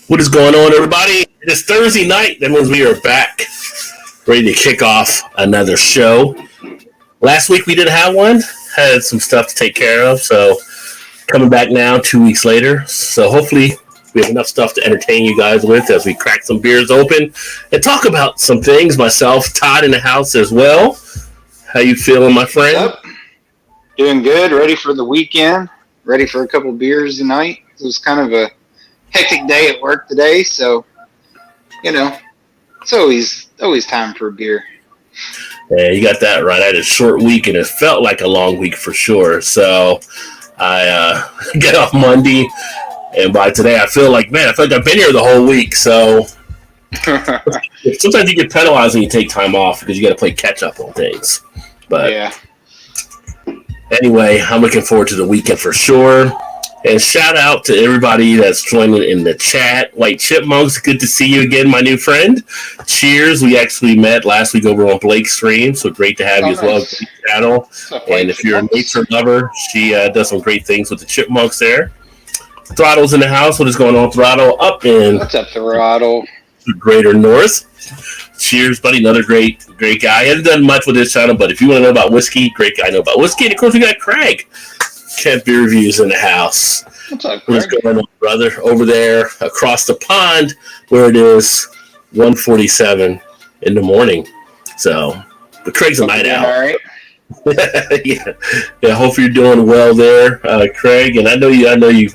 What is going on, everybody? It is Thursday night. That means we are back, ready to kick off another show. Last week we didn't have one, had some stuff to take care of, so coming back now 2 weeks later. So hopefully we have enough stuff to entertain you guys with as we crack some beers open and talk about some things. Myself, Todd in the house as well. How you feeling, my friend? What's up? Doing good. Ready for the weekend. Ready for a couple beers tonight. It was kind of a hectic day at work today, so it's always time for a beer. Yeah, you got that right. I had a short week, and it felt like a long week for sure. So I get off Monday, and by today I feel like I've been here the whole week. So sometimes you get penalized when you take time off because you got to play catch up on things. But yeah. Anyway, I'm looking forward to the weekend for sure. And shout out to everybody that's joining in the chat. White Chipmunks, good to see you again, my new friend. Cheers. We actually met last week over on Blake's stream, so great to have you as well. Great channel. And if you're a nature lover, she does some great things with the Chipmunks there. Throttle's in the house. What is going on, Throttle? Up in What's up, Throttle? Greater North. Cheers, buddy. Another great guy. I haven't done much with this channel, but if you want to know about whiskey, great guy. I know about whiskey. And of course, we got Craig. Kent Beer Reviews in the house. What's up, Craig? What's going on, brother? Over there across the pond where it is 1:47 in the morning. So, but Craig's a night owl. All right. yeah. Hope you're doing well there, Craig. And I know you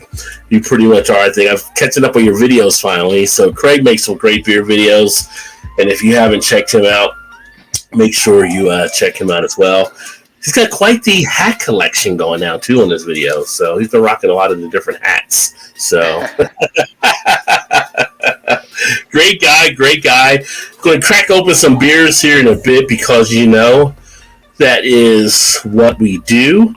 pretty much are. I think I'm catching up on your videos finally. So Craig makes some great beer videos, and if you haven't checked him out, make sure you check him out as well. He's got quite the hat collection going now too on this video. So he's been rocking a lot of the different hats. So great guy. Going to crack open some beers here in a bit because that is what we do.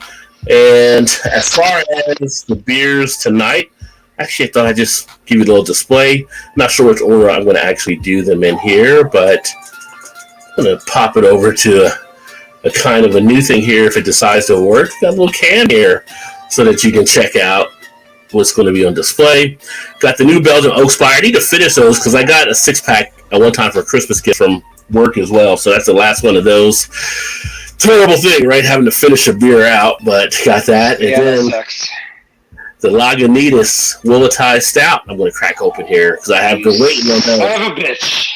And as far as the beers tonight, actually I thought I'd just give you a little display. Not sure which order I'm going to actually do them in here, but I'm going to pop it over to a kind of a new thing here if it decides to work. Got a little can here so that you can check out what's going to be on display. Got the new Belgian Oak Spire. I need to finish those because I got a 6-pack at one time for a Christmas gift from work as well. So that's the last one of those. Terrible thing, right? Having to finish a beer out, but got that. And then that sucks. The Lagunitas Willetized Stout I'm going to crack open here because I have been waiting on that. Son of a bitch.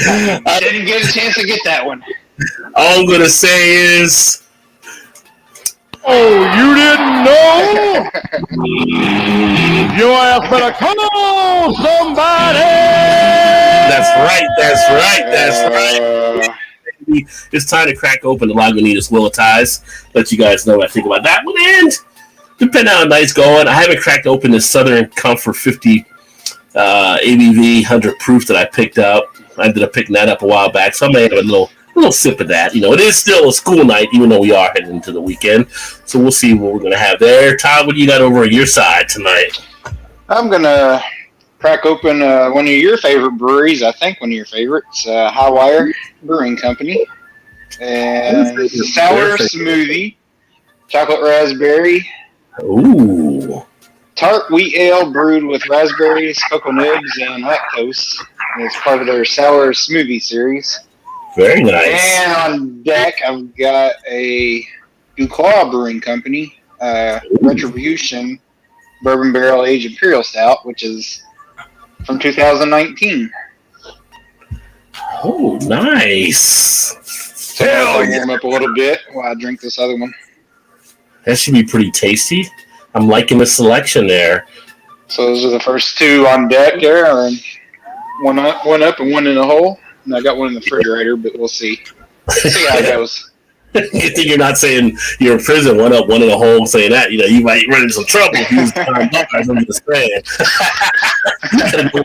I didn't get a chance to get that one. All I'm going to say is, oh, you didn't know? Your ass better call somebody! That's right. It's time to crack open the Lagunitas Willetized. Let you guys know what I think about that one. And depending on how night's going, I haven't cracked open the Southern Comfort 50 ABV 100 proof that I picked up. I ended up picking that up a while back, so I may have a little sip of that. It is still a school night, even though we are heading into the weekend. So we'll see what we're going to have there. Todd, what do you got over on your side tonight? I'm going to crack open one of your favorite breweries, I think one of your favorites, High Wire Brewing Company. And sour smoothie, chocolate raspberry. Ooh. Tart wheat ale brewed with raspberries, cocoa nibs, and lactose. And it's part of their sour smoothie series. Very nice. And on deck, I've got a Duclaw Brewing Company, Retribution Bourbon Barrel Aged Imperial Stout, which is from 2019. Oh, nice. So I'll warm up a little bit while I drink this other one. That should be pretty tasty. I'm liking the selection there. So those are the first two on deck there, and one up and one in the hole. And I got one in the refrigerator, but we'll see. See how it goes. You think you're not saying you're in prison, one up, one in a hole, saying that, you might run into some trouble if you use the time up. I'm just saying.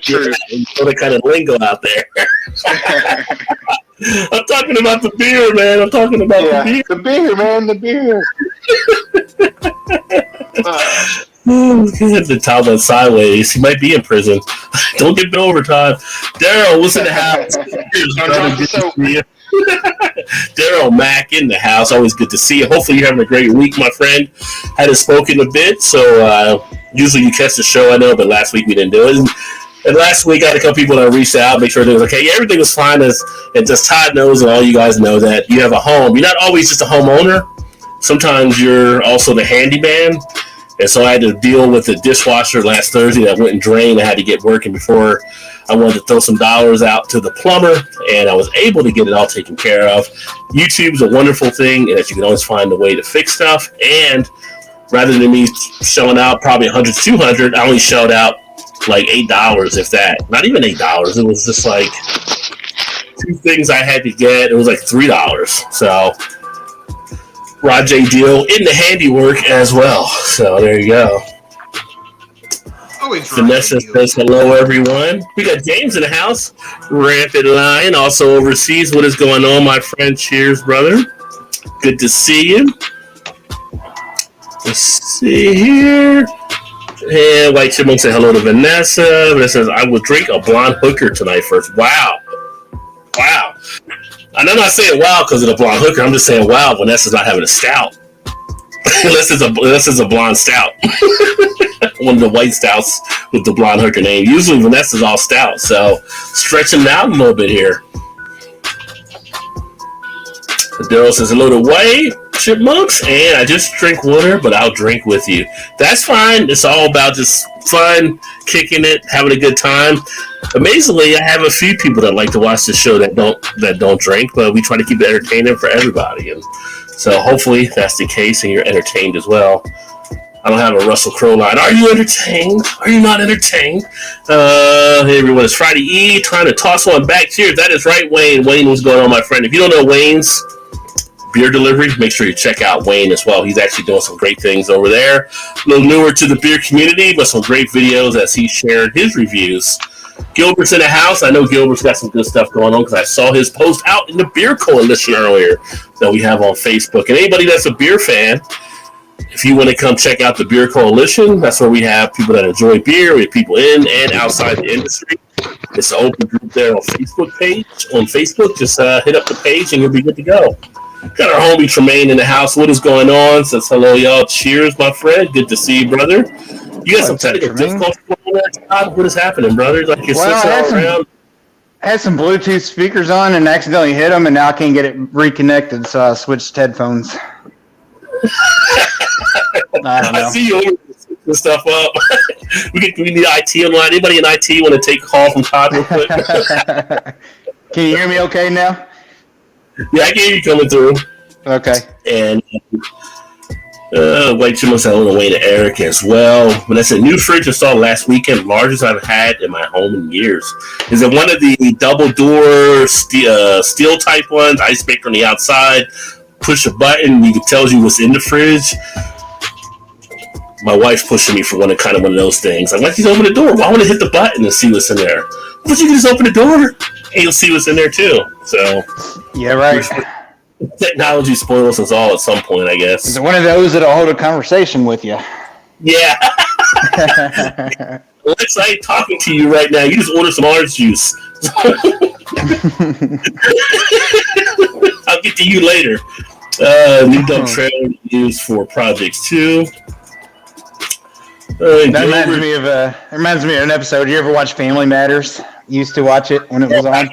True. What kind of lingo out there? I'm talking about the beer, man. I'm talking about the beer. The beer, man, the beer. The Todd went sideways. He might be in prison. Don't get bit over, Todd. Daryl, what's in the house? Daryl Mack in the house. Always good to see you. Hopefully you're having a great week, my friend. Hadn't spoken a bit, so usually you catch the show, I know, but last week we didn't do it. And last week I had a couple people that reached out, make sure everything was okay. Yeah, everything was fine. And just Todd knows, and all you guys know, that you have a home. You're not always just a homeowner. Sometimes you're also the handyman. And so I had to deal with the dishwasher last Thursday that wouldn't drain. I had to get working before I wanted to throw some dollars out to the plumber, and I was able to get it all taken care of. YouTube's a wonderful thing, and that you can always find a way to fix stuff. And rather than me shelling out probably $100, $200, I only shelled out like $8, if that. Not even $8. It was just like 2 things I had to get. It was like $3. So Rajay deal in the handiwork as well. So there you go. Always Vanessa says hello, everyone. We got James in the house. Rampant Lion, also overseas. What is going on, my friend? Cheers, brother. Good to see you. Let's see here. And White Chipmunk said hello to Vanessa. Vanessa says, I will drink a blonde hooker tonight first. Wow. Wow. And I'm not saying wow because of the blonde hooker. I'm just saying wow, Vanessa's not having a stout. Unless it's a blonde stout. One of the white stouts with the blonde hooker name. Usually Vanessa's all stout, so stretching it out a little bit here. Daryl says hello to White Chipmunks, and I just drink water, but I'll drink with you. That's fine. It's all about just fun, kicking it, having a good time. Amazingly, I have a few people that like to watch the show that don't drink, but we try to keep it entertaining for everybody, and so hopefully that's the case, and you're entertained as well. I don't have a Russell Crowe line. Are you entertained? Are you not entertained? Hey, everyone. It's Friday E. Trying to toss one back. Cheers. That is right, Wayne. Wayne, what's going on, my friend? If you don't know Wayne's beer delivery, make sure you check out Wayne as well. He's actually doing some great things over there. A little newer to the beer community, but some great videos as he shared his reviews. Gilbert's in the house. I know Gilbert's got some good stuff going on because I saw his post out in the Beer Coalition earlier that we have on Facebook. And anybody that's a beer fan, if you want to come check out the Beer Coalition, that's where we have people that enjoy beer. We have people in and outside the industry. It's an open group there on Facebook page. On Facebook, just hit up the page and you'll be good to go. Got our homie Tremaine in the house. What is going on? Says hello, y'all. Cheers, my friend. Good to see you, brother. You got some technical difficulties going on there, Todd? What is happening, brother? Like you're switching all around? I had some Bluetooth speakers on and accidentally hit them, and now I can't get it reconnected, so I switched headphones. I don't know. I see you over this stuff up. we need IT online. Anybody in IT want to take a call from Todd real quick? Can you hear me okay now? Yeah, I can hear you coming through. Okay. And White Chipmunk said hello to Wayne and Eric as well. When I said new fridge installed last weekend, largest I've had in my home in years. Is it one of the double door steel type ones? Ice maker on the outside. Push a button, it tells you what's in the fridge. My wife's pushing me for one of those things. I'm like, just open the door. Well, I want to hit the button and see what's in there. But you can just open the door and you'll see what's in there too. So yeah, right. Technology spoils us all at some point, I guess. Is it one of those that'll hold a conversation with you? Yeah. Alexa, I ain't talking to you right now. You just order some orange juice. I'll get to you later. New dump trailer used for projects too. That reminds me of an episode. You ever watch Family Matters? You used to watch it when it was on?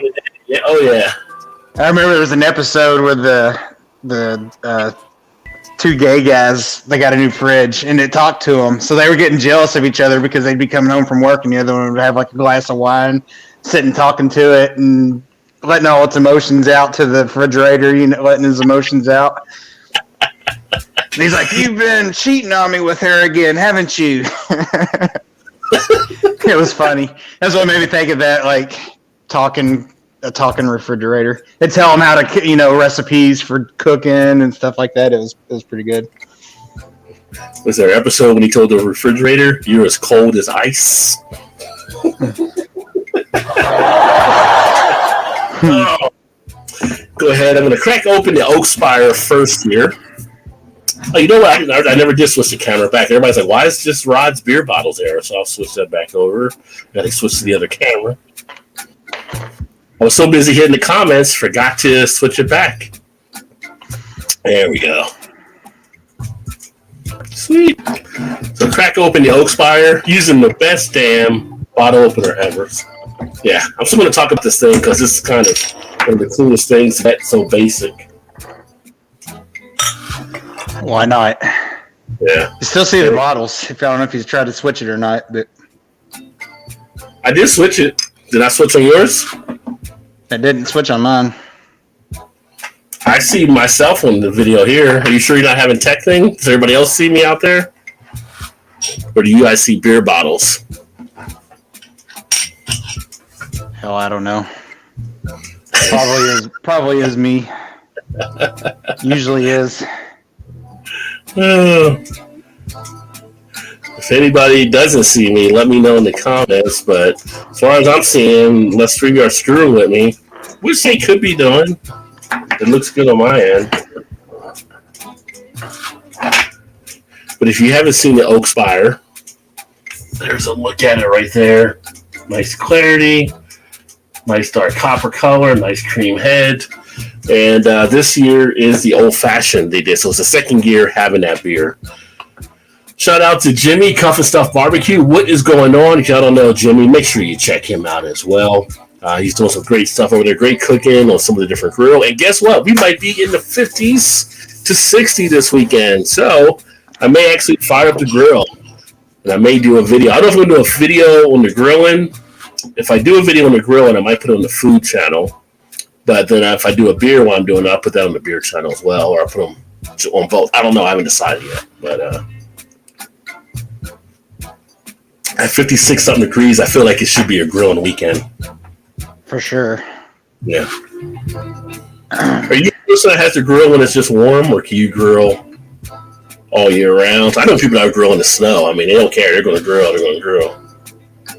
Yeah. Oh yeah. I remember there was an episode where the 2 gay guys, they got a new fridge and it talked to them. So they were getting jealous of each other because they'd be coming home from work and the other one would have like a glass of wine, sitting talking to it and letting all its emotions out to the refrigerator, letting his emotions out. And he's like, "You've been cheating on me with her again, haven't you?" It was funny. That's what made me think of that, like a talking refrigerator. It'd tell them how to, recipes for cooking and stuff like that. It was pretty good. Was there an episode when he told the refrigerator, "You're as cold as ice"? Oh. Go ahead. I'm going to crack open the Oak Spire first here. Oh, you know what? I never did switch the camera back. Everybody's like, "Why is just Rod's beer bottles there?" So I'll switch that back over. Got to switch to the other camera. I was so busy hitting the comments, forgot to switch it back. There we go. Sweet. So crack open the Oak Spire using the best damn bottle opener ever. Yeah, I'm still going to talk about this thing because this is kind of one of the coolest things that's so basic. Why not? Yeah. You still see the bottles. If I don't know if he's tried to switch it or not, but I did switch it. Did I switch on yours? it didn't switch on mine. I see myself on the video here. Are you sure you're not having tech thing? Does everybody else see me out there? Or do you guys see beer bottles? Hell, I don't know. Probably is me. Usually is. If anybody doesn't see me, let me know in the comments. But as far as I'm seeing, unless 3 are screwing with me, which they could be doing. It looks good on my end. But if you haven't seen the Oak Spire, there's a look at it right there. Nice clarity, nice dark copper color, nice cream head. And this year is the old fashioned they did. So it's the second year having that beer. Shout out to Jimmy, Cuff and Stuff Barbecue. What is going on? If y'all don't know Jimmy, make sure you check him out as well. He's doing some great stuff over there, great cooking on some of the different grill. And guess what? We might be in the 50s to 60 this weekend. So I may actually fire up the grill. And I may do a video. I don't know if I'm going to do a video on the grilling. If I do a video on the grilling, I might put it on the food channel. But then if I do a beer while I'm doing it, I'll put that on the beer channel as well. Or I'll put them on both. I don't know. I haven't decided yet. But at 56-something degrees, I feel like it should be a grill on the weekend. For sure. Yeah. Are you a person that has to grill when it's just warm, or can you grill all year round? I know people that grill in the snow. I mean, they don't care. They're going to grill. They're going to grill.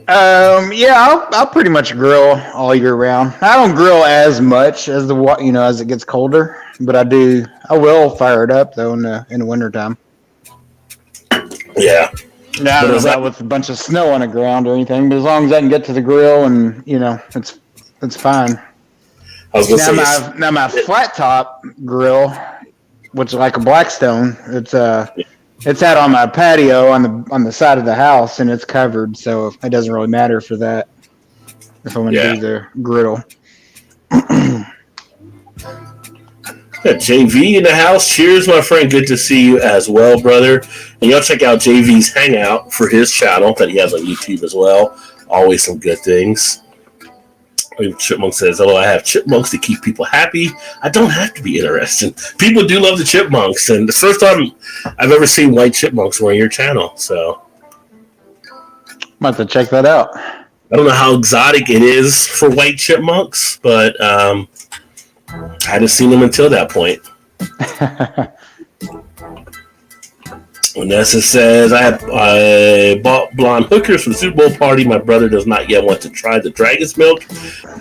Yeah, I'll pretty much grill all year round. I don't grill as much as as it gets colder, but I will fire it up though in the wintertime. Yeah. Now, I don't know about with a bunch of snow on the ground or anything, but as long as I can get to the grill and it's fine. I was going to say now my flat top grill, which is like a Blackstone, it's out on my patio on the side of the house, and it's covered, so it doesn't really matter for that if I'm going to do the griddle. JV in the house. Cheers, my friend. Good to see you as well, brother. And y'all check out JV's Hangout for his channel that he has on YouTube as well. Always some good things. Chipmunk says, "Oh, I have chipmunks to keep people happy. I don't have to be interesting. People do love the chipmunks, and the first time I've ever seen white chipmunks were on your channel. So, I'm about to check that out. I don't know how exotic it is for white chipmunks, but I hadn't seen them until that point." Vanessa says, I bought blonde hookers for the Super Bowl party. My brother does not yet want to try the dragon's milk.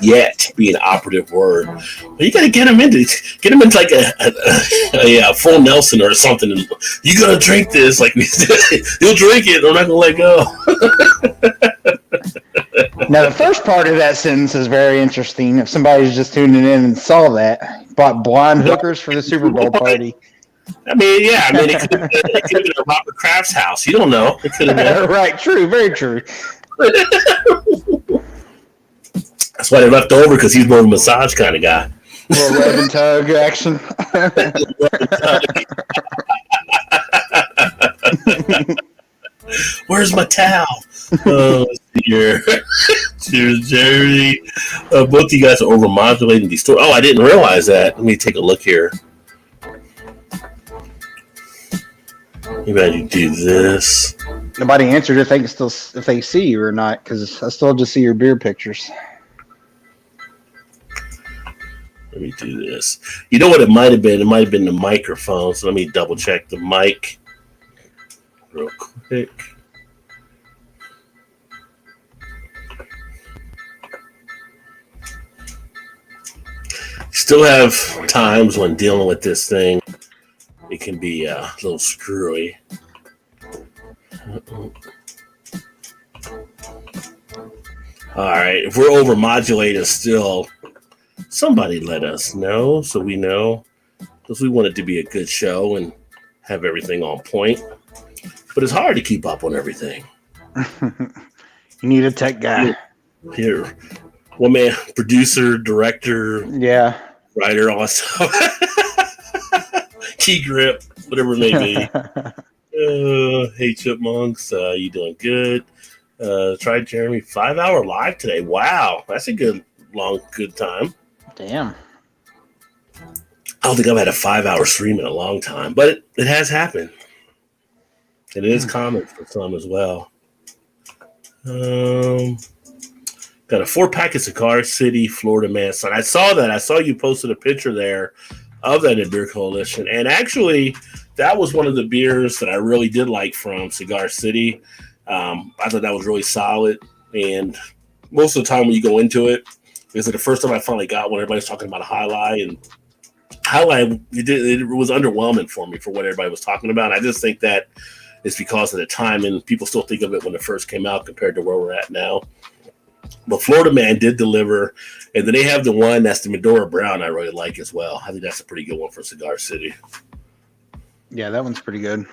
Yet, be an operative word. But you got to get him into like a full Nelson or something. You got to drink this. Like, he'll drink it. I'm not going to let go. Now, the first part of that sentence is very interesting. If somebody's just tuning in and saw that, bought blonde hookers for the Super Bowl party. I mean, yeah. I mean, it could have been a Robert Kraft's house. You don't know. It could have been. Right. True. Very true. That's why they left over, because he's more of a massage kind of guy. A little rub and tug action. Where's my towel? Oh, here. Cheers, Jerry. Both of you guys are over-modulating these stories. Oh, I didn't realize that. Let me take a look here. Maybe I do this. Nobody answered if they see you or not, because I still just see your beer pictures. Let me do this. You know what it might have been? It might have been the microphone. So let me double check the mic real quick. Still have times when dealing with this thing, it can be a little screwy. All right, if we're over modulating still, Somebody let us know so we know, because we want it to be a good show and have everything on point. But it's hard to keep up on everything. You need a tech guy. Here, one man, producer, director, Yeah. writer, all that stuff. Key grip, whatever it may be. Hey, Chipmunks, you doing good? Tried Jeremy 5-hour live today. Wow, that's a good time. Damn. I don't think I've had a 5-hour stream in a long time, but it has happened. And it is common for some as well. Got a 4-pack of Cigar City, Florida Man. Son, I saw that. I saw you posted a picture there of that in Beer Coalition. And actually, that was one of the beers that I really did like from Cigar City. I thought that was really solid. And most of the time when you go into it, because the first time I finally got one, everybody's talking about a highlight. And highlight, it was underwhelming for me for what everybody was talking about. I just think that it's because of the time, and people still think of it when it first came out compared to where we're at now. But Florida Man did deliver, and then they have the one that's the Medora Brown I really like as well. I think that's a pretty good one for Cigar City. Yeah, that one's pretty good.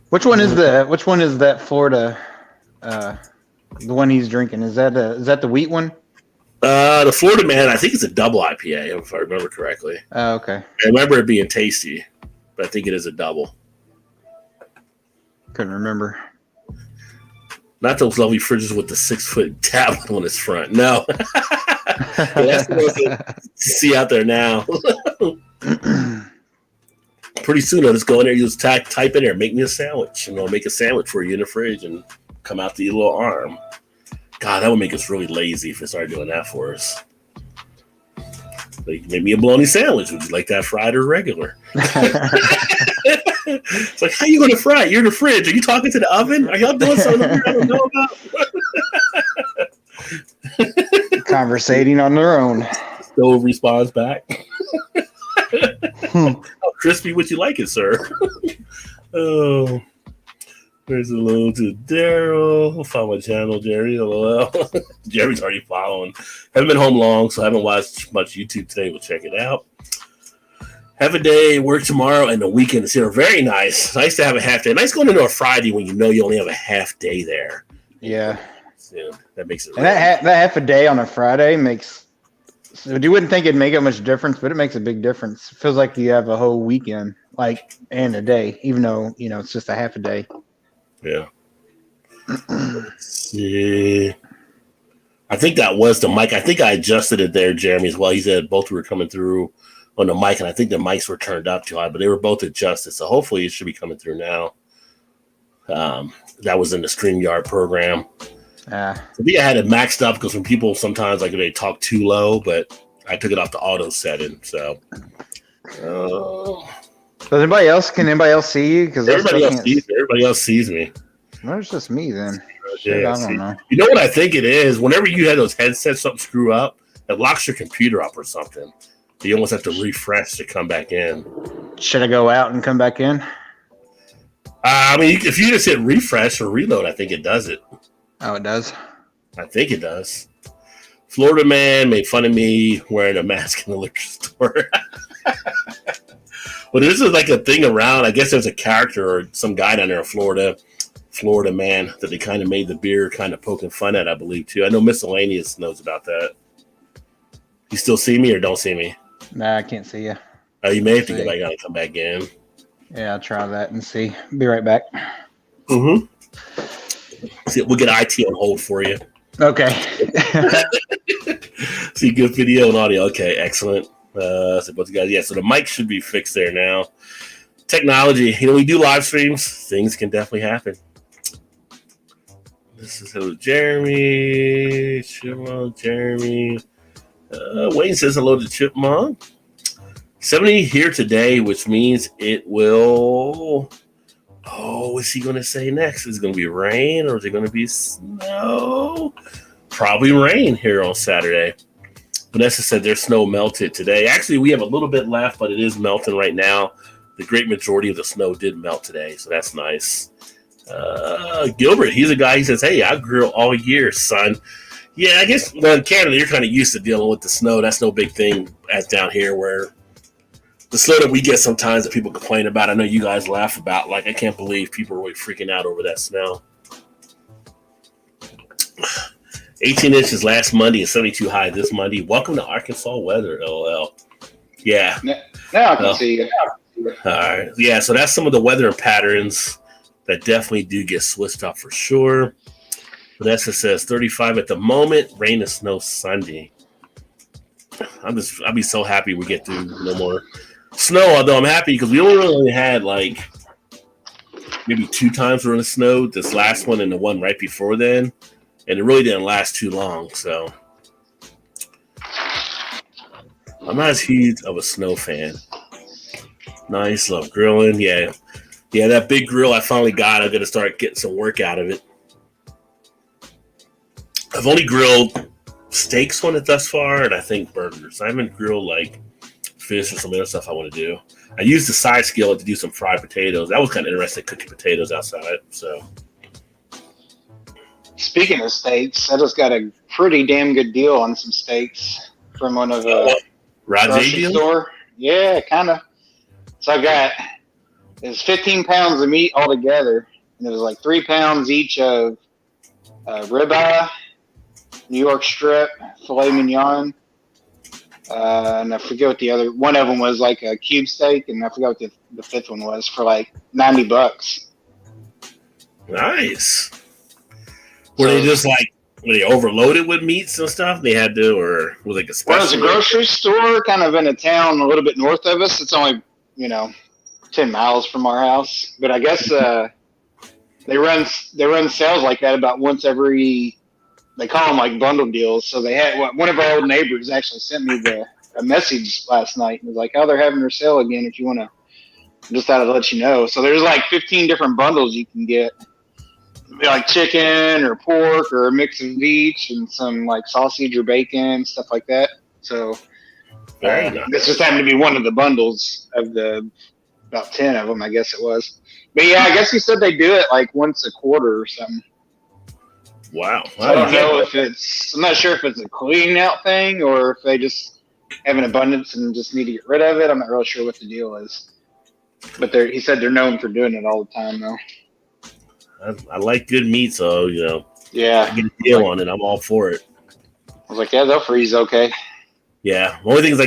Which one is that Florida? The one he's drinking, is that the wheat one? The Florida Man, I think it's a double IPA if I remember correctly. Oh, okay. I remember it being tasty, but I think it is a double. Couldn't remember. Not those lovely fridges with the 6-foot tablet on its front. No. That's the ones that you see out there now. Pretty soon I'll just go in there, you just type in there, make me a sandwich, and I'll make a sandwich for you in the fridge and come out the little arm. God, that would make us really lazy if it started doing that for us. Like, make me a bologna sandwich. Would you like that fried or regular? It's like, how you going to fry it? You're in the fridge. Are you talking to the oven? Are y'all doing something I don't know about? Conversating on their own. Stove responds back. How crispy would you like it, sir? Oh, there's a little to Daryl. Follow my channel, Jerry. LOL. Jerry's already following. Haven't been home long, so I haven't watched much YouTube today. We'll check it out. Have a day, work tomorrow, and the weekend is here. Very nice. Nice to have a half day. Nice going into a Friday when you know you only have a half day there. Yeah. Yeah, that makes it. And that half a day on a Friday makes. So you wouldn't think it'd make a much difference, but it makes a big difference. It feels like you have a whole weekend, and a day, even though it's just a half a day. Yeah. Let's see. I think that was the mic. I think I adjusted it there, Jeremy, as well. He said both were coming through on the mic, and I think the mics were turned up too high, but they were both adjusted. So hopefully it should be coming through now. That was in the StreamYard program. I think I had it maxed up because when people sometimes they talk too low, but I took it off the auto setting. So, Can anybody else see you? Because everybody else sees me. Well, it's just me then. Yeah, I don't know. You know what I think it is? Whenever you have those headsets, something screw up, it locks your computer up or something. You almost have to refresh to come back in. Should I go out and come back in? If you just hit refresh or reload, I think it does it. Oh, it does? I think it does. Florida Man made fun of me wearing a mask in the liquor store. Well, this is like a thing around. I guess there's a character or some guy down there in Florida Man, that they kind of made the beer kind of poking fun at, I believe, too. I know Miscellaneous knows about that. You still see me or don't see me? Nah, I can't see you. Oh, you may have to go back out and come back in. Yeah, I'll try that and see. Be right back. Mm-hmm. See, we'll get IT on hold for you. Okay. See, good video and audio. Okay, excellent. So both you guys, so the mic should be fixed there now. Technology, we do live streams. Things can definitely happen. This is hello, Jeremy. Chipmunk, Jeremy. Wayne says hello to Chipmunk. 70 here today, which means it will. Oh, what's he going to say next? Is it going to be rain or is it going to be snow? Probably rain here on Saturday. Vanessa said their snow melted today. Actually, we have a little bit left, but it is melting right now. The great majority of the snow did melt today, so that's nice. Gilbert, he's a guy, he says, hey, I grill all year, son. Yeah, I guess in Canada you're kind of used to dealing with the snow. That's no big thing as down here where the snow that we get sometimes that people complain about. I know you guys laugh about. Like, I can't believe people are really freaking out over that snow. 18 inches last Monday and 72 high this Monday. Welcome to Arkansas weather, LOL. Yeah. Now I can see you. All right. Yeah, so that's some of the weather patterns that definitely do get switched up for sure. Vanessa says 35 at the moment, rain and snow Sunday. I'll be so happy we get through no more snow, although I'm happy because we only had like maybe 2 times where it snowed, this last one and the one right before then, and it really didn't last too long, so I'm not as huge of a snow fan. Nice, love grilling. Yeah, that big grill I finally got, I'm going to start getting some work out of it. I've only grilled steaks on it thus far, and I think burgers. I haven't grilled like fish or some other stuff I want to do. I used the side skillet to do some fried potatoes. That was kind of interesting, cooking potatoes outside. So, speaking of steaks, I just got a pretty damn good deal on some steaks from one of the grocery store. Yeah, kind of. So it was 15 pounds of meat altogether, and it was like 3 pounds each of ribeye, New York strip, filet mignon, and I forget what the other one of them was, like a cube steak, and I forgot what the fifth one was for like $90. Nice. Were they overloaded with meats and stuff? They had to, or was it like a special? Well, it was a grocery store kind of in a town a little bit north of us. It's only 10 miles from our house, but I guess they run sales like that about once every. They call them like bundle deals. So they had one of our old neighbors actually sent me a message last night and was like, "Oh, they're having their sale again. If you want to, just thought I'd let you know." So there's like 15 different bundles you can get, like chicken or pork or a mix of each, and some like sausage or bacon, stuff like that. So this just happened to be one of the bundles of the about 10 of them, I guess it was. But yeah, I guess he said they do it like once a quarter or something. Wow. So I don't know I'm not sure if it's a clean out thing or if they just have an abundance and just need to get rid of it. I'm not really sure what the deal is. But he said they're known for doing it all the time, though. I like good meat, so, yeah, I get a deal on it. I'm all for it. I was like, yeah, they'll freeze okay. Yeah. The only thing is,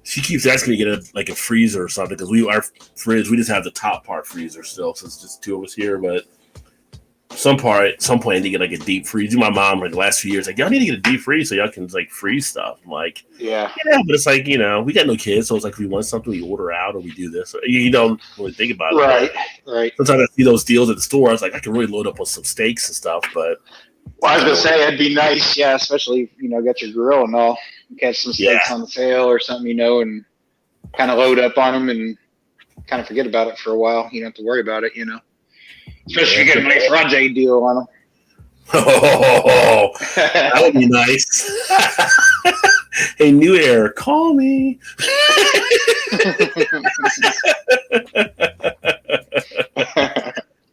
she keeps asking me to get a freezer or something because our fridge, we just have the top part freezer still, so it's just 2 of us here, but at some point I need to get like a deep freeze. My mom the last few years y'all need to get a deep freeze so y'all can like freeze stuff. I'm like, yeah, but it's like, we got no kids, so it's like if we want something we order out or we do this. You don't really think about it. Right. Sometimes I see those deals at the store. I was like, I can really load up on some steaks and stuff, but I was gonna say it'd be nice, yeah, especially got your grill and all, catch some steaks on the sale or something, and kind of load up on them and kind of forget about it for a while. You don't have to worry about it, Especially if you get a nice Rajay deal on them. Oh, that would be nice. Hey, New Era, call me.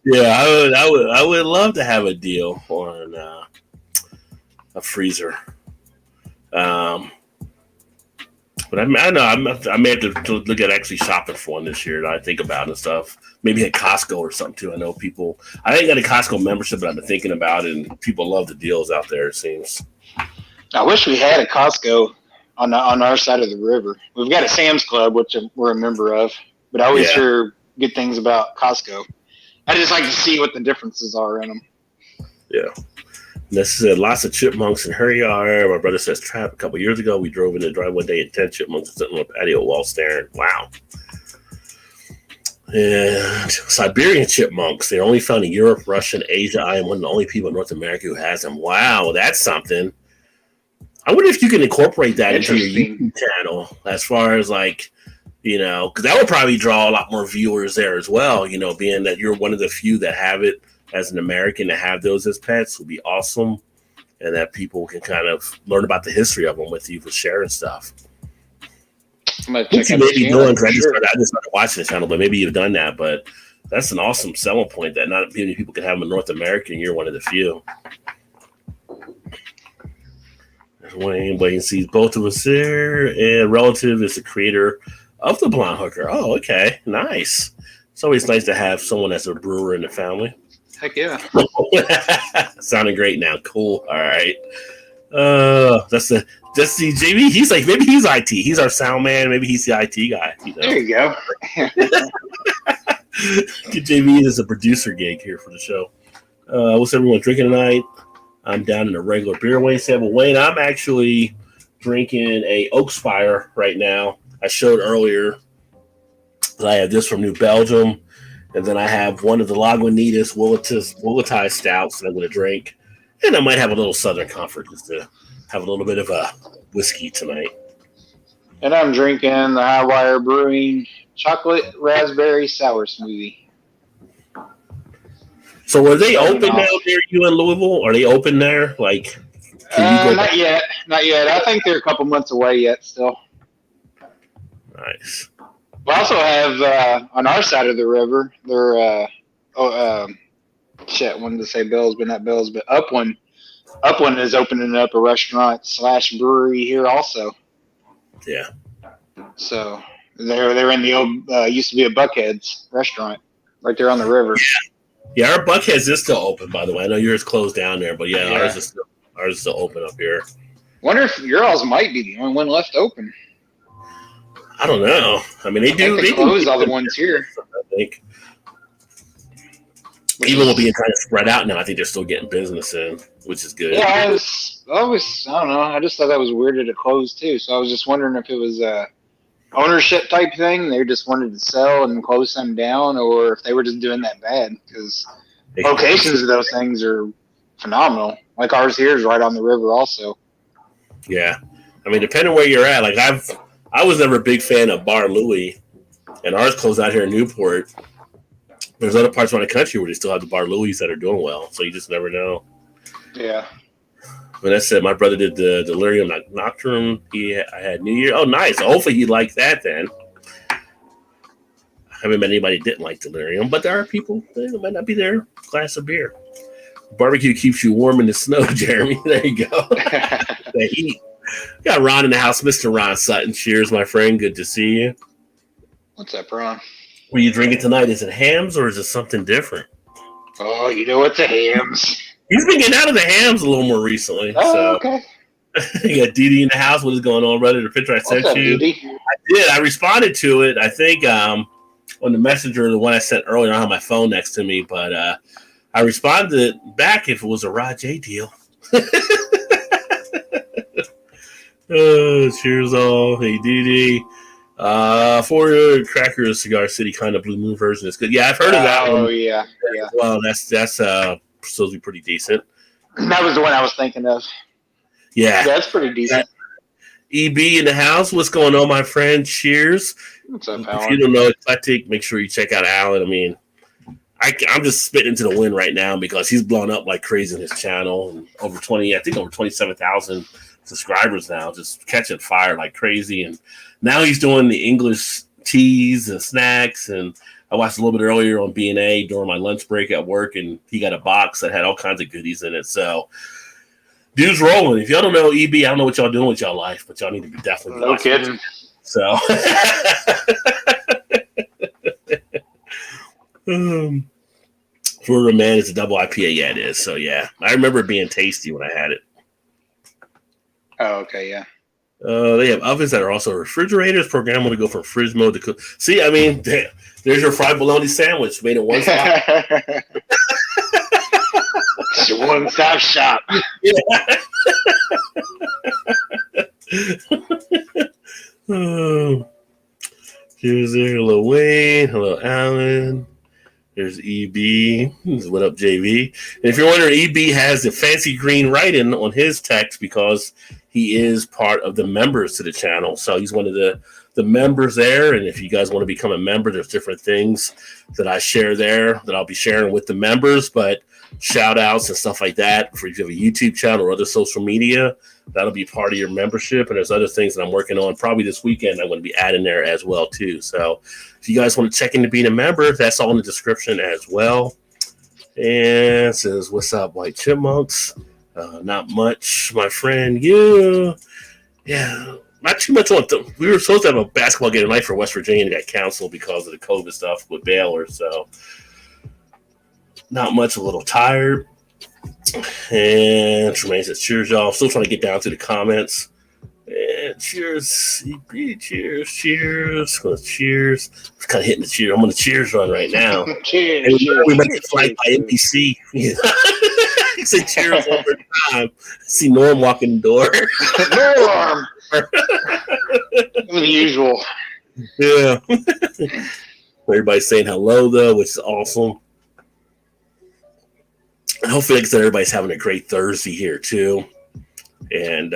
Yeah, I would love to have a deal on a freezer. But I know I may have to look at actually shopping for one this year that I think about and stuff. Maybe at Costco or something too. I know people. I ain't got a Costco membership, but I've been thinking about it, and people love the deals out there. It seems. I wish we had a Costco on our side of the river. We've got a Sam's Club, which we're a member of, but I always hear good things about Costco. I just like to see what the differences are in them. Yeah. This said lots of chipmunks in her yard. My brother says trap. A couple years ago, we drove in the drive one day and 10 chipmunks were sitting on the patio wall staring. Wow. And Siberian chipmunks, they're only found in Europe, Russia, and Asia. I am one of the only people in North America who has them. Wow, that's something. I wonder if you can incorporate that into your YouTube channel as far as because that would probably draw a lot more viewers there as well, being that you're one of the few that have it as an American to have those as pets would be awesome. And that people can kind of learn about the history of them with you for sharing stuff. What you may be doing, because I just started watching the channel, but maybe you've done that. But that's an awesome selling point that not many people can have them in North America, and you're one of the few. Wayne sees both of us there, and relative is the creator of the Blonde Hooker. Oh, okay, nice. It's always nice to have someone that's a brewer in the family. Heck yeah. Sounding great now. Cool. All right. That's the JV. He's like, maybe he's IT. He's our sound man. Maybe he's the IT guy. You know? There you go. Get JV as a producer gig here for the show. What's everyone drinking tonight? I'm down in a regular beer Wayne said. Well, Wayne, I'm actually drinking a Oakspire right now. I showed earlier that I have this from New Belgium, and then I have one of the Lagunitas Willatize stouts that I'm going to drink, and I might have a little Southern Comfort just to have a little bit of a whiskey tonight. And I'm drinking the High Wire Brewing Chocolate Raspberry Sour Smoothie. So are they open now near you in Louisville? Are they open there? Like, can you go not yet. Not yet. I think they're a couple months away yet still. Nice. We also have on our side of the river, they're wanted to say Bell's, but not Bell's, but Upland. Upland is opening up a restaurant / brewery here also. Yeah. So they're in the old used to be a Buckhead's restaurant right there on the river. Yeah, our Buckhead's is still open, by the way. I know yours closed down there, but yeah. Ours is still open up here. Wonder if yours might be the only one left open. I don't know. I mean, they close all the ones here. I think. Even with being kind of spread out now, I think they're still getting business in, which is good. Yeah, I don't know. I just thought that was weird that it closed too. So I was just wondering if it was a ownership type thing. They just wanted to sell and close some down, or if they were just doing that bad. Because locations of those things are phenomenal. Like ours here is right on the river, also. Yeah, I mean, depending where you're at. Like I was never a big fan of Bar Louie, and ours closed out here in Newport. There's other parts around the country where they still have the Bar Louie's that are doing well, so you just never know. Yeah. When I said my brother did the Delirium Nocturne, I had New Year. Oh, nice. Hopefully he liked that then. I haven't met anybody who didn't like Delirium, but there are people that might not be their glass of beer. Barbecue keeps you warm in the snow, Jeremy. There you go. The heat. We got Ron in the house, Mr. Ron Sutton. Cheers, my friend. Good to see you. What's up, Ron? What are you drinking tonight? Is it hams or is it something different? Oh, you know it's a hams. He's been getting out of the hams a little more recently. Oh, so. okay. You got Dee in the house. What is going on, brother? The picture I sent you. Dee? I did. I responded to it. I think on the messenger, the one I sent earlier. I don't have my phone next to me, but I responded back if it was a Rod J deal. Cheers all. Hey, Dee. For Cracker Cigar City kind of Blue Moon version is good. Yeah, I've heard of that one. Oh, yeah. Well, that's supposed to be pretty decent. That was the one I was thinking of. Yeah, that's pretty decent. EB in the house. What's going on, my friend? Cheers. What's up, If Alan? you don't know Eclectic, make sure you check out Alan. I mean, I'm just spitting into the wind right now because he's blown up like crazy on his channel. And over 27,000 subscribers now, just catching fire like crazy. And now he's doing the English teas and snacks. And I watched a little bit earlier on B&A during my lunch break at work, and he got a box that had all kinds of goodies in it. So, dude's rolling. If y'all don't know EB, I don't know what y'all doing with y'all life, but y'all need to be definitely. No kidding. So, for a man, it's a double IPA. Yeah, it is. So, yeah, I remember it being tasty when I had it. Oh, okay, yeah. They have ovens that are also refrigerators, programmable to go from fridge mode to cook. See, I mean, there's your fried bologna sandwich made in one spot. It's your one-stop shop. Here's there. Hello, Wayne. Hello, Alan. There's EB. What up, JV? And if you're wondering, EB has the fancy green writing on his text because he is part of the members to the channel. So he's one of the members there. And if you guys want to become a member, there's different things that I share there that I'll be sharing with the members. But shout outs and stuff like that, for if you have a YouTube channel or other social media, that'll be part of your membership. And there's other things that I'm working on probably this weekend I'm going to be adding there as well too. So if you guys want to check into being a member, that's all in the description as well. And it says, what's up, White Chipmunks? Not much, my friend. You, yeah, not too much on. We were supposed to have a basketball game tonight for West Virginia that got canceled because of the COVID stuff with Baylor. So, not much. A little tired. And Tremaine says, "Cheers, y'all." Still trying to get down to the comments. And cheers, CP, cheers, cheers, cheers. I'm kind of hitting the cheers. I'm on the cheers run right now. Cheers, And cheers, we might cheers, get flagged by cheers. NBC. You say cheers all the time. See Norm walking the door. No alarm. The usual. Yeah. Everybody's saying hello though, which is awesome. And hopefully, like I said, everybody's having a great Thursday here too. And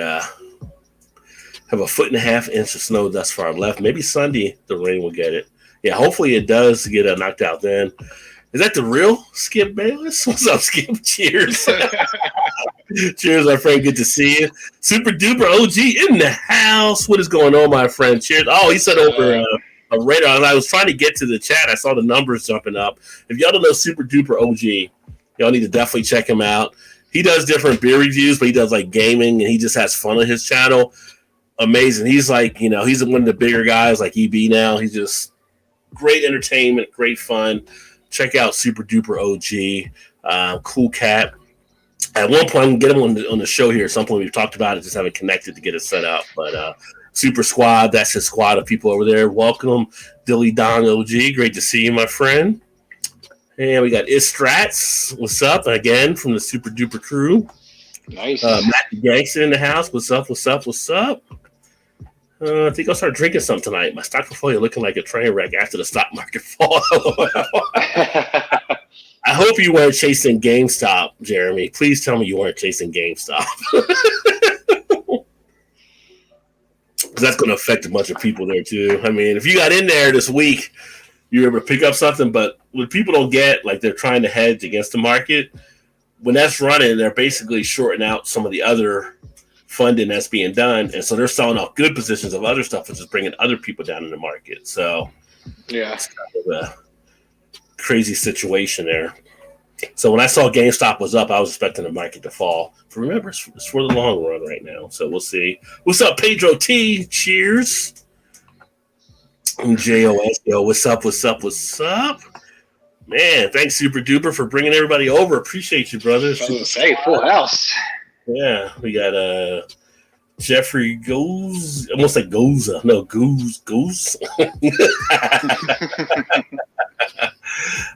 have a 1.5 inches of snow thus far left. Maybe Sunday the rain will get it. Yeah, hopefully it does get knocked out then. Is that the real Skip Bayless? What's up, Skip? Cheers. Cheers, my friend. Good to see you. Super duper OG in the house. What is going on, my friend? Cheers. Oh, he said over a radar. I was trying to get to the chat. I saw the numbers jumping up. If y'all don't know Super duper OG, y'all need to definitely check him out. He does different beer reviews, but he does like gaming, and he just has fun on his channel. Amazing. He's like, he's one of the bigger guys like EB now. He's just great entertainment, great fun. Check out Super Duper OG. Cool cat. At one point, I'm going to get him on the show here. At some point, we've talked about it, just haven't connected to get it set up. But Super Squad, that's his squad of people over there. Welcome, Dilly Dong OG. Great to see you, my friend. And we got Istrats. What's up? Again, from the Super Duper crew. Nice. Matt the Gangster in the house. What's up? What's up? What's up? I think I'll start drinking some tonight. My stock portfolio looking like a train wreck after the stock market fall. I hope you weren't chasing GameStop, Jeremy. Please tell me you weren't chasing GameStop. That's going to affect a bunch of people there, too. I mean, if you got in there this week, you were able to pick up something. But what people don't get, like they're trying to hedge against the market. When that's running, they're basically shorting out some of the other funding that's being done, and so they're selling off good positions of other stuff, which is bringing other people down in the market. So, yeah, it's kind of a crazy situation there. So when I saw GameStop was up, I was expecting the market to fall. But remember, it's for the long run right now. So we'll see. What's up, Pedro T? Cheers. And JOS, yo, what's up? What's up? What's up? Man, thanks, Super Duper, for bringing everybody over. Appreciate you, brother. I was going to say, full house. Yeah, we got Jeffrey Goose, almost like Goza. No, Goose.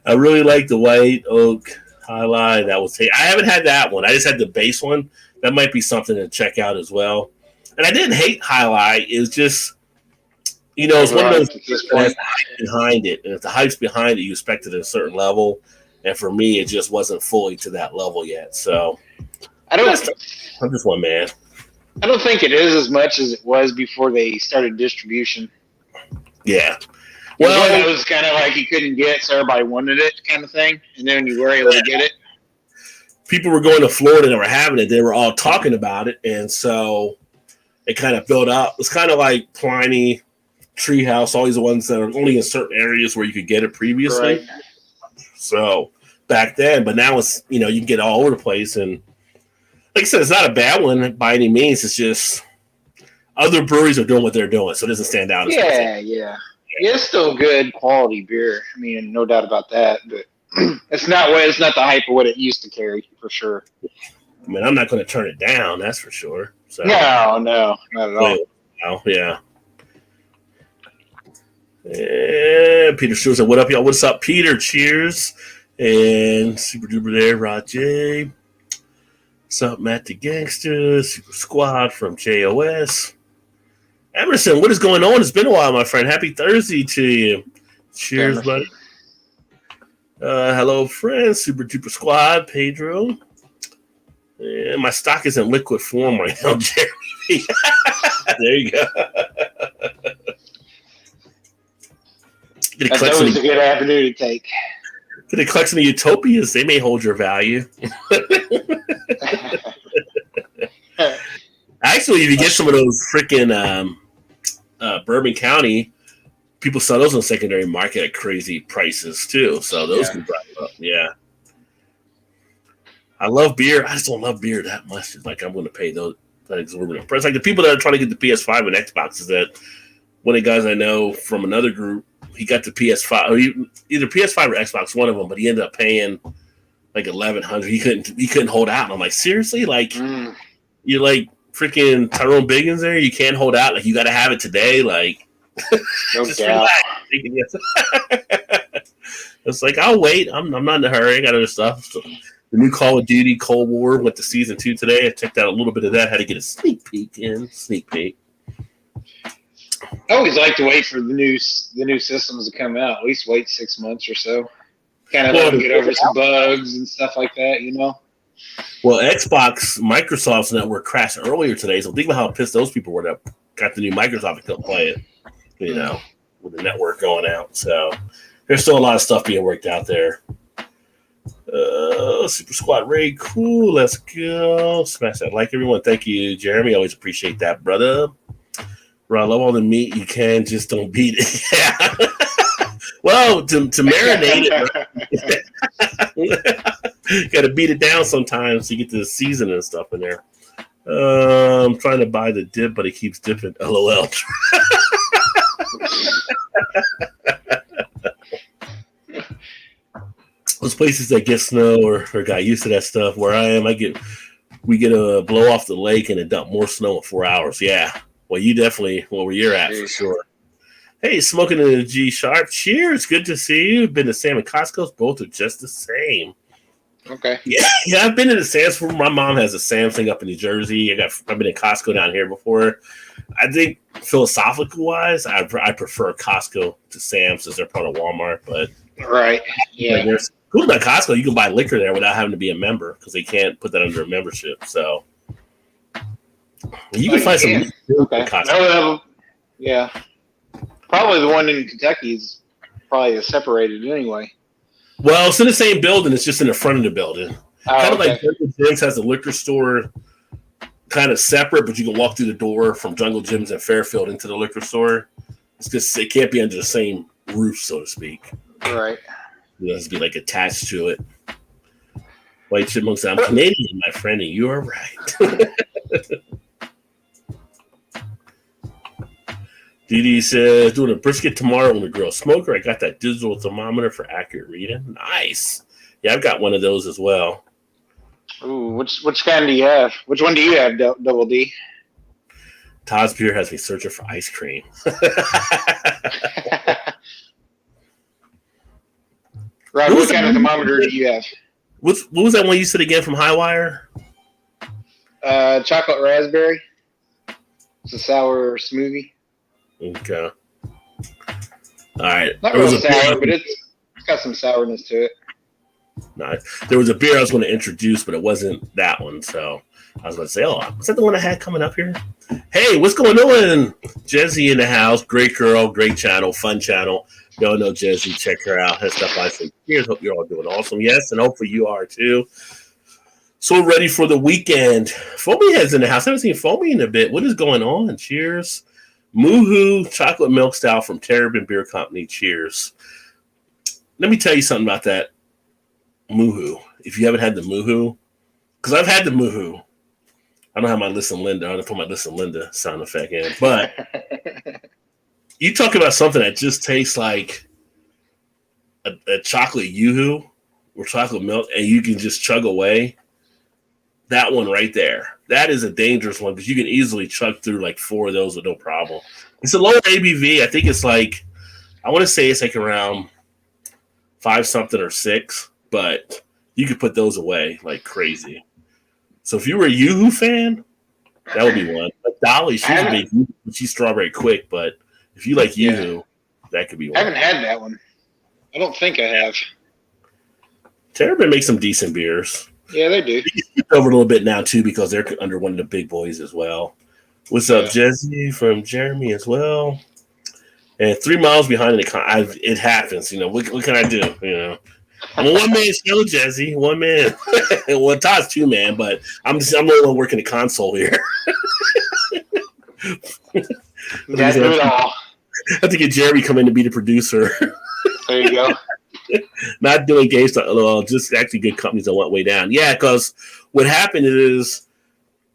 I really like the white oak highlight. I haven't had that one. I just had the base one. That might be something to check out as well. And I didn't hate highlight. It's just, it's one of those things that has the hype behind it. And if the hype's behind it, you expect it at a certain level. And for me, it just wasn't fully to that level yet. So I'm just one man. I don't think it is as much as it was before they started distribution. Yeah. Well, it was kind of like you couldn't get, so everybody wanted it kind of thing. And then you were able to get it. People were going to Florida and they were having it. They were all talking about it. And so it kind of built up. It's kind of like Pliny, Treehouse, all these ones that are only in certain areas where you could get it previously. Right. So back then, but now it's, you can get all over the place. And like I said, it's not a bad one by any means. It's just other breweries are doing what they're doing, so it doesn't stand out. Yeah, it's still good quality beer. I mean, no doubt about that. But it's not the hype of what it used to carry for sure. I mean, I'm not going to turn it down. That's for sure. So, no, not at all. Oh, yeah. And Peter Stewart said, "What up, y'all? What's up, Peter? Cheers." And Super Duper there, Rod J. What's up, Matt the Gangster, Super Squad from JOS. Emerson, what is going on? It's been a while, my friend. Happy Thursday to you. Cheers, buddy. Hello, friends. Super Duper Squad, Pedro. And my stock is in liquid form right now, Jeremy. There you go. That's always a good avenue to take. For the collection of utopias, they may hold your value. Actually, if you get some of those freaking Bourbon County, people sell those on the secondary market at crazy prices too. So those can drive up. Yeah. I love beer. I just don't love beer that much. It's like I'm going to pay those that exorbitant price. Like the people that are trying to get the PS5 and Xboxes. That one of the guys I know from another group, he got the PS5, or either PS5 or Xbox, one of them, but he ended up paying like $1,100. He couldn't hold out. And I'm like, seriously, like you're like freaking Tyrone Biggins there. You can't hold out. Like you got to have it today. Like No just doubt. relax. It's like I'll wait. I'm not in a hurry. I got other stuff. So, the new Call of Duty Cold War went to season 2 today. I checked out a little bit of that. Had to get a sneak peek. I always like to wait for the new systems to come out. At least wait 6 months or so. Kind of let them get over some bugs and stuff like that, you know. Well, Microsoft's network crashed earlier today, so think about how pissed those people were that got the new Microsoft and couldn't play it. You know, with the network going out. So there's still a lot of stuff being worked out there. Super Squad Raid, cool. Let's go. Smash that like, everyone. Thank you, Jeremy. Always appreciate that, brother. Bro, I love all the meat you can, just don't beat it. Yeah. Well, to marinate it, got to beat it down sometimes to get the seasoning and stuff in there. I'm trying to buy the dip, but it keeps dipping. LOL. Those places that get snow or got used to that stuff. Where I am, we get a blow off the lake and it dump more snow in 4 hours. Yeah. Well, you definitely where you're at for sure. Hey, smoking in the G Sharp. Cheers. Good to see you. Been to Sam and Costco's. Both are just the same. Okay. Yeah, I've been to the Sam's. My mom has a Sam's thing up in New Jersey. I've been in Costco down here before. I think philosophical wise, I prefer Costco to Sam's as they're part of Walmart. But right, yeah. There's cool about Costco. You can buy liquor there without having to be a member because they can't put that under a membership. So you can find some. Okay. Costco. Yeah. Probably the one in Kentucky is probably separated anyway. Well, it's in the same building. It's just in the front of the building. Kind of like Jungle Gyms has a liquor store kind of separate, but you can walk through the door from Jungle Gyms in Fairfield into the liquor store. It's just it can't be under the same roof, so to speak. Right. It has to be like attached to it. White Chipmunk said, I'm Canadian, my friend, and you are right. Dee says, doing a brisket tomorrow on the grill smoker. I got that digital thermometer for accurate reading. Nice. Yeah, I've got one of those as well. Ooh, which kind do you have? Which one do you have, Double D? Todd's Beer has me searching for ice cream. Rob, what kind of thermometer do you have? What was that one you said again from Highwire? Chocolate raspberry. It's a sour smoothie. Okay. All right. Not real sour, but it's got some sourness to it. Nice. There was a beer I was going to introduce, but it wasn't that one. So I was going to say, was that the one I had coming up here? Hey, what's going on? Jezzy in the house. Great girl, great channel, fun channel. Y'all know Jezzy. Check her out. Her stuff I say, cheers. Hope you're all doing awesome. Yes, and hopefully you are too. So ready for the weekend. Foamy Head's in the house. I haven't seen Foamy in a bit. What is going on? Cheers. Moohoo chocolate milk stout from Terrapin Beer Company. Cheers. Let me tell you something about that Moohoo. If you haven't had the Moohoo, because I've had the Moohoo. I don't have my Listen Linda. I don't put my Listen Linda sound effect in. But you talk about something that just tastes like a chocolate Yoo-hoo or chocolate milk, and you can just chug away. That one right there. That is a dangerous one because you can easily chug through like 4 of those with no problem. It's a lower ABV. I think it's like, I want to say it's like around 5 something or 6, but you could put those away like crazy. So if you were a Yoo-hoo fan, that would be one. Like Dolly, she's a big Yoo-hoo, but she's strawberry quick. But if you like Yoo-hoo, that could be one. I haven't had that one. I don't think I have. Terrapin makes some decent beers. Yeah, they do. They over a little bit now too because they're under one of the big boys as well. What's up, Jesse from Jeremy as well? And 3 miles behind it happens. You know what can I do? You know, I'm a one-man show, Jesse. 1 man. Well, Todd's 2 man, but I'm the only one working the console here. That's it all. I have to get Jeremy come in to be the producer. There you go. Not doing GameStop, well, just actually good companies that went way down. Yeah, because what happened is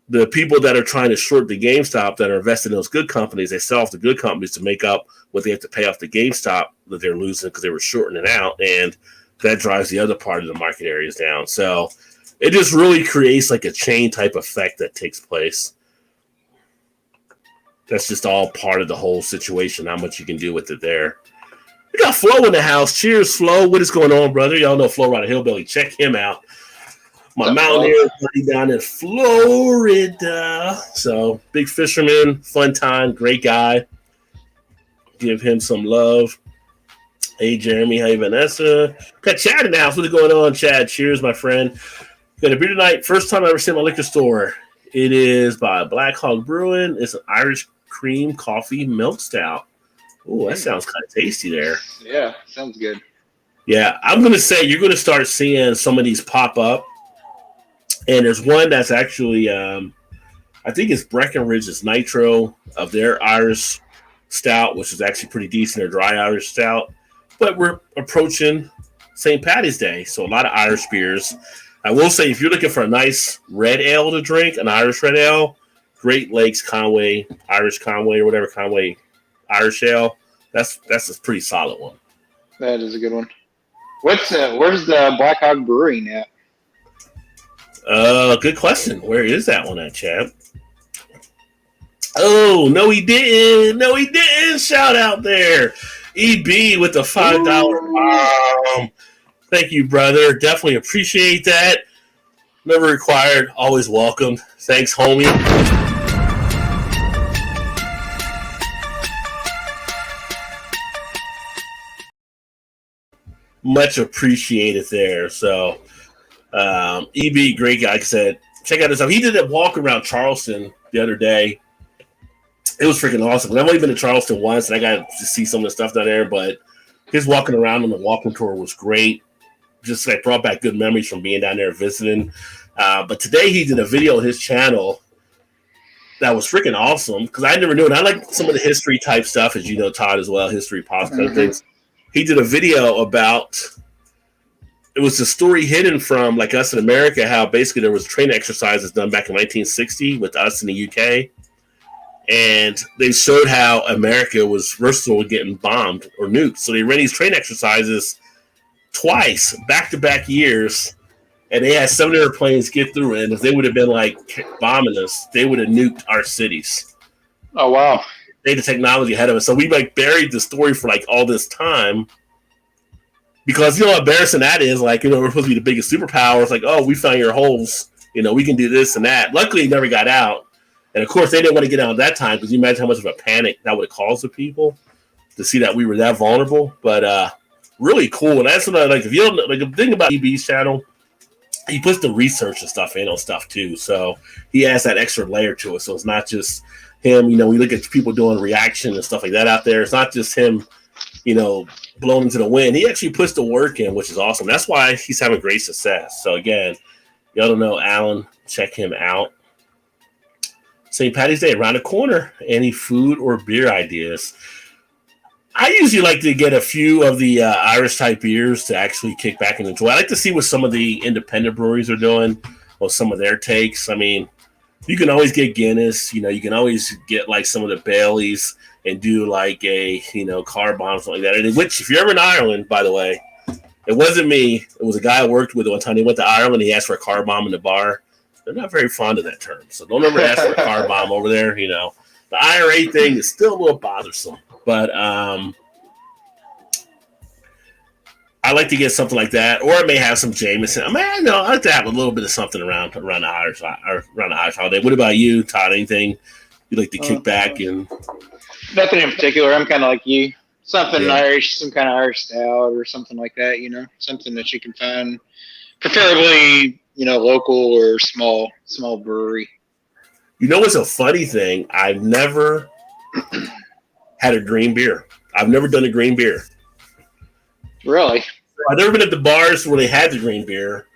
the people that are trying to short the GameStop that are invested in those good companies, they sell off the good companies to make up what they have to pay off the GameStop that they're losing because they were shorting it out, and that drives the other part of the market areas down. So it just really creates like a chain type effect that takes place. That's just all part of the whole situation, how much you can do with it there. We got Flo in the house. Cheers, Flo. What is going on, brother? Y'all know Flo Rider Hillbilly. Check him out. My mountaineer buddy down in Florida. So, big fisherman, fun time, great guy. Give him some love. Hey, Jeremy. Hey, Vanessa. Got Chad in the house. What's going on, Chad? Cheers, my friend. Got a beer tonight. First time I ever seen my liquor store. It is by Black Hog Brewing. It's an Irish cream coffee milk stout. Oh, that sounds kind of tasty there. Yeah, sounds good. Yeah, I'm going to say you're going to start seeing some of these pop up. And there's one that's actually, I think it's Breckenridge's Nitro of their Irish stout, which is actually pretty decent, their dry Irish stout. But we're approaching St. Paddy's Day, so a lot of Irish beers. I will say, if you're looking for a nice red ale to drink, an Irish red ale, Great Lakes Conway, Irish Conway, or whatever Conway Irish ale, that's a pretty solid one. That is a good one. Where's the Black Hog Brewing at? Good question. Where is that one at, champ? Oh, no, he didn't. No, he didn't. Shout out there. EB with the $5 bomb. Thank you, brother. Definitely appreciate that. Never required, always welcome. Thanks, homie. Much appreciated there. So, EB, great guy. Like I said, check out this stuff. He did a walk around Charleston the other day. It was freaking awesome. I've only been to Charleston once, and I got to see some of the stuff down there, but his walking around on the walking tour was great. Just like brought back good memories from being down there visiting. But today he did a video on his channel that was freaking awesome because I never knew it. I like some of the history type stuff, as you know, Todd, as well, history, past kind of things. He did a video about, it was a story hidden from like us in America, how basically there was training exercises done back in 1960 with us in the UK. And they showed how America was versatile with getting bombed or nuked. So they ran these training exercises twice, back-to-back years, and they had 700 planes get through it. And if they would have been like bombing us, they would have nuked our cities. Oh, wow. They had the technology ahead of us. So we like buried the story for like all this time because, you know, how embarrassing that is. Like, you know, we're supposed to be the biggest superpower. It's like, oh, we found your holes. You know, we can do this and that. Luckily, it never got out. And of course, they didn't want to get out at that time because you imagine how much of a panic that would have caused the people to see that we were that vulnerable. But really cool. And that's what I like. If you don't know, like the thing about EB's channel, he puts the research and stuff in on stuff too. So he adds that extra layer to it. So it's not just him. You know, we look at people doing reaction and stuff like that out there. It's not just him, you know, blown into the wind. He actually puts the work in, which is awesome. That's why he's having great success. So again, y'all don't know Alan, check him out. St. Paddy's Day around the corner. Any food or beer ideas? I usually like to get a few of the Irish type beers to actually kick back and enjoy. I like to see what some of the independent breweries are doing or some of their takes. I mean, you can always get Guinness. You know, you can always get like some of the Baileys and do like a, you know, car bomb, something like that. And which, if you're ever in Ireland, by the way, it wasn't me. It was a guy I worked with one time. He went to Ireland. He asked for a car bomb in the bar. They're not very fond of that term. So don't ever ask for a car bomb over there. You know, the IRA thing is still a little bothersome. But I like to get something like that, or I may have some Jameson. I mean, I like to have a little bit of something around the Irish holiday. What about you, Todd? Anything you like to kick back and? Nothing in particular. I'm kind of like you. Something Irish, some kind of Irish stout or something like that. You know, something that you can find, preferably, you know, local or small brewery. You know what's a funny thing? I've never had a green beer. I've never done a green beer. Really? I've never been at the bars where they had the green beer,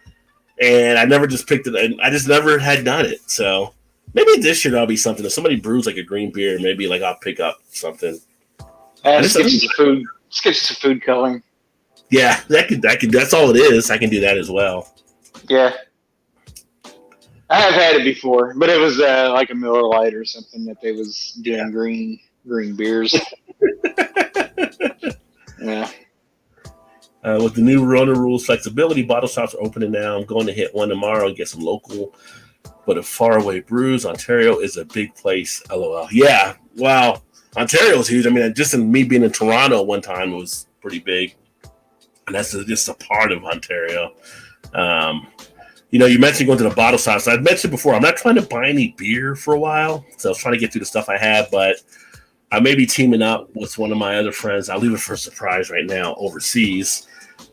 and I never just picked it. I just never had done it. So maybe this year that'll be something. If somebody brews like a green beer, maybe like I'll pick up something. Let's get you some food. Let's get you some food coloring. Yeah, that's all it is. I can do that as well. Yeah. I have had it before, but it was like a Miller Lite or something that they was doing green beers. Yeah. With the new Rona rules flexibility, bottle shops are opening now. I'm going to hit one tomorrow and get some local, but a faraway brews. Ontario is a big place. LOL. Yeah. Wow. Ontario's huge. I mean, just in me being in Toronto one time was pretty big, and that's just a part of Ontario. You mentioned going to the bottle shops. I've mentioned before, I'm not trying to buy any beer for a while, so I was trying to get through the stuff I have, but I may be teaming up with one of my other friends. I'll leave it for a surprise right now overseas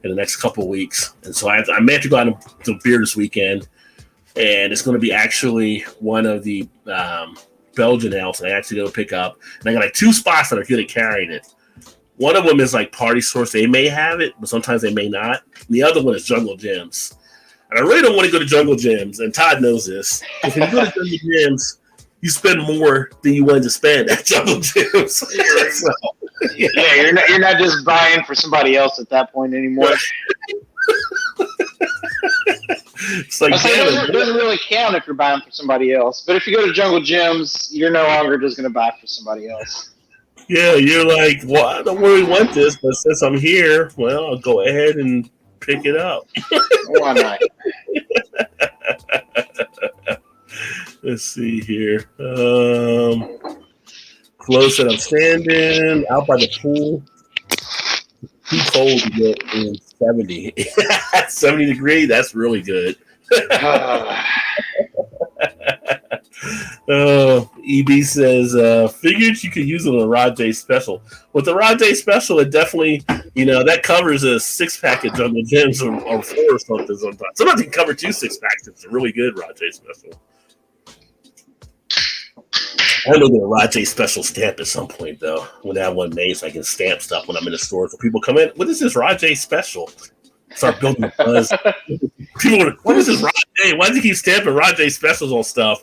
in the next couple of weeks. And so I may have to go out to beer this weekend, and it's going to be actually one of the Belgian ales that I actually go to pick up. And I got like 2 spots that are good at carrying it. One of them is like Party Source. They may have it, but sometimes they may not. And the other one is Jungle Gyms. And I really don't want to go to Jungle Gyms, and Todd knows this. If you go to Jungle Gyms, you spend more than you wanted to spend at Jungle Gyms. So, yeah, you're not just buying for somebody else at that point anymore. It's like, it doesn't really count if you're buying for somebody else. But if you go to Jungle Gyms, you're no longer just going to buy for somebody else. Yeah, you're like, well, I don't really want this, but since I'm here, well, I'll go ahead and pick it up. Why not? Let's see here. Close that I'm standing out by the pool. Too cold to get in 70. 70 degrees, that's really good. EB says, figured you could use it on a Rajay special. With the Rajay special, it definitely, that covers a 6-pack at Jungle Gyms or 4 or something sometimes. Sometimes you can cover 2 6-packs. It's a really good Rajay special. I know get a Rajay special stamp at some point, though. When I have one made so I can stamp stuff when I'm in the store. So people come in, what is this Rajay special? Start building a buzz. People are, what is this Rajay? Why do you keep stamping Rajay specials on stuff?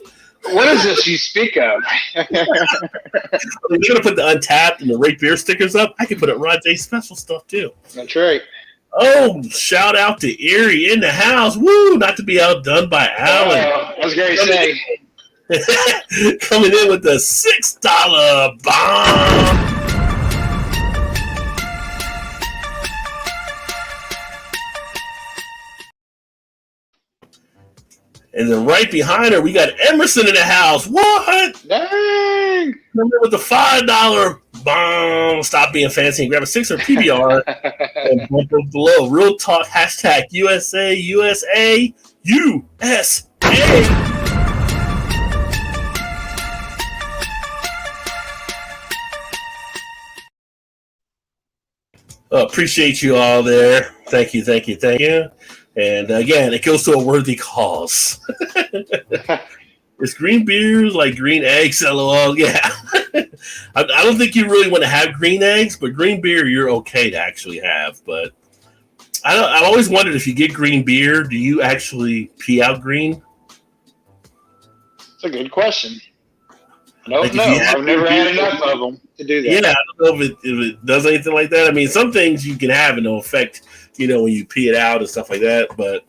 What is this you speak of? They're going to put the Untapped and the Rate Beer stickers up. I can put up Rajay special stuff, too. That's right. Oh, shout out to Erie in the house. Woo, not to be outdone by Alan. I was going to say. Coming in with the $6 bomb. And then right behind her, we got Emerson in the house. What? Dang! Coming in with the $5 bomb. Stop being fancy and grab a 6 or PBR. And bump it below. Real talk. Hashtag USA, USA, USA. Appreciate you all there. Thank you. And again, it goes to a worthy cause. Is green beers like green eggs? LOL. Yeah. I don't think you really want to have green eggs, but green beer you're okay to actually have. But I've always wondered if you get green beer, do you actually pee out green? It's a good question. I don't know. I've never had enough of them to do that. Yeah, I don't know if it does anything like that. I mean, some things you can have and it'll affect, when you pee it out and stuff like that. But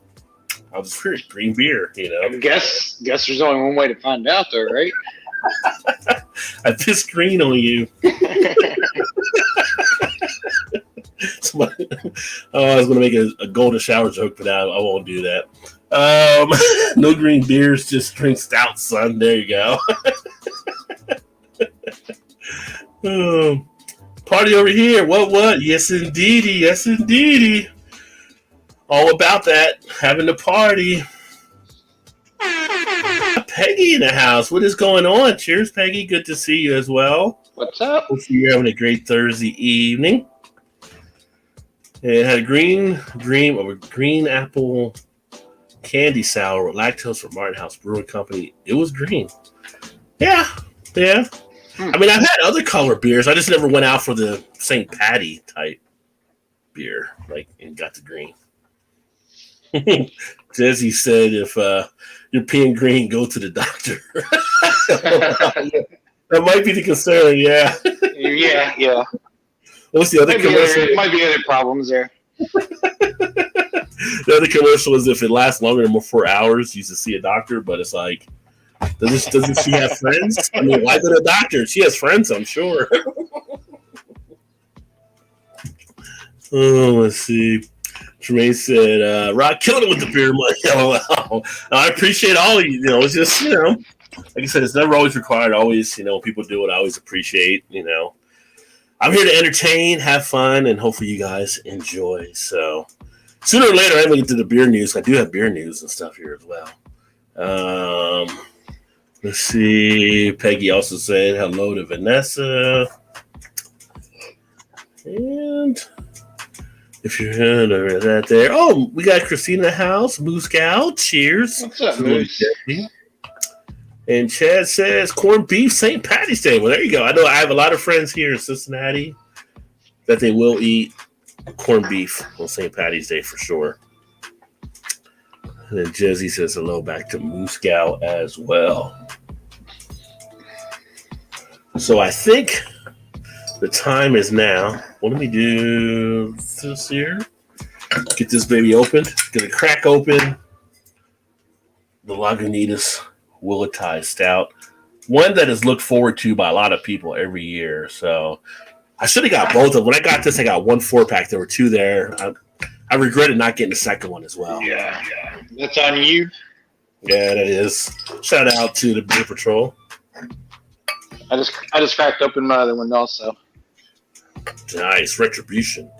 I'll just hear green beer, I guess there's only one way to find out, though, right? I pissed green on you. I was going to make a golden shower joke, but I won't do that. No green beers, just drink stout, son. There you go. Party over here. What? Yes, indeedy. All about that. Having a party. Peggy in the house. What is going on? Cheers, Peggy. Good to see you as well. What's up? Hopefully you're having a great Thursday evening. And had a green dream of a green apple candy sour with lactose from Martin House Brewing Company. It was green. Yeah. I mean, I've had other color beers. I just never went out for the St. Patty type beer, and got the green. Jesse said, if you're peeing green, go to the doctor. That might be the concern, yeah. Yeah. What's the other commercial? Might be other problems there. The other commercial is if it lasts longer than 4 hours, you should see a doctor. But it's like, doesn't she have friends? I mean, why go to a doctor? She has friends, I'm sure. Oh, let's see. Tremaine said, Rod killing it with the beer money. LOL. I appreciate all of you. It's just, like I said, it's never always required. Always, when people do it, I always appreciate, I'm here to entertain, have fun, and hopefully you guys enjoy. So sooner or later, I'm going to get to the beer news. I do have beer news and stuff here as well. Let's see. Peggy also said hello to Vanessa. And if you're over that there. Oh, we got Christina in the house. Moose Gal. Cheers. What's up, Moose? And Chad says corned beef St. Patty's Day. Well, there you go. I know I have a lot of friends here in Cincinnati that they will eat corned beef on St. Patty's Day for sure. And then Jezzy says hello back to Moose Gal as well. So I think the time is now. Well, let me do this here. Get this baby open. Gonna crack open the Lagunitas Willetized Stout. One that is looked forward to by a lot of people every year. So I should have got both of them. When I got this, I got 1 4-pack. There were 2 there. I regretted not getting the second one as well. Yeah. That's on you. Yeah, that is. Shout out to the Beer Patrol. I just cracked open my other one also. Nice. Retribution.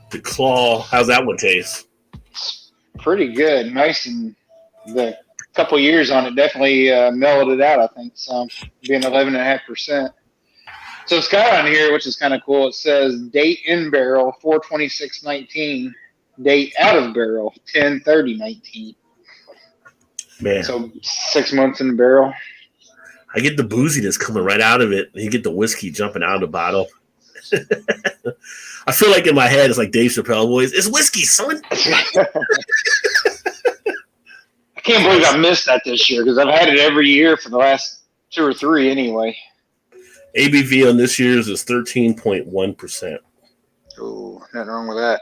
The Claw. How's that one taste? Pretty good. Nice, and the couple years on it definitely mellowed it out, I think. So being 11.5%. So it's got on here, which is kind of cool. It says date in barrel 4/26/19, date out of barrel 10/30/19. Man, so 6 months in the barrel. I get the booziness coming right out of it, and you get the whiskey jumping out of the bottle. I feel like in my head it's like Dave Chappelle voice. It's whiskey, son. I can't believe I missed that this year because I've had it every year for the last 2 or 3 anyway. ABV on this year's is 13.1%. Oh, nothing wrong with that.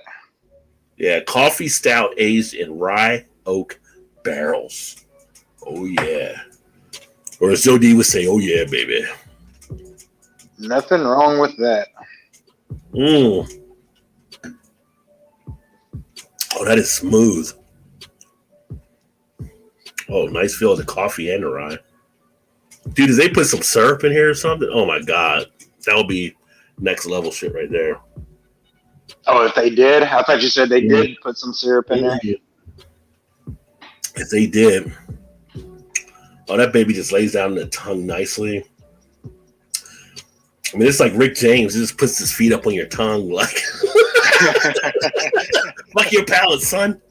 Yeah, coffee stout aged in rye oak barrels. Oh, yeah. Or as Joe D would say, oh, yeah, baby. Nothing wrong with that. Oh, that is smooth. Oh, nice feel of the coffee and the rye. Dude, did they put some syrup in here or something? Oh, my God. That would be next level shit right there. Oh, if they did? I thought you said they did put some syrup in there. If they did. Oh, that baby just lays down in the tongue nicely. I mean, it's like Rick James. He just puts his feet up on your tongue like, like your palate, son.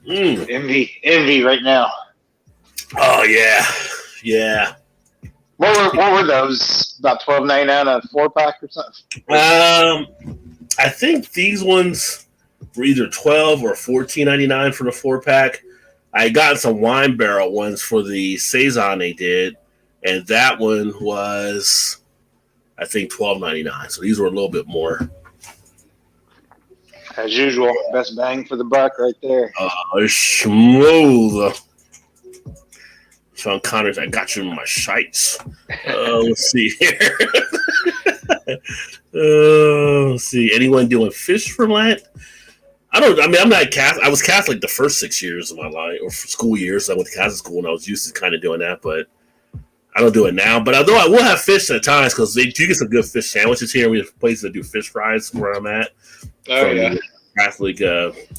Envy right now. Oh, yeah. Yeah. What were those? About $12.99 a 4-pack or something? I think these ones were either $12 or $14.99 for the 4-pack. I got some wine barrel ones for the Saison they did, and that one was, I think, $12.99. So these were a little bit more. As usual, best bang for the buck right there. Smooth. Sean Connors, I got you in my shites. Let's see here. Let's see. Anyone doing fish for Lent? I'm not Catholic. I was Catholic the first 6 years of my life, or school years. I went to Catholic school and I was used to kind of doing that, but I don't do it now. But although I will have fish at times because they do get some good fish sandwiches here. We have places that do fish fries where I'm at. Oh, yeah. Catholic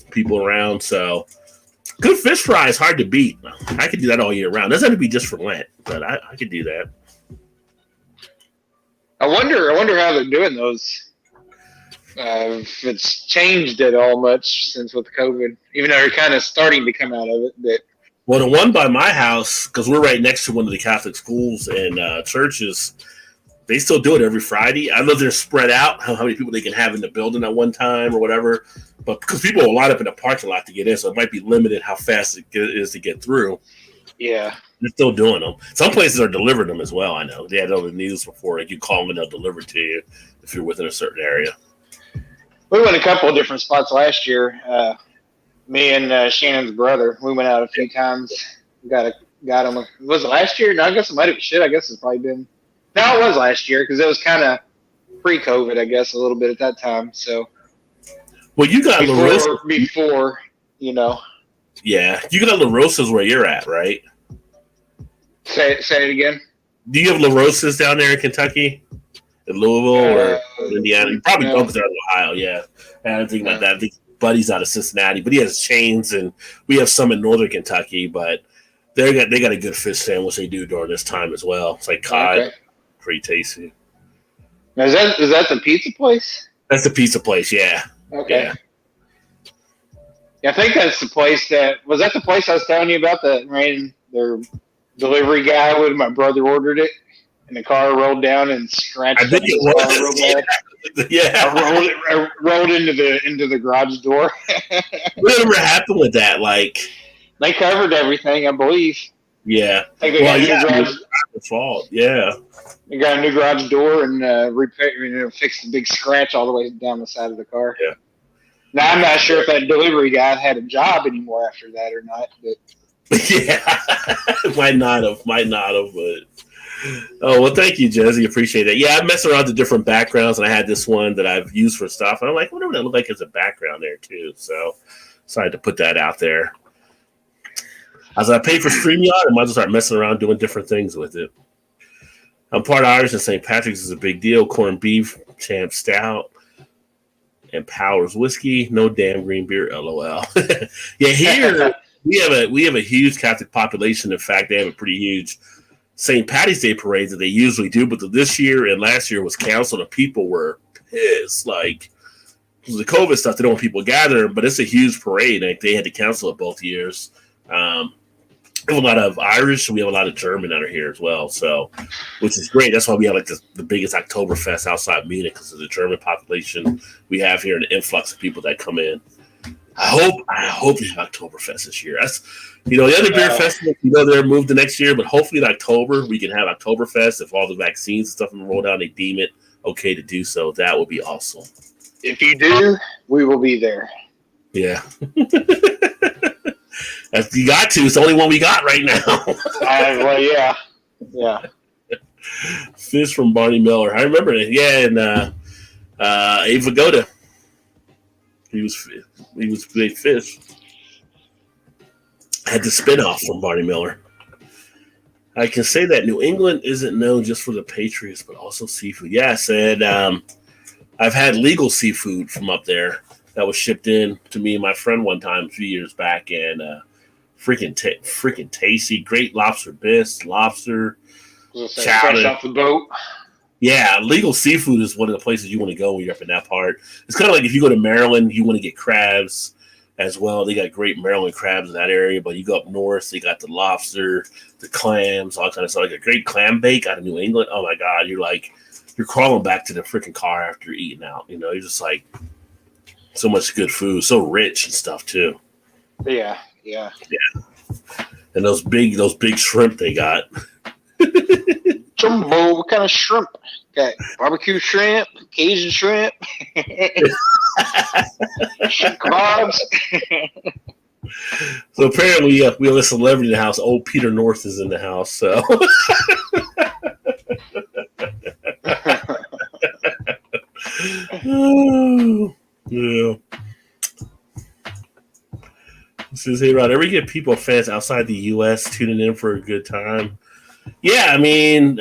people around. So good fish fry is hard to beat. I could do that all year round. It doesn't have to be just for Lent, but I could do that. I wonder how they're doing those. If it's changed at all much since with COVID, even though they're kind of starting to come out of it. But well, the one by my house, because we're right next to one of the Catholic schools and churches, they still do it every Friday. I know they're spread out, how many people they can have in the building at one time or whatever. But because people will line up in the parking lot to get in, so it might be limited how fast it is to get through. Yeah. They're still doing them. Some places are delivering them as well. I know they had it on the news before. Like you call them and they'll deliver to you if you're within a certain area. We went a couple of different spots last year. Me and Shannon's brother, we went out a few times. Got him. Was it last year? No, I guess it might have. Shit, I guess it's probably been. No, it was last year because it was kind of pre-COVID, I guess, a little bit at that time. So. Well, you got before, you know. Yeah, you got La Rosa's where you're at, right? Say it again. Do you have La Rosa's down there in Kentucky, in Louisville, or Indiana? You probably don't because they're in Ohio. Yeah, I don't think about that. I think Buddy's out of Cincinnati, but he has chains, and we have some in Northern Kentucky. But they got a good fish sandwich they do during this time as well. It's like cod, pretty tasty. Now, is that the pizza place? That's the pizza place. Yeah. Okay. Yeah, I think that's the place that was the place I was telling you about that ran their delivery guy when my brother ordered it and the car rolled down and scratched up his car real bad. Yeah. I rolled into the garage door. Whatever happened with that? Like they covered everything, I believe. Yeah. I think the fault. Yeah. They got a new garage door and fixed the big scratch all the way down the side of the car. Yeah. Now I'm not sure if that delivery guy had a job anymore after that or not, but yeah, might not have, but oh well, thank you, Jesse. Appreciate that. Yeah, I mess around to different backgrounds, and I had this one that I've used for stuff, and I'm like, whatever that look like as a background there too. So, decided to put that out there. As I paid for StreamYard, I might as well start messing around doing different things with it. I'm part Irish, and St. Patrick's is a big deal. Corned beef, champ stout, and Powers whiskey. No damn green beer. LOL. Yeah, here we have a huge Catholic population. In fact, they have a pretty huge St. Patty's Day parade that they usually do, but this year and last year was canceled, and people were pissed. Like the COVID stuff, they don't want people gathering, but it's a huge parade. Like they had to cancel it both years. We have a lot of Irish, and we have a lot of German that are here as well. So, which is great. That's why we have like the biggest Oktoberfest outside Munich because of the German population we have here and the influx of people that come in. I hope we have Oktoberfest this year. That's the other beer festival. They're moved to next year, but hopefully in October we can have Oktoberfest if all the vaccines and stuff are rolled out. They deem it okay to do so. That would be awesome. If you do, we will be there. Yeah. You got to. It's the only one we got right now. Well, yeah. Fish from Barney Miller. I remember it. Yeah, and Abe Vigoda. He was big fish. Had the spinoff from Barney Miller. I can say that New England isn't known just for the Patriots, but also seafood. Yes, and I've had legal seafood from up there that was shipped in to me and my friend one time a few years back, and freaking tasty. Great lobster bisque, lobster, fresh off the boat. Yeah, legal seafood is one of the places you want to go when you're up in that part. It's kind of like if you go to Maryland, you want to get crabs as well. They got great Maryland crabs in that area, but you go up north, they got the lobster, the clams, all kind of stuff. Like a great clam bake out of New England. Oh my God, you're crawling back to the freaking car after eating out. You're just like so much good food, so rich and stuff too. Yeah. And those big shrimp they got. Jumbo, what kind of shrimp? Got barbecue shrimp, Cajun shrimp, shrimp kebabs. So apparently, we have a celebrity in the house. Old Peter North is in the house. So. Yeah. It says, hey, Rod, ever get people, fans outside the U.S. tuning in for a good time? Yeah, I mean,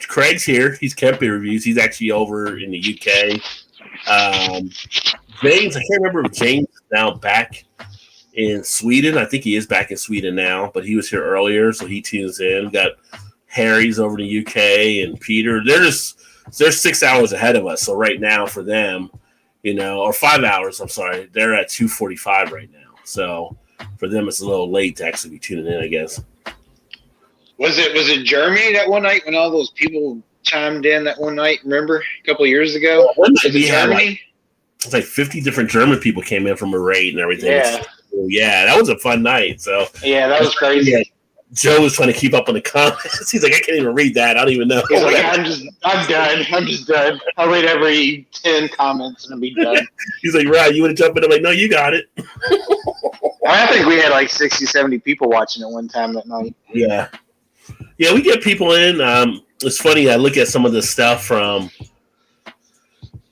Craig's here. He's kept beer reviews. He's actually over in the UK. James, I can't remember if James is now back in Sweden. I think he is back in Sweden now, but he was here earlier, so he tunes in. We got Harry's over in the UK and Peter. They're 6 hours ahead of us. So right now for them, or 5 hours, I'm sorry, they're at 2:45 right now. So for them, it's a little late to actually be tuning in, I guess. Was it Germany that one night when all those people chimed in that one night? Remember a couple of years ago? Well, one night we had like 50 different German people came in from a raid and everything. Yeah. Yeah, that was a fun night. So yeah, that was crazy. Joe was trying to keep up on the comments. He's like, I can't even read that. I don't even know. He's like, I'm done. I'm just done. I'll read every 10 comments and I'll be done. He's like, right, you want to jump in? I'm like, no, you got it. I think we had like 60, 70 people watching at one time that night. Yeah. Yeah, we get people in. It's funny. I look at some of the stuff from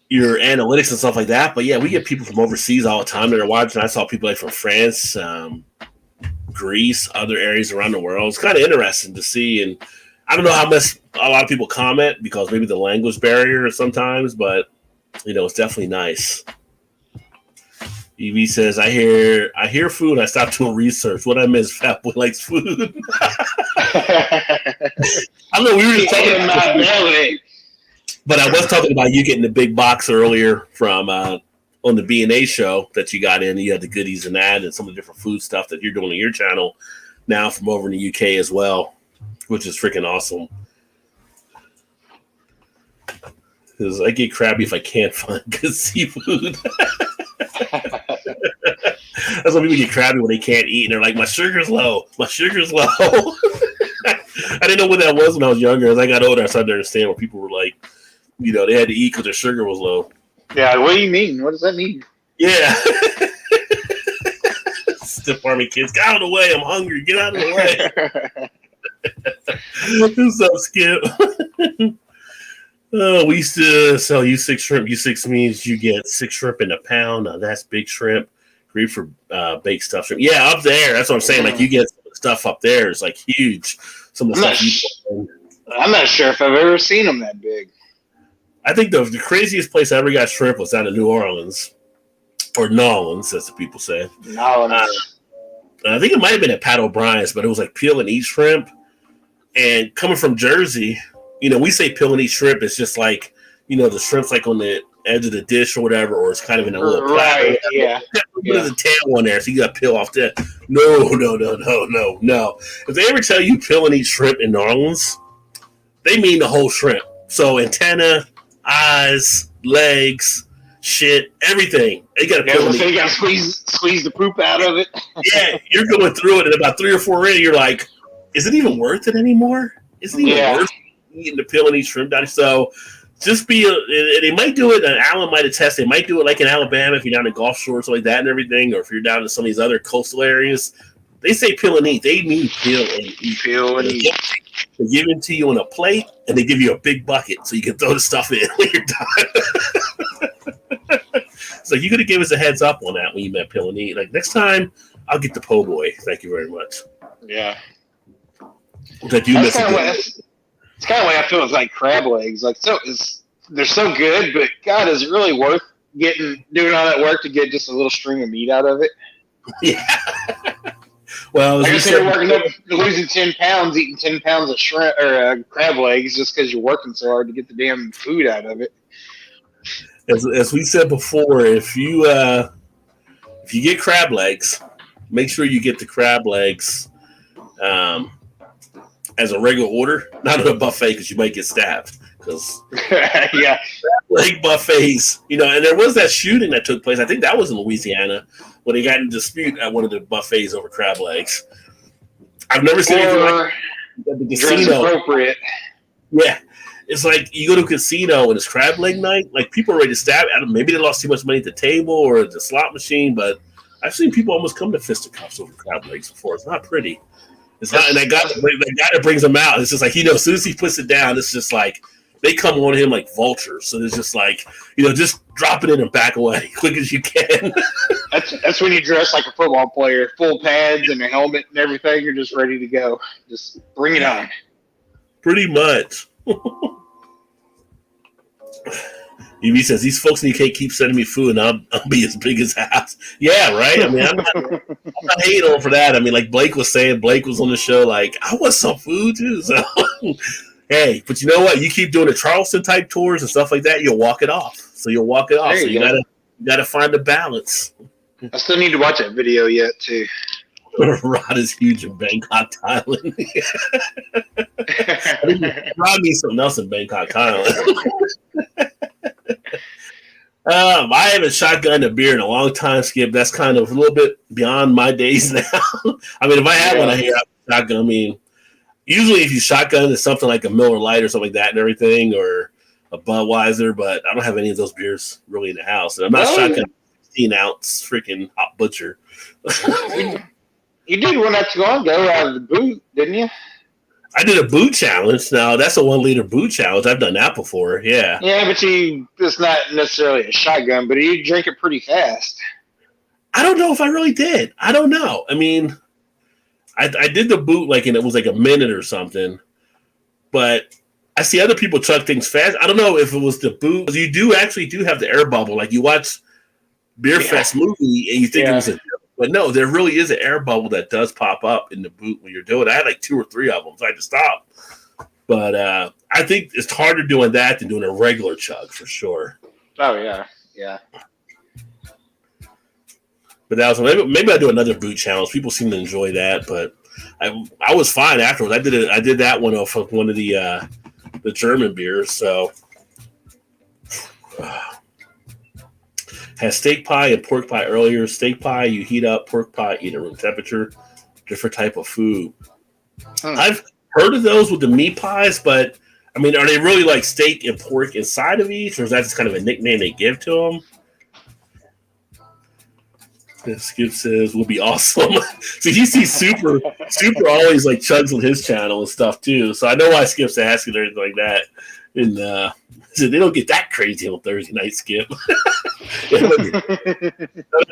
your analytics and stuff like that. But yeah, we get people from overseas all the time that are watching. I saw people like from France, Greece, other areas around the world. It's kind of interesting to see. And I don't know how much a lot of people comment because maybe the language barrier sometimes, but it's definitely nice. EV says, I hear food. I stopped doing research. What I miss, Fat Boy likes food. I don't know. We were just talking about belly. But I was talking about you getting the big box earlier from on the B&A show that you got in. You had the goodies and that and some of the different food stuff that you're doing on your channel now from over in the UK as well, which is freaking awesome. Because I get crabby if I can't find good seafood. That's why people get crabby when they can't eat and they're like, my sugar's low. My sugar's low. I didn't know what that was when I was younger. As I got older, I started to understand what people were like. They had to eat because their sugar was low. Yeah, what do you mean? What does that mean? Yeah. Stiff army kids, get out of the way. I'm hungry. Get out of the way. What's up, Skip? We used to sell U6 shrimp. U6 means you get 6 shrimp in a pound. That's big shrimp. Great for baked stuff shrimp. Yeah, up there. That's what I'm saying. Like you get stuff up there. It's like huge. Some of the stuff I'm not sure if I've ever seen them that big. I think the craziest place I ever got shrimp was down in New Orleans. Or Nolans, as the people say. Nolans. I think it might have been at Pat O'Brien's, but it was like peel and eat shrimp. And coming from Jersey, we say peel and eat shrimp. It's just like, the shrimp's like on the edge of the dish or whatever, or it's kind of in a little platter. Right, yeah. There's a tail on there, so you got to peel off that. No. If they ever tell you peel and eat shrimp in New Orleans, they mean the whole shrimp. So antenna, eyes, legs, shit, everything. You got to peel and eat. You got to squeeze the poop out of it. Yeah, you're going through it, and about 3 or 4 in, you're like, is it even worth it anymore? Is it even worth eating the peel and eat shrimp down? So just they might do it, and Alan might attest, they might do it like in Alabama if you're down in Gulf Shores like that and everything, or if you're down in some of these other coastal areas. They say peel and eat. They mean peel and eat. Peel and eat. They give it to you on a plate, and they give you a big bucket so you can throw the stuff in when you're done. So you could have given us a heads up on that when you met peel and eat. Like, next time, I'll get the po' boy. Thank you very much. Yeah. That you miss it's kind of like I feel it's like crab legs. Like they're so good, but God, is it really worth doing all that work to get just a little string of meat out of it? Yeah. Well, I guess you're working up, losing 10 pounds, eating 10 pounds of shrimp or crab legs just because you're working so hard to get the damn food out of it. As we said before, if you get crab legs, make sure you get the crab legs as a regular order, not at a buffet because you might get stabbed. Because yeah, leg buffets, and there was that shooting that took place. I think that was in Louisiana when they got in dispute at one of the buffets over crab legs. I've never seen anything like at the casino. Appropriate. Yeah, it's like you go to a casino and it's crab leg night. Like people are ready to stab. Maybe they lost too much money at the table or the slot machine, but I've seen people almost come to fisticuffs over crab legs before. It's not pretty. It's not, and that guy that brings them out. It's just like as soon as he puts it down, it's just like. They come on him like vultures. So it's just like, just drop it in and back away quick as you can. That's when you dress like a football player, full pads and a helmet and everything. You're just ready to go. Just bring it on. Pretty much. EV says, these folks in the UK keep sending me food and I'll be as big as house. Yeah, right? I mean, I'm not hating on for that. I mean, like Blake was saying, Blake was on the show like, I want some food too. So... Hey, but you know what? You keep doing the Charleston type tours and stuff like that, you'll walk it off. So you'll walk it off. So you gotta find the balance. I still need to watch that video yet too. Rod is huge in Bangkok, Thailand. Rod needs something else in Bangkok, Thailand. I haven't shotgunned a beer in a long time, Skip. That's kind of a little bit beyond my days now. I mean, if I had one here, I'd shotgun. I mean, usually if you shotgun, it's something like a Miller Lite or something like that and everything, or a Budweiser. But I don't have any of those beers really in the house, and I'm not shotgun 16-ounce freaking Hot Butcher. You did one not too long ago out of the boot, didn't you? I did a boot challenge. Now that's a 1 liter boot challenge. I've done that before. Yeah. Yeah, but it's not necessarily a shotgun, but you drink it pretty fast. I don't know if I really did. I don't know. I mean, I did the boot and it was like a minute or something, but I see other people chug things fast. I don't know if it was the boot, because you do have the air bubble. Like you watch Beer Fest movie and you think it was but no, there really is an air bubble that does pop up in the boot when you're doing it. I had like 2 or 3 of them, so I had to stop. But I think it's harder doing that than doing a regular chug for sure. Oh yeah, yeah. But that was maybe I'll do another boot challenge. People seem to enjoy that, but I was fine afterwards. I did that one off of one of the German beers. So had steak pie and pork pie earlier. Steak pie you heat up, pork pie eat at room temperature. Different type of food. I've heard of those with the meat pies, but I mean, are they really like steak and pork inside of each, or is that just kind of a nickname they give to them? Skip says will be awesome. So he sees super always like chugs on his channel and stuff too. So I know why Skip's asking or anything like that. And so they don't get that crazy on Thursday night, Skip.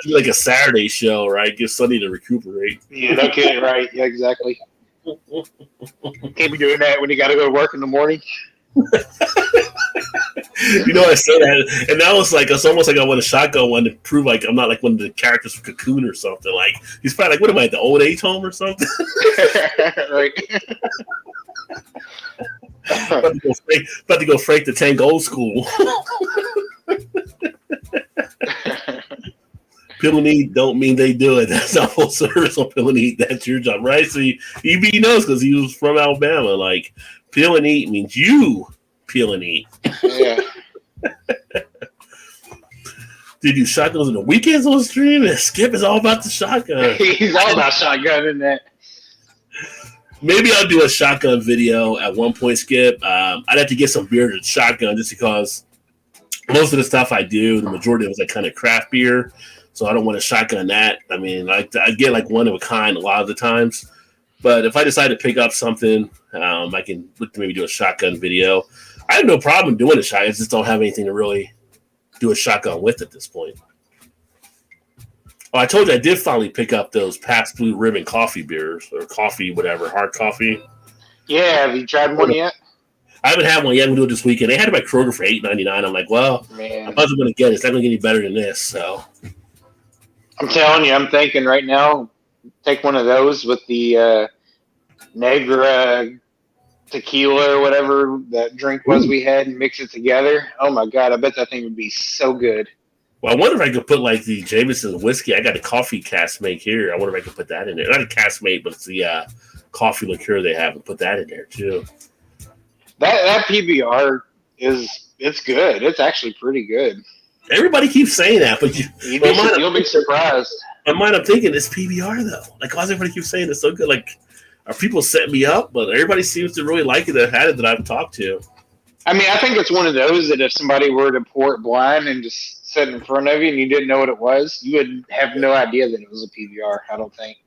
Like a Saturday show, right? Give Sunday to recuperate. Yeah, no kidding, right? Yeah, exactly. Can't be doing that when you got to go to work in the morning. You know, I say that, and now it's almost like I want a shotgun one to prove like I'm not like one of the characters from Cocoon or something. Like he's probably like, what am I, at the old age home or something? Right. About to go Frank the Tank old school. Pill and eat don't mean they do it. That's not full service on pill and eat. That's your job, right? So he knows because he was from Alabama. Like pill and eat means you peel and eat. Yeah. Did you shotguns on the weekends on the stream? And Skip is all about the shotgun. He's all about shotgunning that. Maybe I'll do a shotgun video at one point, Skip. I'd have to get some beer to shotgun just because most of the stuff I do, the majority of it is like kind of craft beer. So I don't want to shotgun that. I mean, I get like one of a kind a lot of the times. But if I decide to pick up something, I can look to maybe do a shotgun video. I have no problem doing a shotgun. I just don't have anything to really do a shotgun with at this point. Oh, I told you I did finally pick up those Pabst Blue Ribbon coffee beers or coffee, whatever, hard coffee. Yeah, have you tried one yet? I haven't had one yet. I'm gonna do it this weekend. They had it by Kroger for $8.99. I'm like, well, Man. I'm not going to get it. It's not going to get any better than this. So I'm telling you, I'm thinking right now, take one of those with the Negra tequila or whatever that drink was we had and mix it together. Oh my God, I bet that thing would be so good. Well, I wonder if I could put like the Jameson whiskey. I got a coffee cask-mate here. I wonder if I could put that in there. Not a cask-mate, but it's the coffee liqueur they have, and put that in there too. That PBR it's good. It's actually pretty good. Everybody keeps saying that, but you'll be surprised. In mind, I'm thinking it's PBR though. Like, why does everybody keep saying it's so good? Like, are people setting me up? But everybody seems to really like it that had it that I've talked to. I mean, I think it's one of those that if somebody were to pour it blind and just sit in front of you and you didn't know what it was, you would have no idea that it was a PBR, I don't think.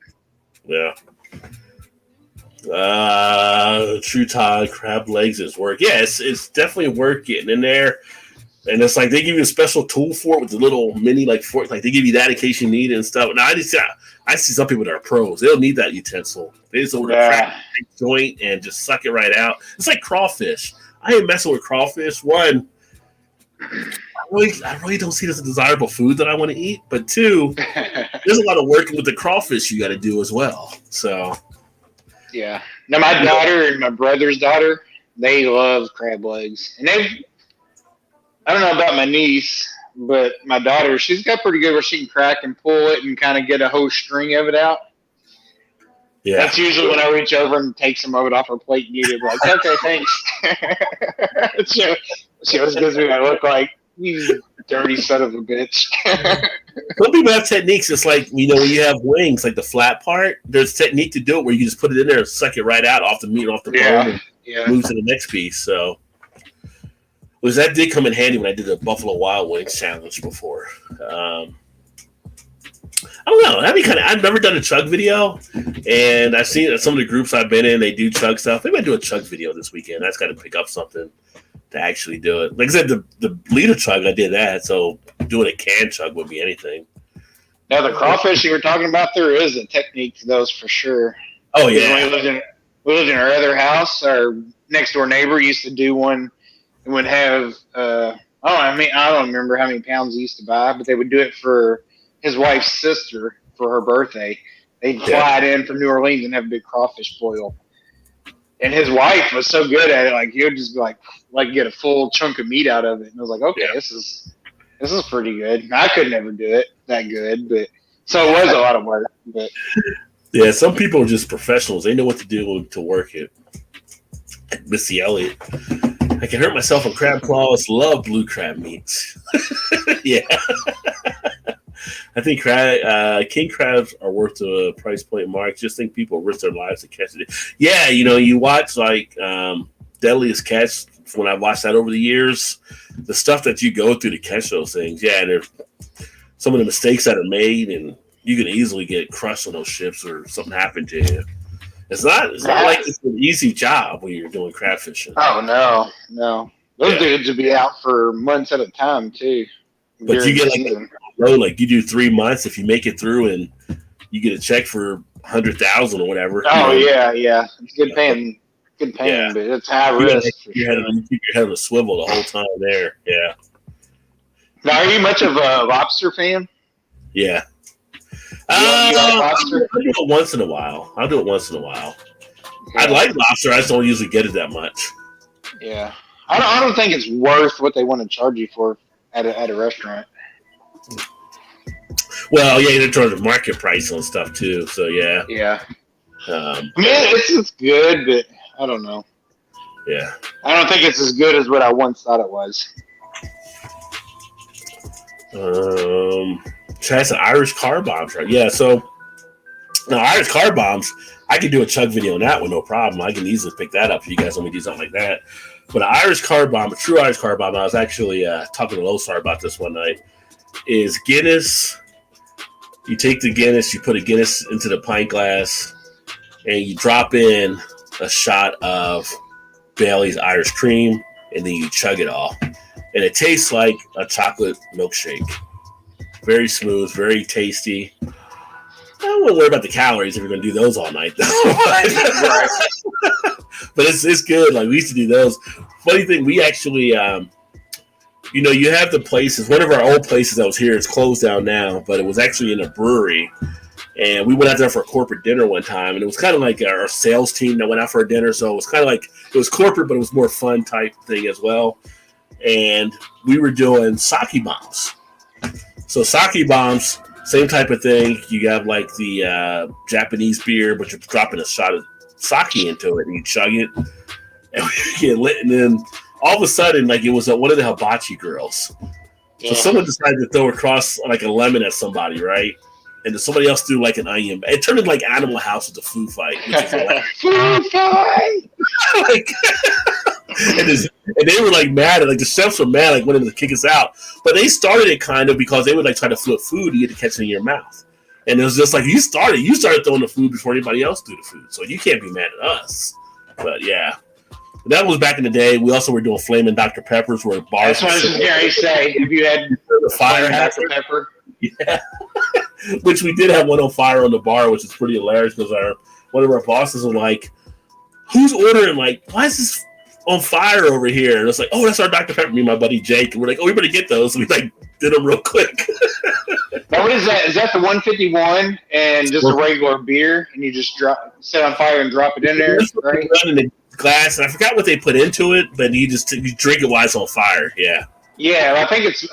Yeah. True Todd, crab legs is work. Yeah, it's definitely work getting in there. And it's like they give you a special tool for it with the little mini like fork. Like they give you that in case you need it and stuff. Now I see some people that are pros. They don't need that utensil. They just order a crack joint and just suck it right out. It's like crawfish. I ain't messing with crawfish. One, I really don't see it as a desirable food that I want to eat. But two, there's a lot of working with the crawfish you got to do as well. So yeah. Now my daughter and my brother's daughter, they love crab legs, and I don't know about my niece, but my daughter, she's got pretty good where she can crack and pull it and kind of get a whole string of it out. Yeah. That's usually when I reach over and take some of it off her plate and eat it. Like, okay, thanks. she always gives me that look like, you dirty son of a bitch. Some people have techniques. It's like, when you have wings, like the flat part, there's a technique to do it where you just put it in there and suck it right out off the meat, off the bone, and move to the next piece. So, that did come in handy when I did the Buffalo Wild Wings challenge before. I don't know. That'd be kind of. I've never done a chug video, and I've seen some of the groups I've been in. They do chug stuff. Maybe I do a chug video this weekend. I just got to pick up something to actually do it. Like I said, the liter chug, I did that. So doing a can chug would be anything. Now the crawfish you were talking about, there is a technique to those for sure. Oh yeah. When we lived in our other house, our next door neighbor used to do one and would have. I don't remember how many pounds he used to buy, but they would do it for his wife's sister for her birthday. They'd fly it in from New Orleans and have a big crawfish boil. And his wife was so good at it, like he would just be like get a full chunk of meat out of it. And I was like, okay, this is pretty good. And I could never do it that good, but so it was a lot of work. But yeah, some people are just professionals. They know what to do to work it. Like Missy Elliott. I can hurt myself on crab claws. Love blue crab meats. Yeah. I think king crabs are worth the price point mark. Just think people risk their lives to catch it. Yeah, you watch like Deadliest Catch. When I watched that over the years, the stuff that you go through to catch those things, there's some of the mistakes that are made, and you can easily get crushed on those ships or something happened to you. It's not like it's an easy job when you're doing crab fishing. Oh no. Those dudes would be out for months at a time too. But you get like you do 3 months. If you make it through and you get a check for 100,000 or whatever. Oh yeah. It's good paying, but it's high risk. You keep your head on a swivel the whole time there. Yeah. Now, are you much of a lobster fan? Yeah. You like lobster? I'll do it once in a while. I like lobster. I just don't usually get it that much. Yeah. I don't think it's worth what they want to charge you for at a restaurant. Well, yeah, they're charging market price on stuff too. So yeah. Yeah. It's good, but I don't know. Yeah. I don't think it's as good as what I once thought it was. Try some Irish car bombs, right? Yeah. So now Irish car bombs, I could do a chug video on that one, no problem. I can easily pick that up if you guys want me to do something like that. But an Irish car bomb, a true Irish car bomb, I was actually talking to Losar about this one night, is Guinness. You take the Guinness, you put a Guinness into the pint glass, and you drop in a shot of Bailey's Irish cream, and then you chug it all. And it tastes like a chocolate milkshake. Very smooth, very tasty. I won't worry about the calories if you're going to do those all night, though. But it's good. Like, we used to do those. Funny thing, we actually, you have the places. One of our old places that was here is closed down now, but it was actually in a brewery. And we went out there for a corporate dinner one time, and it was kind of like our sales team that went out for a dinner. So it was kind of like, it was corporate, but it was more fun type thing as well. And we were doing sake bombs. So sake bombs, same type of thing. You have like the Japanese beer, but you're dropping a shot of sake into it, and you chug it, and we get lit. And then all of a sudden, like, it was one of the hibachi girls. So someone decided to throw across like a lemon at somebody, right? And then somebody else threw like an onion. It turned into like Animal House with the food fight. Food fight! And they were like mad, like the chefs were mad, like wanting to kick us out. But they started it kind of because they would like try to flip food, you get to catch it in your mouth. And it was just like, you started throwing the food before anybody else threw the food. So you can't be mad at us. But yeah. That was back in the day. We also were doing Flamin' Dr. Peppers where bars. That's what I was just going to say. If you had the fire Dr. Pepper. Yeah. Which we did have one on fire on the bar, which is pretty hilarious because one of our bosses was like, who's ordering? Like, why is this on fire over here? And it's like, oh, that's our Dr. Pepper, me and my buddy Jake. And we're like, oh, we better get those. So we like did them real quick. Now, what is that? Is that the 151 and just a regular beer? And you just set on fire and drop it in there, right? In the glass, and I forgot what they put into it, but you drink it while it's on fire. Yeah. Yeah, I think it's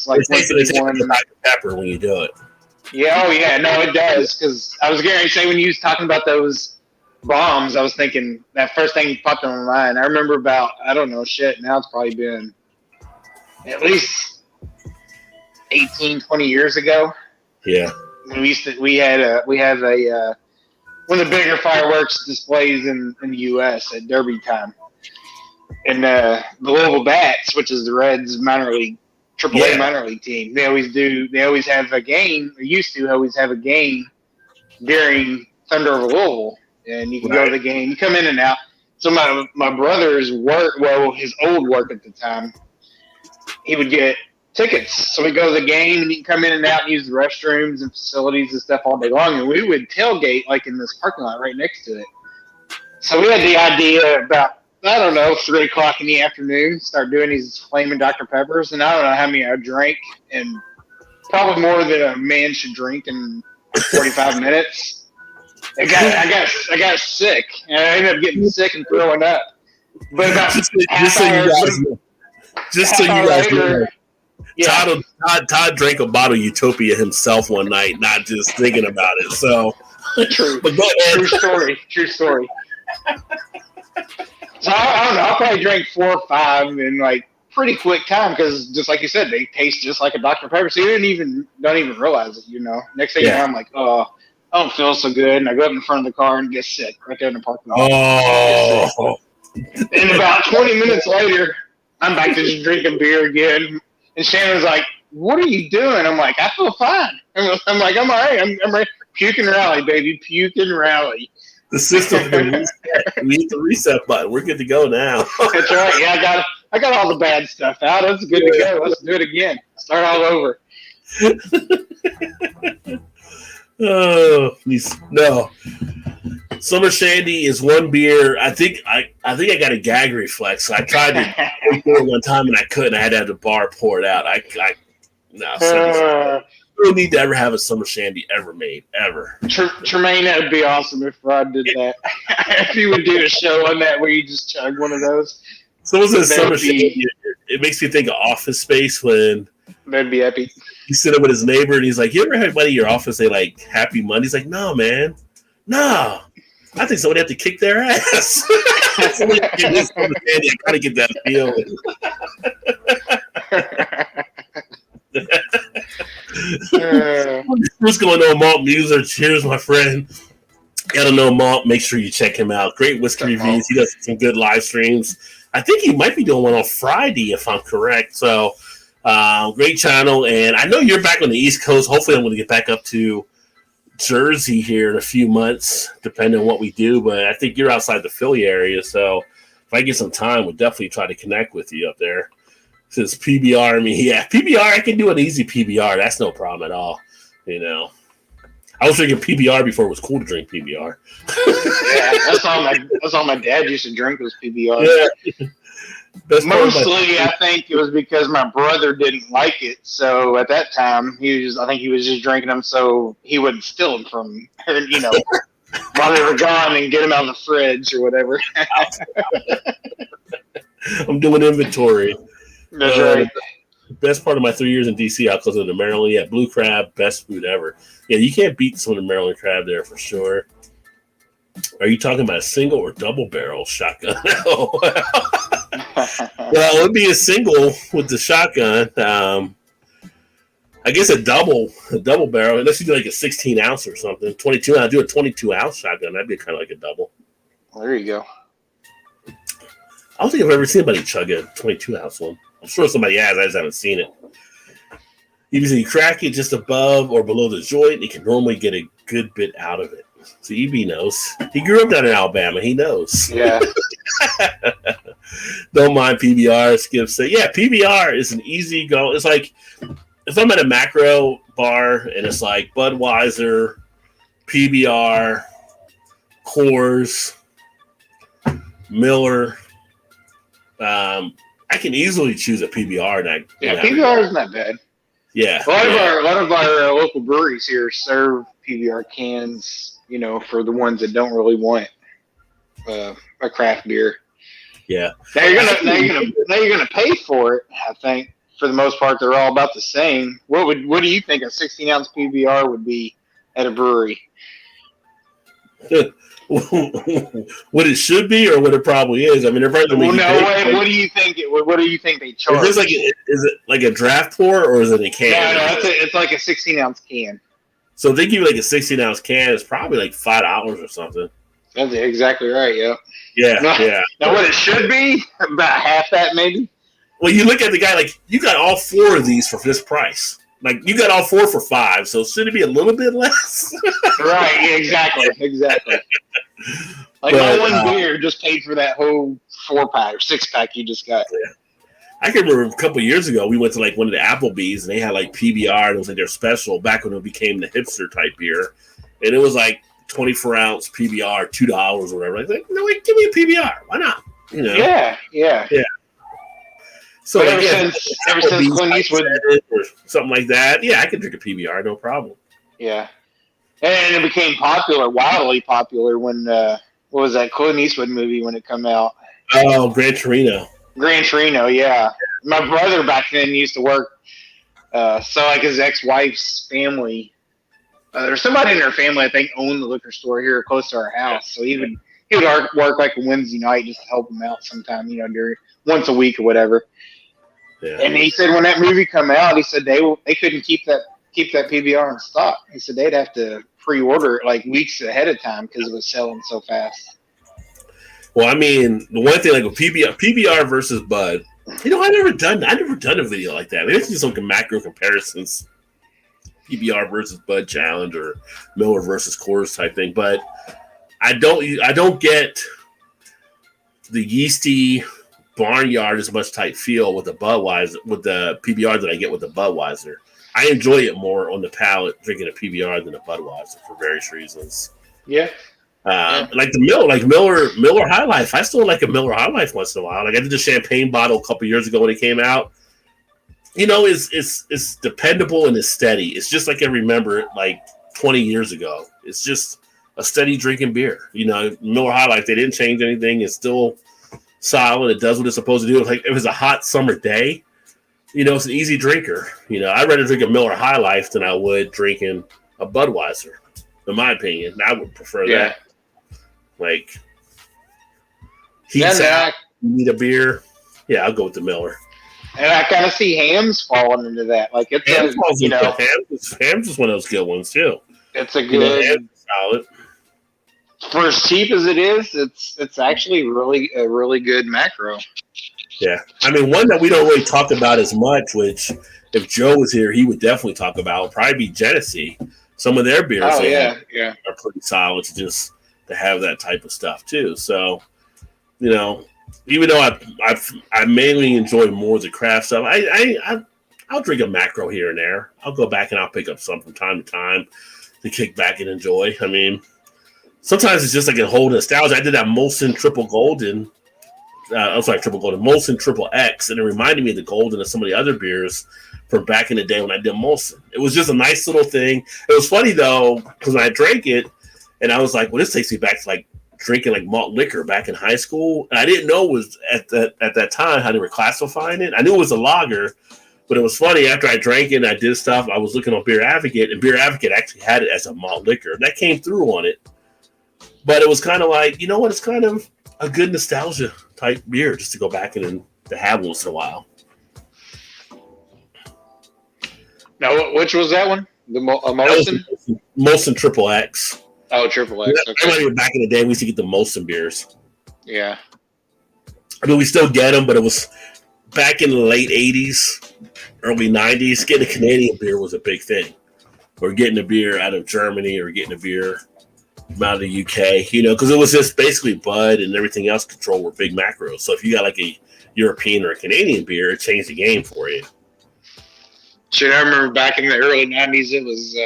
like it tastes like Dr. Pepper when you do it. Yeah, no, it does. Because I was going to say when you was talking about those bombs, I was thinking that first thing popped in my mind. I remember now it's probably been at least 18, 20 years ago. Yeah. We had a one of the bigger fireworks displays in the U.S. at Derby time, and the Louisville Bats, which is the Reds minor league, AAA minor league team. They always have a game. They used to always have a game during Thunder over Louisville, and you can go to the game. You come in and out. So my brother's work, his old work at the time, he would get tickets. So we go to the game, and you can come in and out and use the restrooms and facilities and stuff all day long. And we would tailgate like in this parking lot right next to it. So we had the idea about, 3 o'clock in the afternoon, start doing these flaming Dr. Peppers. And I don't know how many I drank, and probably more than a man should drink in 45 minutes. I got sick, and I ended up getting sick and throwing up. But about just so you guys know, Todd drank a bottle of Utopia himself one night, not just thinking about it. So, true. But go ahead. True story. So I don't know. I probably drank 4 or 5 in like pretty quick time because, just like you said, they taste just like a Dr. Pepper. So you don't even realize it. Next thing you know, I'm like, oh. I don't feel so good, and I go up in front of the car and get sick right there in the parking lot. Oh. And about 20 minutes later, I'm back to just drinking beer again. And Shannon's like, "What are you doing?" I'm like, "I feel fine." I'm like, "I'm all right. I'm ready. Puke and rally, baby. Puke and rally." The system's been reset. We hit the reset button. We're good to go now. That's right. Yeah, I got all the bad stuff out. It's good to go. Let's do it again. Start all over. Oh, no. Summer Shandy is one beer. I think I got a gag reflex. I tried to pour it one time and I couldn't. I had to have the bar pour it out. I don't need to ever have a Summer Shandy ever made, ever. Tremaine, that would be awesome if Rod did that. If you would do a show on that where you just chug one of those. Someone says Summer Shandy. It makes me think of Office Space when that'd be epic. He's sitting with his neighbor and he's like, "You ever had anybody in your office say like Happy Monday?" He's like, "No, man, no. I think somebody have to kick their ass." Somebody have to give me Summer Shandy. I gotta get that feeling. What's going on, Malt Muser? Cheers, my friend. Gotta know Malt. Make sure you check him out. Great whiskey reviews. He does some good live streams. I think he might be doing one on Friday, if I'm correct. So, great channel. And I know you're back on the East Coast. Hopefully, I'm going to get back up to Jersey here in a few months, depending on what we do. But I think you're outside the Philly area. So, if I get some time, we'll definitely try to connect with you up there. Since PBR, PBR, I can do an easy PBR. That's no problem at all. I was drinking PBR before it was cool to drink PBR. That's all my dad used to drink was PBR. Yeah. Mostly, I think it was because my brother didn't like it. So at that time, I think he was just drinking them so he wouldn't steal them from her, while they were gone and get them out of the fridge or whatever. I'm doing inventory. That's right. Best part of my 3 years in DC, I was in the Maryland. Yeah, Blue Crab, best food ever. Yeah, you can't beat some of the Maryland crab there for sure. Are you talking about a single or double barrel shotgun? Well, it would be a single with the shotgun. I guess a double barrel, unless you do like a 16 ounce or something. 22. I do a 22 ounce shotgun. That'd be kind of like a double. Well, there you go. I don't think I've ever seen anybody chug a 22 ounce one. I'm sure somebody has. I just haven't seen it. You crack it just above or below the joint, you can normally get a good bit out of it. So EB knows. He grew up down in Alabama. He knows. Yeah. Don't mind PBR. Skip say, yeah, PBR is an easy go. It's like if I'm at a macro bar and it's like Budweiser, PBR, Coors, Miller. I can easily choose a PBR. PBR is not bad. Yeah. A lot of our local breweries here serve PBR cans, for the ones that don't really want a craft beer. Yeah. Now you're gonna pay for it. I think for the most part they're all about the same. What do you think a 16 ounce PBR would be at a brewery? what it should be or what it probably is. I mean, they're probably Well, no, what do you think? What do you think they charge? Is it like a draft pour or is it a can? No, it's like a 16-ounce can. So if they give you like a 16-ounce can, it's probably like $5 or something. That's exactly right. Yep. Yeah, yeah. Now, what it should be, about half that maybe. Well, you look at the guy like you got all 4 of these for this price. Like you got all 4 for $5, so should it be a little bit less? Right. Yeah, exactly. Like my one beer just paid for that whole 4-pack or 6-pack you just got. Yeah. I can remember a couple of years ago we went to like one of the Applebee's and they had like PBR and it was like their special back when it became the hipster type beer, and it was like 24-ounce PBR, $2 or whatever. I was like, no, wait, give me a PBR. Why not? You know? Yeah. So ever since Clint Eastwood or something like that, yeah, I can drink a PBR, no problem. Yeah, and it became wildly popular when what was that Clint Eastwood movie when it come out? Oh, Gran Torino. Yeah. My brother back then used to work, so like his ex-wife's family. There's somebody in their family I think owned the liquor store here close to our house, so he would work like a Wednesday night just to help him out sometime, during once a week or whatever. Yeah. And he said when that movie come out, he said they couldn't keep that PBR in stock. He said they'd have to pre-order it like weeks ahead of time because it was selling so fast. Well, I mean, the one thing like with PBR versus Bud, I never done a video like that. Maybe it's just like a macro comparisons, PBR versus Bud challenge or Miller versus Coors type thing. But I don't get the yeasty barnyard as much type feel with the Budweiser with the PBR that I get with the Budweiser. I enjoy it more on the palate drinking a PBR than a Budweiser for various reasons. Yeah. Like Miller High Life. I still like a Miller High Life once in a while. Like I did the champagne bottle a couple years ago when it came out. It's dependable and it's steady. It's just like I remember it like 20 years ago. It's just a steady drinking beer. Miller High Life, they didn't change anything. It's still solid. It does what it's supposed to do. Like it was a hot summer day. It's an easy drinker. I'd rather drink a Miller High Life than I would drinking a Budweiser. In my opinion, I would prefer that. Like, heat's out, you need a beer. Yeah, I'll go with the Miller. And I kind of see Hams falling into that. Like it's Hams is one of those good ones too. It's a good solid. For as cheap as it is, it's actually a really good macro. Yeah, I mean one that we don't really talk about as much, which if Joe was here, he would definitely talk about. Would probably be Genesee. Some of their beers, are pretty solid to have that type of stuff too. So, even though I mainly enjoy more of the craft stuff, I'll drink a macro here and there. I'll go back and I'll pick up some from time to time to kick back and enjoy. I mean, sometimes it's just like a whole nostalgia. I did that Molson Triple Golden. Triple Golden, Molson Triple X, and it reminded me of the Golden of some of the other beers from back in the day when I did Molson. It was just a nice little thing. It was funny though, because when I drank it, and I was like, well, this takes me back to like drinking like malt liquor back in high school. And I didn't know it was at that time how they were classifying it. I knew it was a lager, but it was funny. After I drank it and I did stuff, I was looking on Beer Advocate, and Beer Advocate actually had it as a malt liquor. That came through on it. But it was kind of like, it's kind of a good nostalgia type beer just to go back and to have once in a while. Now, which was that one? The Molson? Molson Triple X. Oh, Triple X. Okay. Back in the day, we used to get the Molson beers. Yeah. I mean, we still get them, but it was back in the late 80s, early 90s. Getting a Canadian beer was a big thing. Or getting a beer out of Germany or getting a beer out of the UK, because it was just basically Bud and everything else controlled were big macros. So if you got like a European or a Canadian beer, it changed the game for you. Shit, I remember back in the early 90s, it was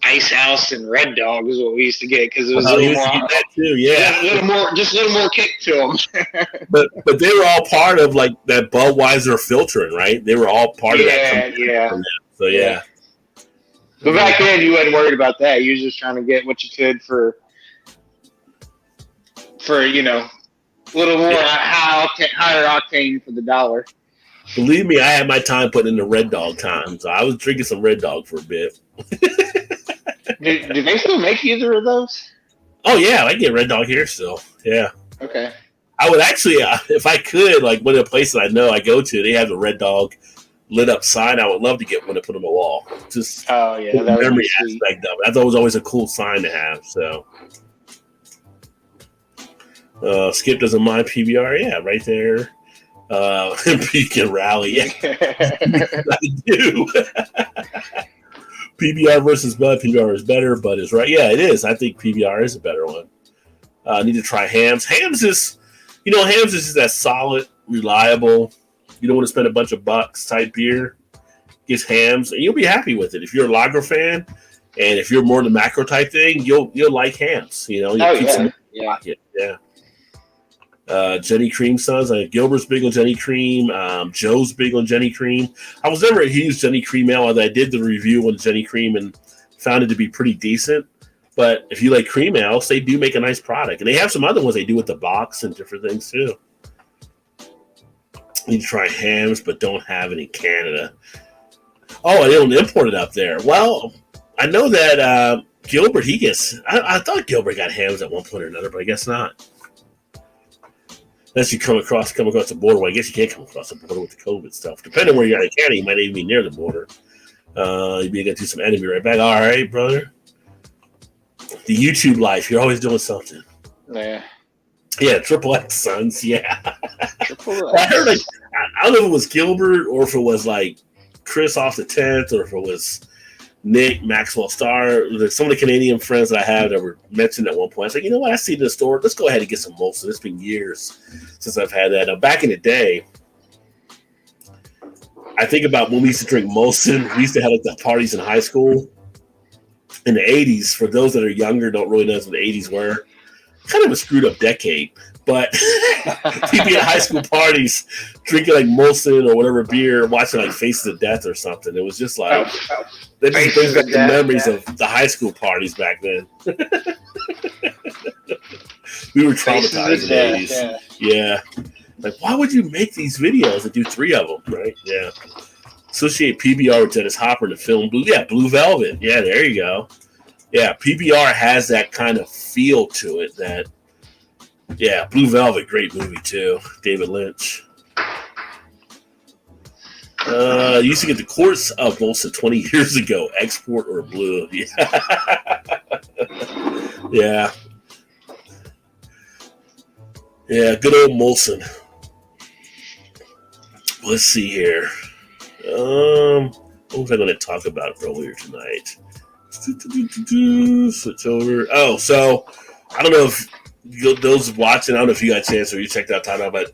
Ice House and Red Dog is what we used to get because it was a little more, that too, yeah. a little more kick to them. but they were all part of like that Budweiser filtering, right? They were all part of that. Yeah. So yeah. But back then, you wasn't worried about that. You was just trying to get what you could for a little more higher octane for the dollar. Believe me, I had my time putting in the Red Dog time, so I was drinking some Red Dog for a bit. Do they still make either of those? Oh yeah, I get Red Dog here still. Yeah. Okay. I would actually, if I could, like one of the places I know I go to, they have the Red Dog lit up sign. I would love to get one to put on the wall. Just Oh yeah, the that would be memory sweet. aspect of it. I thought it was always a cool sign to have. So, Skip doesn't mind PBR. Yeah, right there. Beacon Rally. Yeah, I do. PBR versus Bud. PBR is better. Bud is right. Yeah, it is. I think PBR is a better one. I need to try Hams. Hams is just that solid, reliable. You don't want to spend a bunch of bucks type beer. Get Hams, and you'll be happy with it. If you're a lager fan, and if you're more the macro type thing, you'll like Hams. You know, yeah. Jenny Cream Sons. Gilbert's big on Jenny Cream. Joe's big on Jenny Cream. I was never a huge Jenny Cream ale, although I did the review on Jenny Cream and found it to be pretty decent. But if you like cream ales, they do make a nice product. And they have some other ones they do with the box and different things too. You try Hams, but don't have it in Canada. Oh, they don't import it up there. Well, I know that Gilbert, he gets... I thought Gilbert got Hams at one point or another, but I guess not. Unless you come across the border. Well, I guess you can't come across the border with the COVID stuff. Depending on where you're at in Canada, you might even be near the border. You'd be able to do some enemy right back. All right, brother. The YouTube life, you're always doing something. Yeah. Yeah, Triple X Sons, yeah. Triple I X. heard I don't know if it was Gilbert or if it was like Chris off the 10th or if it was Nick, Maxwell Star. Some of the Canadian friends that I have that were mentioned at one point. I was like, you know what? I see this store. Let's go ahead and get some Molson. It's been years since I've had that. Now, back in the day, I think about when we used to drink Molson. We used to have like the parties in high school in the 80s. For those that are younger, don't really know what the 80s were. Kind of a screwed up decade, but people at high school parties drinking like Molson or whatever beer, watching like Faces of Death or something. It was just like that just brings back the memories of the high school parties back then. We were traumatized in the 80s. Yeah. Like, why would you make these videos and do 3 of them, right? Yeah. Associate PBR with Dennis Hopper in the film Blue. Yeah, Blue Velvet. Yeah, there you go. Yeah, PBR has that kind of feel to it. Blue Velvet, great movie too. David Lynch. Used to get the course of Molson 20 years ago. Export or Blue. Yeah. Yeah, good old Molson. Let's see here. What was I going to talk about earlier tonight? Switch over. Oh, so I don't know if those watching, I don't know if you got a chance or you checked out time out, but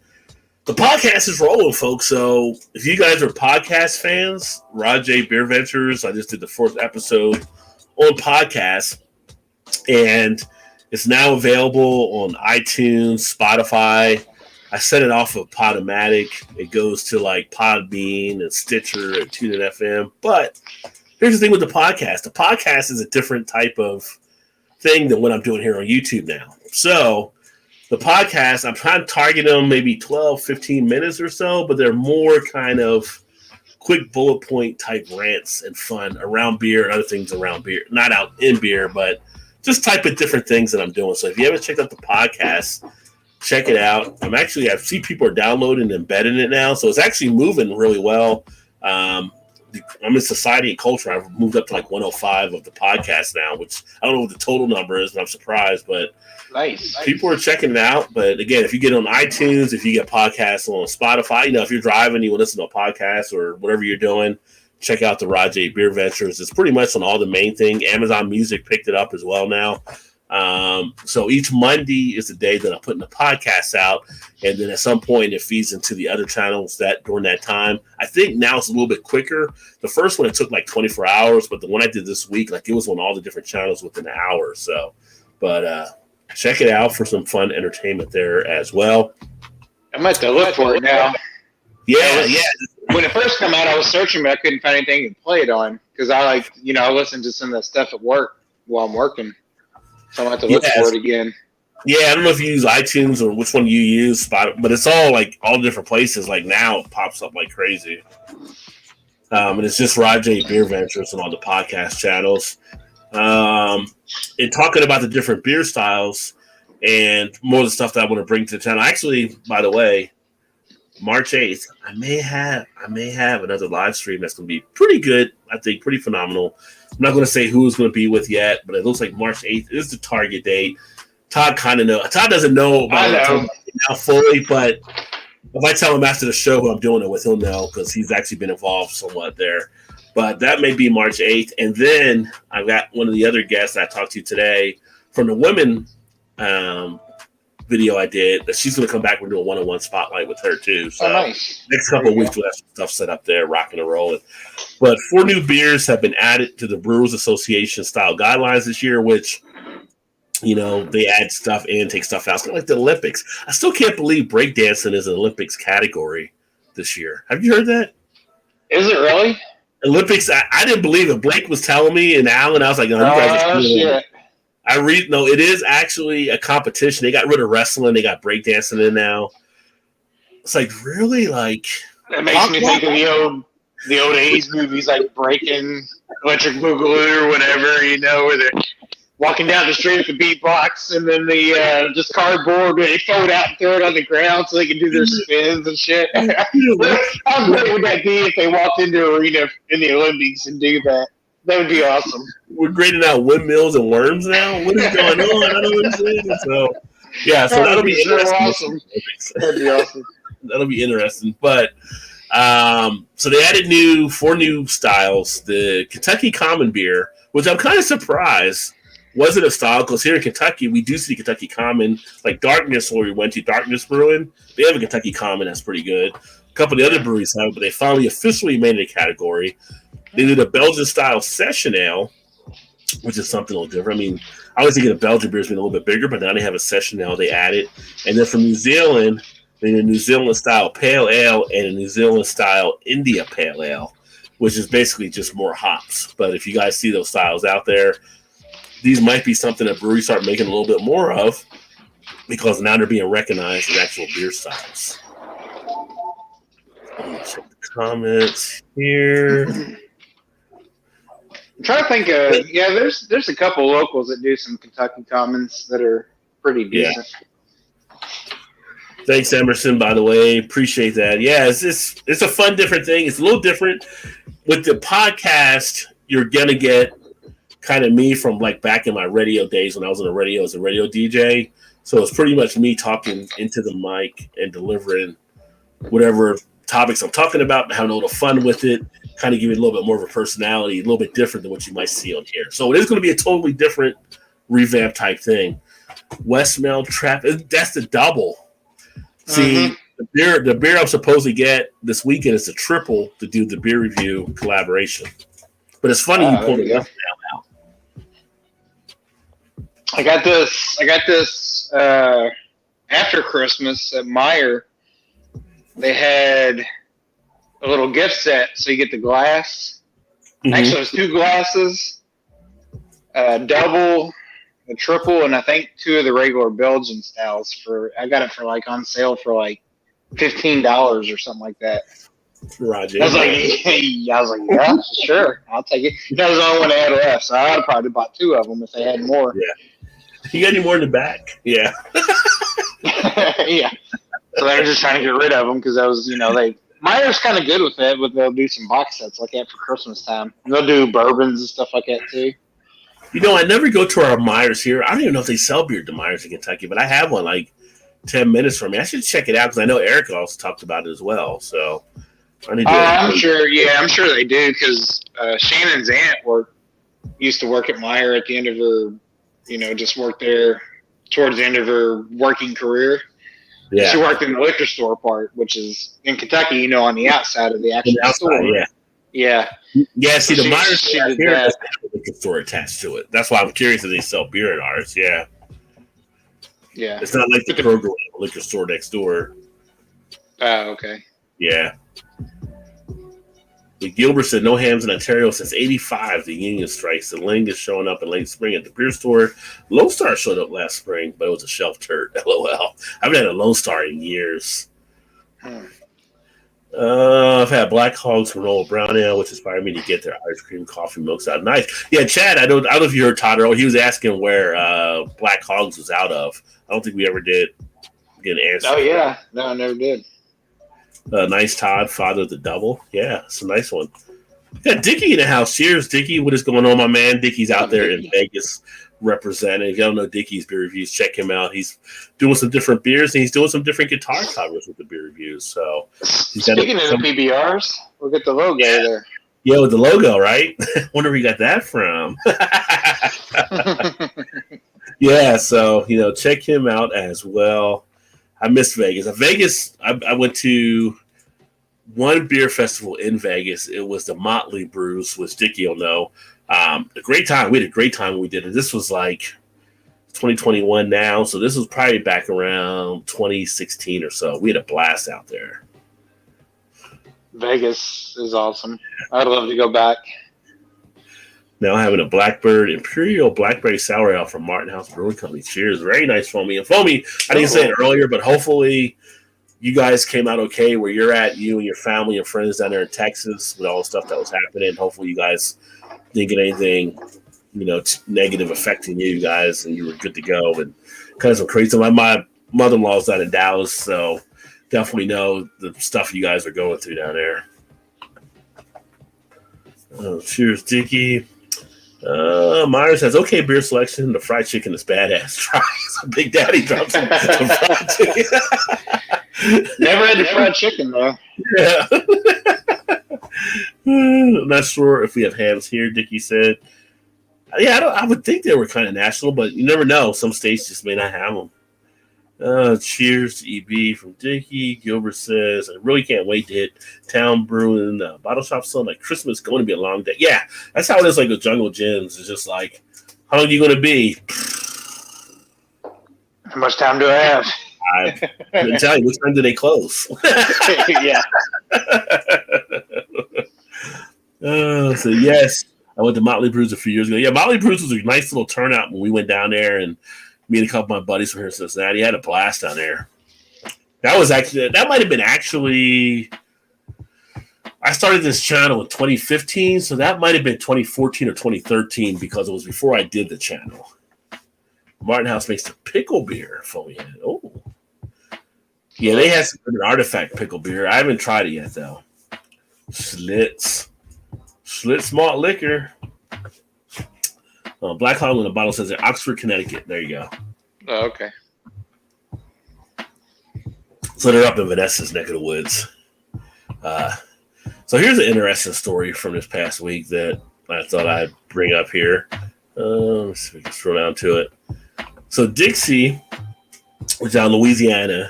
the podcast is rolling, folks. So if you guys are podcast fans, Rod J BeerVentures, I just did the 4th episode on podcast, and it's now available on iTunes, Spotify. I set it off of Podomatic. It goes to like Podbean and Stitcher and TuneIn FM, but here's the thing with the podcast. The podcast is a different type of thing than what I'm doing here on YouTube now. So the podcast, I'm trying to target them maybe 12, 15 minutes or so, but they're more kind of quick bullet point type rants and fun around beer and other things around beer. Not out in beer, but just type of different things that I'm doing. So if you haven't checked out the podcast, check it out. I see people are downloading and embedding it now. So it's actually moving really well. I'm in Society and Culture. I've moved up to like 105 of the podcast now, which I don't know what the total number is, and I'm surprised, but nice. People are checking it out. But again, if you get on iTunes, if you get podcasts on Spotify, if you're driving, you will listen to a podcast or whatever you're doing, check out the Rod J BeerVentures. It's pretty much on all the main thing. Amazon Music picked it up as well now. So each Monday is the day that I'm putting the podcast out, and then at some point it feeds into the other channels that during that time. I think now it's a little bit quicker. The first one it took like 24 hours, but the one I did this week, like it was on all the different channels within an hour or so. But check it out for some fun entertainment there as well. I'm going to look for it now. Yeah. When it first came out, I was searching, but I couldn't find anything to play it on because I listen to some of that stuff at work while I'm working. So I'm going to have to look for it again. Yeah, I don't know if you use iTunes or which one you use, but it's all like all different places. Like now it pops up like crazy. And it's just Rod J BeerVentures and all the podcast channels. in talking about the different beer styles and more of the stuff that I want to bring to the channel. Actually, by the way, March 8th, I may have another live stream that's going to be pretty good. I think pretty phenomenal. I'm not going to say who it's going to be with yet, but it looks like March 8th is the target date. Todd kind of knows. Todd doesn't know about it now fully, but if I tell him after the show who I'm doing it with, he'll know because he's actually been involved somewhat there. But that may be March 8th. And then I've got one of the other guests I talked to today from the women video I did that she's going to come back. We're doing a one-on-one spotlight with her too. So nice. Next couple of weeks we'll have some stuff set up there, rocking and rolling. But 4 new beers have been added to the Brewers Association style guidelines this year, which, you know, they add stuff in, take stuff out. It's kind of like the Olympics. I still can't believe breakdancing is an Olympics category this year. Have you heard that? Is it really? Olympics, I didn't believe it. Blake was telling me, and Alan, I was like, no, you guys are shit. No, it is actually a competition. They got rid of wrestling. They got breakdancing in now. It's like, really? Like, that makes me think of the old 80s movies like Breaking, Electric Boogaloo or whatever, you know, where they're walking down the street with the beatbox and then the just cardboard, they throw it out and throw it on the ground so they can do their spins and shit. How great would that be if they walked into an arena in the Olympics and do that? That would be awesome. We're grading out windmills and worms now? What is going on? I don't understand. So, yeah, so that'll be interesting. Awesome. That'd be awesome. That'll be interesting. But, so they added 4 new styles. The Kentucky Common Beer, which I'm kind of surprised wasn't a style, because here in Kentucky, we do see Kentucky Common, like Darkness, where we went to, Darkness Brewing. They have a Kentucky Common that's pretty good. A couple of the other breweries have it, but they finally officially made it a category. They did a Belgian-style session ale, which is something a little different. I mean, I was thinking of Belgian beers being a little bit bigger, but now they have a session ale they added. And then from New Zealand, they did a New Zealand-style pale ale and a New Zealand-style India pale ale, which is basically just more hops. But if you guys see those styles out there, these might be something that breweries start making a little bit more of, because now they're being recognized as actual beer styles. Let me check the comments here. I'm trying to think of, there's a couple locals that do some Kentucky Commons that are pretty decent. Yeah. Thanks, Emerson, by the way. Appreciate that. Yeah, it's a fun, different thing. It's a little different. With the podcast, you're going to get kind of me from like back in my radio days when I was on the radio as a radio DJ. So it's pretty much me talking into the mic and delivering whatever topics I'm talking about, having a little fun with it, kind of give it a little bit more of a personality, a little bit different than what you might see on here. So it is going to be a totally different revamp type thing. Westmail Trap, that's the double. See, the beer I'm supposed to get this weekend is a triple to do the beer review collaboration. But it's funny you pulled it up now. I got this after Christmas at Meijer. They had a little gift set, so you get the glass. Mm-hmm. Actually, there's 2 glasses, double, a triple, and I think 2 of the regular Belgian styles. I got it for like on sale for like $15 or something like that. Roger. I was like, yeah, sure, I'll take it. That was the only one they had left, so I'd probably bought 2 of them if they had more. Yeah. You got any more in the back? Yeah. Yeah. So they were just trying to get rid of them because that was, Meijer's kind of good with that, but they'll do some box sets like that for Christmas time. They'll do bourbons and stuff like that too. I never go to our Meijers here. I don't even know if they sell beer to Meijers in Kentucky, but I have one like 10 minutes from me. I should check it out because I know Eric also talked about it as well. So I need to. I'm sure they do because Shannon's aunt used to work at Meijer at the end of her, just worked there towards the end of her working career. Yeah. She worked in the liquor store part, which is in Kentucky, on the outside of the actual store. Yeah. Yeah, see, the Meijers here has a liquor store attached to it. That's why I'm curious if they sell beer at ours. Yeah. Yeah. It's not like the Kroger liquor store next door. Oh, okay. Yeah. But Gilbert said no hams in Ontario since '85. The union strikes. The Ling is showing up in late spring at the beer store. Lone Star showed up last spring, but it was a shelf turd. LOL. I haven't had a Lone Star in years. I've had Black Hogs from Old Brown Ale, which inspired me to get their ice cream coffee milks out. Nice. Yeah, Chad, I don't know if you heard Todd earlier. He was asking where Black Hogs was out of. I don't think we ever did get an answer. Oh, yeah. No, I never did. Nice Todd, father of the double. Yeah, it's a nice one. Yeah, Dickie in the house. Cheers, Dickie. What is going on, my man? Dickie's out there in Vegas representing. If you don't know Dickie's beer reviews, check him out. He's doing some different beers and he's doing some different guitar covers with the beer reviews. So, speaking of the PBRs, look at the logo there. Yeah, with the logo, right? Wonder where you got that from. Yeah, so check him out as well. I missed Vegas. I went to one beer festival in Vegas. It was the Motley Brews, which Dickie will know. A great time. We had a great time when we did it. This was like 2021 now, so this was probably back around 2016 or so. We had a blast out there. Vegas is awesome. I'd love to go back. Now having a Blackbird Imperial Blackberry Sour Ale from Martin House Brewing Company. Cheers. Very nice, Foamy. And Foamy, I didn't say it earlier, but hopefully you guys came out okay where you're at, you and your family and friends down there in Texas with all the stuff that was happening. Hopefully you guys didn't get anything, negative affecting you guys and you were good to go. And kind of some crazy. My mother-in-law's down in Dallas, so definitely know the stuff you guys are going through down there. Cheers, Dickie. Myers has okay beer selection. The fried chicken is badass. Try some Big Daddy drops some fried chicken. Never had the fried chicken though. Yeah. I'm not sure if we have hams here. Dickie said, "Yeah, I would think they were kind of national, but you never know. Some states just may not have them." Cheers to EB from Dickie. Gilbert says, I really can't wait to hit town brewing bottle shop selling like Christmas. Going to be a long day. Yeah, that's how it is like with Jungle Gyms. It's just like, how long are you going to be? How much time do I have? I couldn't tell you. What time do they close? Yeah. So, yes, I went to Motley Brews a few years ago. Yeah, Motley Brews was a nice little turnout when we went down there, and me and a couple of my buddies from here in Cincinnati had a blast down there. That might have been I started this channel in 2015, so that might have been 2014 or 2013 because it was before I did the channel. Martin House makes the pickle beer. Oh. Yeah, they had some good artifact pickle beer. I haven't tried it yet, though. Schlitz malt liquor. Black Hog on the bottle says in Oxford, Connecticut. There you go. Oh, okay. So they're up in Vanessa's neck of the woods. So here's an interesting story from this past week that I thought I'd bring up here. Let's see if we can scroll down to it. So Dixie was down in Louisiana.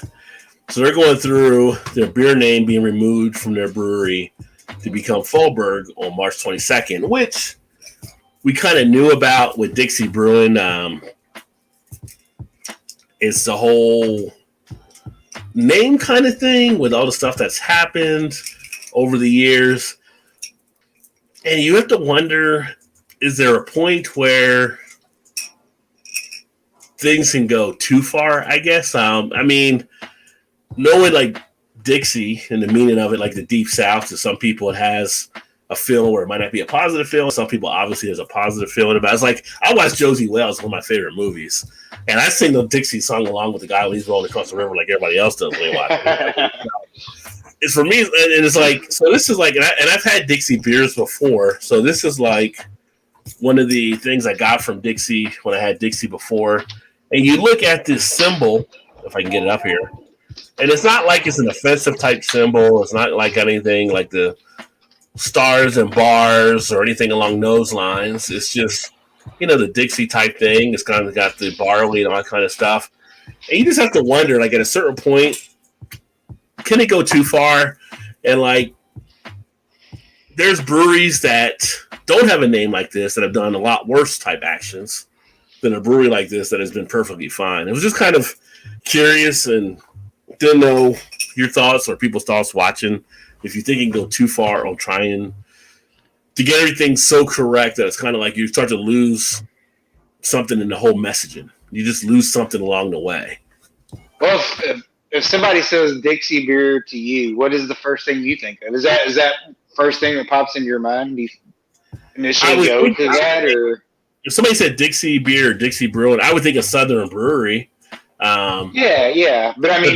So they're going through their beer name being removed from their brewery to become Faubourg on March 22nd, which we kind of knew about with Dixie Brewing. It's the whole name kind of thing with all the stuff that's happened over the years. And you have to wonder, is there a point where things can go too far, I guess? Knowing like Dixie and the meaning of it, like the Deep South, to some people it has a feeling where it might not be a positive feeling. Some people obviously has a positive feeling about it. It's like I watched Josie Wales, one of my favorite movies, and I sing the Dixie song along with the guy when he's rolling across the river like everybody else does. It's for me, and it's like, so this is like, and I've had Dixie beers before, so this is like one of the things I got from Dixie when I had Dixie before. And you look at this symbol, if I can get it up here, and it's not like it's an offensive type symbol. It's not like anything like the stars and bars or anything along those lines. It's just, the Dixie type thing. It's kind of got the barley and all that kind of stuff. And you just have to wonder, like, at a certain point, can it go too far? And, like, there's breweries that don't have a name like this that have done a lot worse type actions than a brewery like this that has been perfectly fine. It was just kind of curious and didn't know your thoughts or people's thoughts watching. If you think you can go too far on trying to get everything so correct that it's kind of like you start to lose something in the whole messaging. You just lose something along the way. Well, if somebody says Dixie beer to you, what is the first thing you think of? Is that first thing that pops into your mind? Do you initially go to that, or if somebody said Dixie beer or Dixie Brewing, I would think of Southern Brewery. Yeah, but I mean,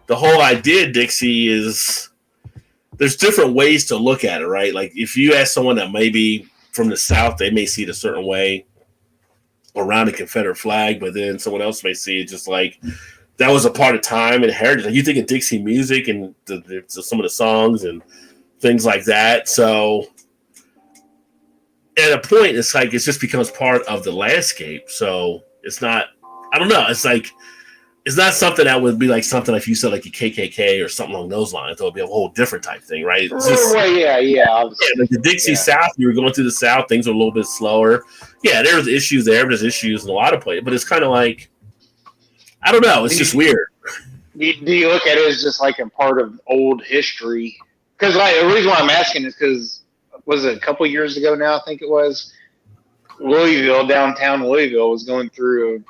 the whole idea, Dixie, is there's different ways to look at it, right? Like if you ask someone that maybe from the South, they may see it a certain way around the Confederate flag, but then someone else may see it just like that was a part of time and heritage. Like you think of Dixie music and some of the songs and things like that. So at a point, it's like it just becomes part of the landscape. So it's not. I don't know. It's like it's not something that would be like something if you said like a KKK or something along those lines. It would be a whole different type thing, right? It's just, like the Dixie South. You were going through the South, things are a little bit slower. Yeah, there's issues there. There's issues in a lot of places, but it's kind of like I don't know. It's just weird. Do you look at it as just like a part of old history? Because like the reason why I'm asking is because was it a couple years ago now? I think it was downtown Louisville was going through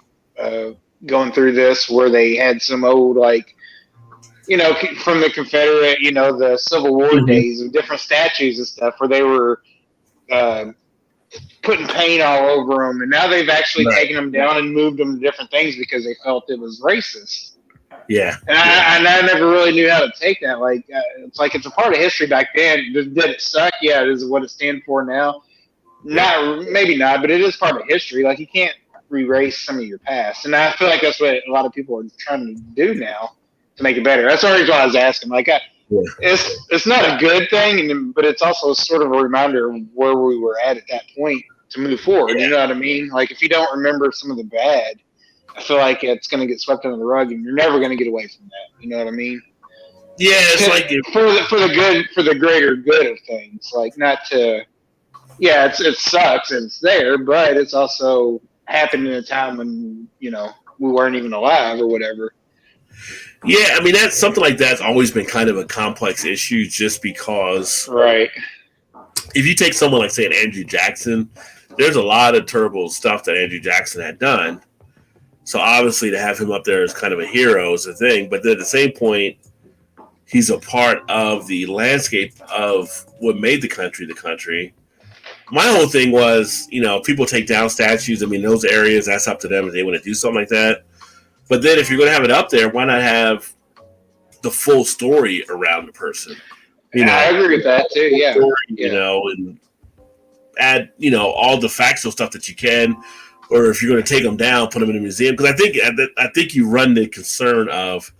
this where they had some old from the Confederate, the Civil War days of different statues and stuff where they were putting paint all over them, and now they've actually taken them down and moved them to different things because they felt it was racist. Yeah, and I never really knew how to take that. Like it's a part of history back then. Did it suck? Yeah, it is what it stands for now. Maybe not, but it is part of history. Like you can't erase some of your past, and I feel like that's what a lot of people are trying to do now to make it better. That's the reason why I was asking. It's not a good thing, but it's also sort of a reminder of where we were at that point to move forward. You know what I mean? Like if you don't remember some of the bad, I feel like it's going to get swept under the rug, and you're never going to get away from that. You know what I mean? Yeah, it's like for the greater good of things. Like not to, it sucks and it's there, but it's also happened in a time when we weren't even alive or whatever. Yeah, I mean that's something like that's always been kind of a complex issue, just because. Right. If you take someone like say Andrew Jackson, there's a lot of terrible stuff that Andrew Jackson had done. So obviously to have him up there as kind of a hero is a thing, but then at the same point, he's a part of the landscape of what made the country. My whole thing was, people take down statues. I mean, those areas, that's up to them if they want to do something like that. But then if you're going to have it up there, why not have the full story around the person? I agree with that too. Yeah. Story, and add, all the factual stuff that you can. Or if you're going to take them down, put them in a museum. Because I think you run the concern of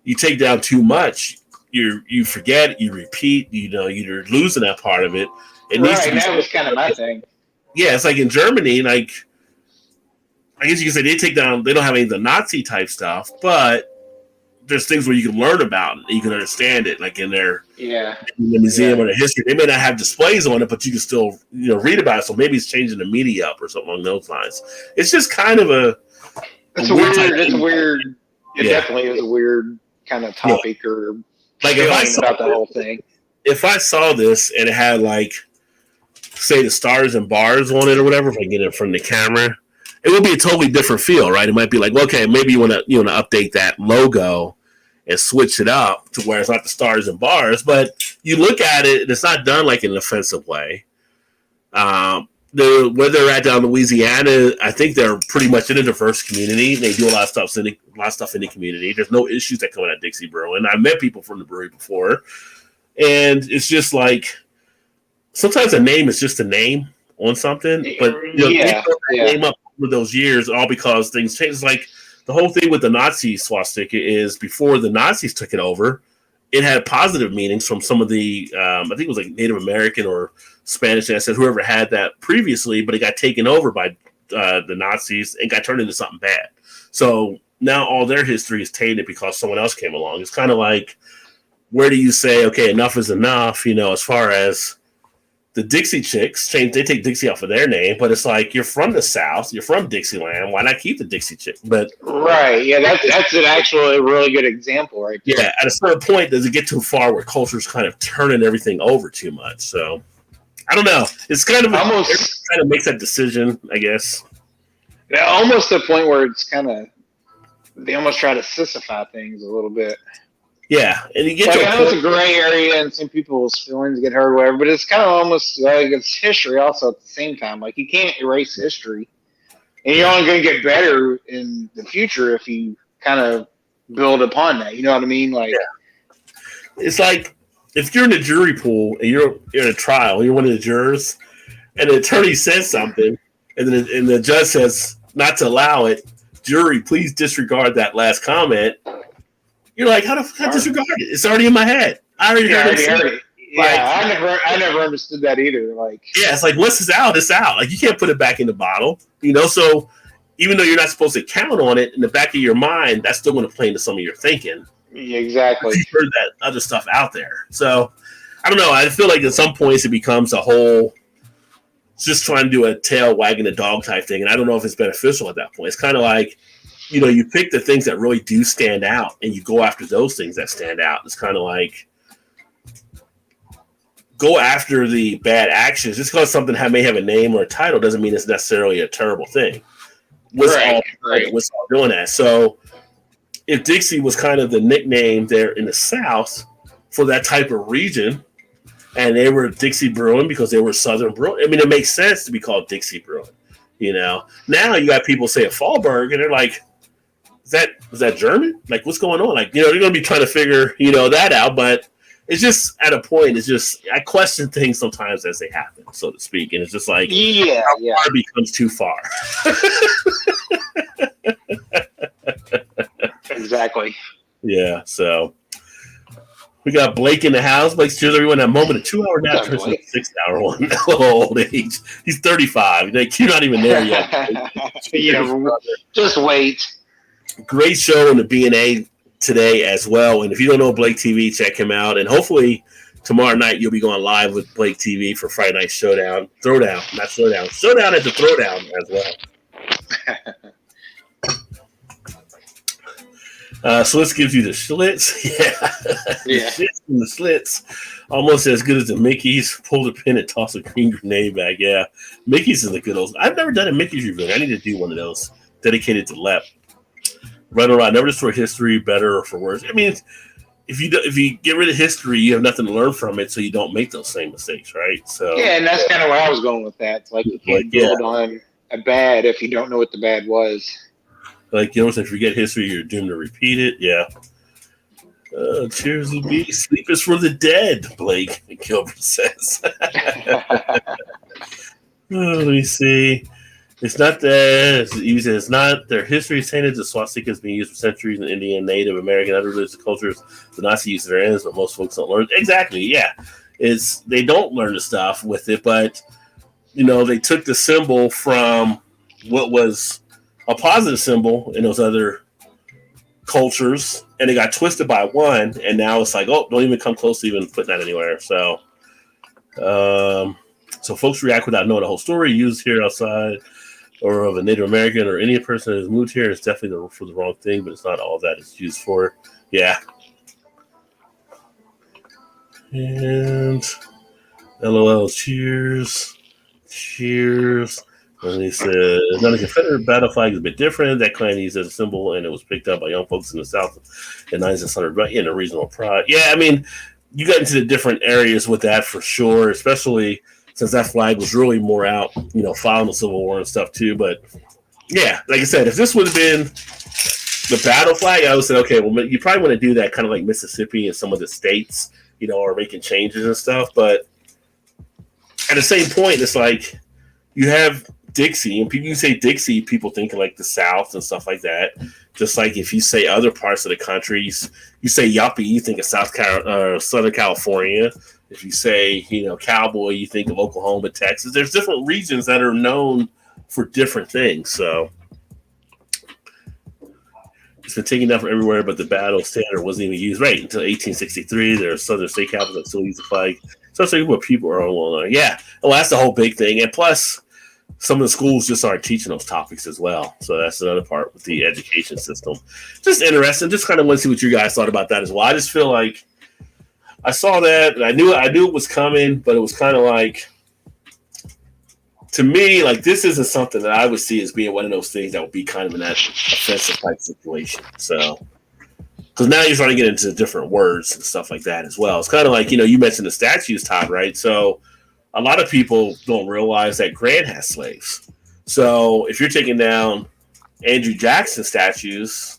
you take down too much, you forget, you repeat, you're losing that part of it. That was kind of my thing. Yeah, it's like in Germany, like I guess you can say they don't have any of the Nazi type stuff, but there's things where you can learn about it, you can understand it, like in the museum or the history. They may not have displays on it, but you can still read about it. So maybe it's changing the media up or something along those lines. It's just kind of It definitely is a weird kind of topic or like about the whole thing. If I saw this and it had like say the stars and bars on it or whatever, if I get it from the camera, it would be a totally different feel, right? It might be like, well, okay, maybe you want to update that logo and switch it up to where it's not the stars and bars, but you look at it and it's not done like in an offensive way. Where they're at down in Louisiana, I think they're pretty much in a diverse community. They do a lot of stuff in the community. There's no issues that come out of Dixie Brewing. I've met people from the brewery before, and it's just like sometimes a name is just a name on something, but name up over those years all because things change. It's like the whole thing with the Nazi swastika is before the Nazis took it over, it had positive meanings from some of the I think it was like Native American or Spanish ancestors, whoever had that previously, but it got taken over by the Nazis and got turned into something bad. So now all their history is tainted because someone else came along. It's kind of like, where do you say, okay, enough is enough, as far as the Dixie Chicks, they take Dixie off of their name, but it's like, you're from the South, you're from Dixieland, why not keep the Dixie Chick? But right, yeah, that's an actually really good example right there. Yeah, at a certain point, does it get too far where culture's kind of turning everything over too much? So, I don't know. It's kind of makes that decision, I guess. Yeah, almost to the point where it's kind of they almost try to sissify things a little bit. Yeah, and you get Like, to I a know it's a point. gray area and some people's feelings get hurt or whatever, but it's kind of almost like it's history also at the same time. Like, you can't erase history. And you're only going to get better in the future if you kind of build upon that. You know what I mean? Like, It's like if you're in the jury pool and you're in a trial, and you're one of the jurors, and the attorney says something, and the judge says not to allow it. Jury, please disregard that last comment. You're like, how the fuck disregard it? It's already in my head. I already heard it. Yeah, I never understood that either. Like, Yeah, it's like once it's out, it's out. Like you can't put it back in the bottle, you know. So even though you're not supposed to count on it, in the back of your mind, that's still going to play into some of your thinking. yeah, exactly. You've heard that other stuff out there. So I don't know. I feel like at some points it becomes a whole just trying to do a tail wagging the dog type thing, and I don't know if it's beneficial at that point. It's kind of like, you know, you pick the things that really do stand out, and you go after those things that stand out. It's kind of like go after the bad actions. Just because something may have a name or a title doesn't mean it's necessarily a terrible thing. What's all doing that? So if Dixie was kind of the nickname there in the South for that type of region, and they were Dixie Brewing because they were Southern Brewing, I mean, it makes sense to be called Dixie Brewing. You know, now you got people say Fallberg, and they're like, is that German? Like, what's going on? Like, you know, they're going to be trying to figure, you know, that out. But it's just at a point, it's just, I question things sometimes as they happen, so to speak. And it's just like, far becomes too far. Exactly. Yeah. So we got Blake in the house. Blake cheers everyone. That moment, a 2-hour nap turns into a 6-hour one. Old age. He's 35. Like, you're not even there yet. Yeah, just wait. Great show on the B&A today as well. And if you don't know Blake TV, check him out. And hopefully tomorrow night you'll be going live with Blake TV for Friday Night Showdown. Showdown at the Throwdown as well. So let's give you the Schlitz. Yeah. The Schlitz. Almost as good as the Mickey's. Pull the pin and toss a green grenade back. Yeah. Mickey's is the good old. I've never done a Mickey's review. I need to do one of those dedicated to Lep. Right or wrong, never destroy history, better or for worse. I mean, if you get rid of history, you have nothing to learn from it, so you don't make those same mistakes, right? So yeah, and that's kind of where I was going with that. It's like you can't build on a bad if you don't know what the bad was. Like, you know, if you forget history, you're doomed to repeat it. Yeah. Cheers, B. Sleep is for the dead, Blake Gilbert says. Let me see. It's not that it's not their history is tainted. The swastika has been used for centuries in Indian, Native American, other religious cultures. The Nazi use their ends, but most folks don't learn. Exactly, yeah. They don't learn the stuff with it, but you know, they took the symbol from what was a positive symbol in those other cultures, and it got twisted by one, and now it's like, oh, don't even come close to even putting that anywhere. So, so folks react without knowing the whole story. Used here outside or of a Native American or any person that has moved here, it's definitely for the wrong thing, but it's not all that it's used for. Yeah. And LOL, cheers. And he said, now the Confederate battle flag is a bit different. That clan used as a symbol, and it was picked up by young folks in the South in 1900 in a regional pride. Yeah, I mean, you got into the different areas with that for sure, especially since that flag was really more out, you know, following the Civil War and stuff too. But yeah, like I said, if this would have been the battle flag, I would say, okay, well, you probably want to do that kind of like Mississippi and some of the states, you know, are making changes and stuff. But at the same point, it's like you have Dixie, and you say Dixie, people think of like the South and stuff like that. Just like if you say other parts of the country, you say yuppie, you think of Southern California. If you say, you know, cowboy, you think of Oklahoma, Texas. There's different regions that are known for different things. So it's been taken down from everywhere, but the battle standard wasn't even used right until 1863. There are southern state capitals that still use the flag. So that's like what people are on. Yeah, well, that's the whole big thing. And plus, some of the schools just aren't teaching those topics as well. So that's another part with the education system. Just interesting. Just kind of want to see what you guys thought about that as well. I just feel like I saw that, and I knew it was coming, but it was kind of like to me, like this isn't something that I would see as being one of those things that would be kind of in that offensive type situation. So, because now you're starting to get into different words and stuff like that as well. It's kind of like you mentioned the statues, Todd, right? So, a lot of people don't realize that Grant has slaves. So, if you're taking down Andrew Jackson statues,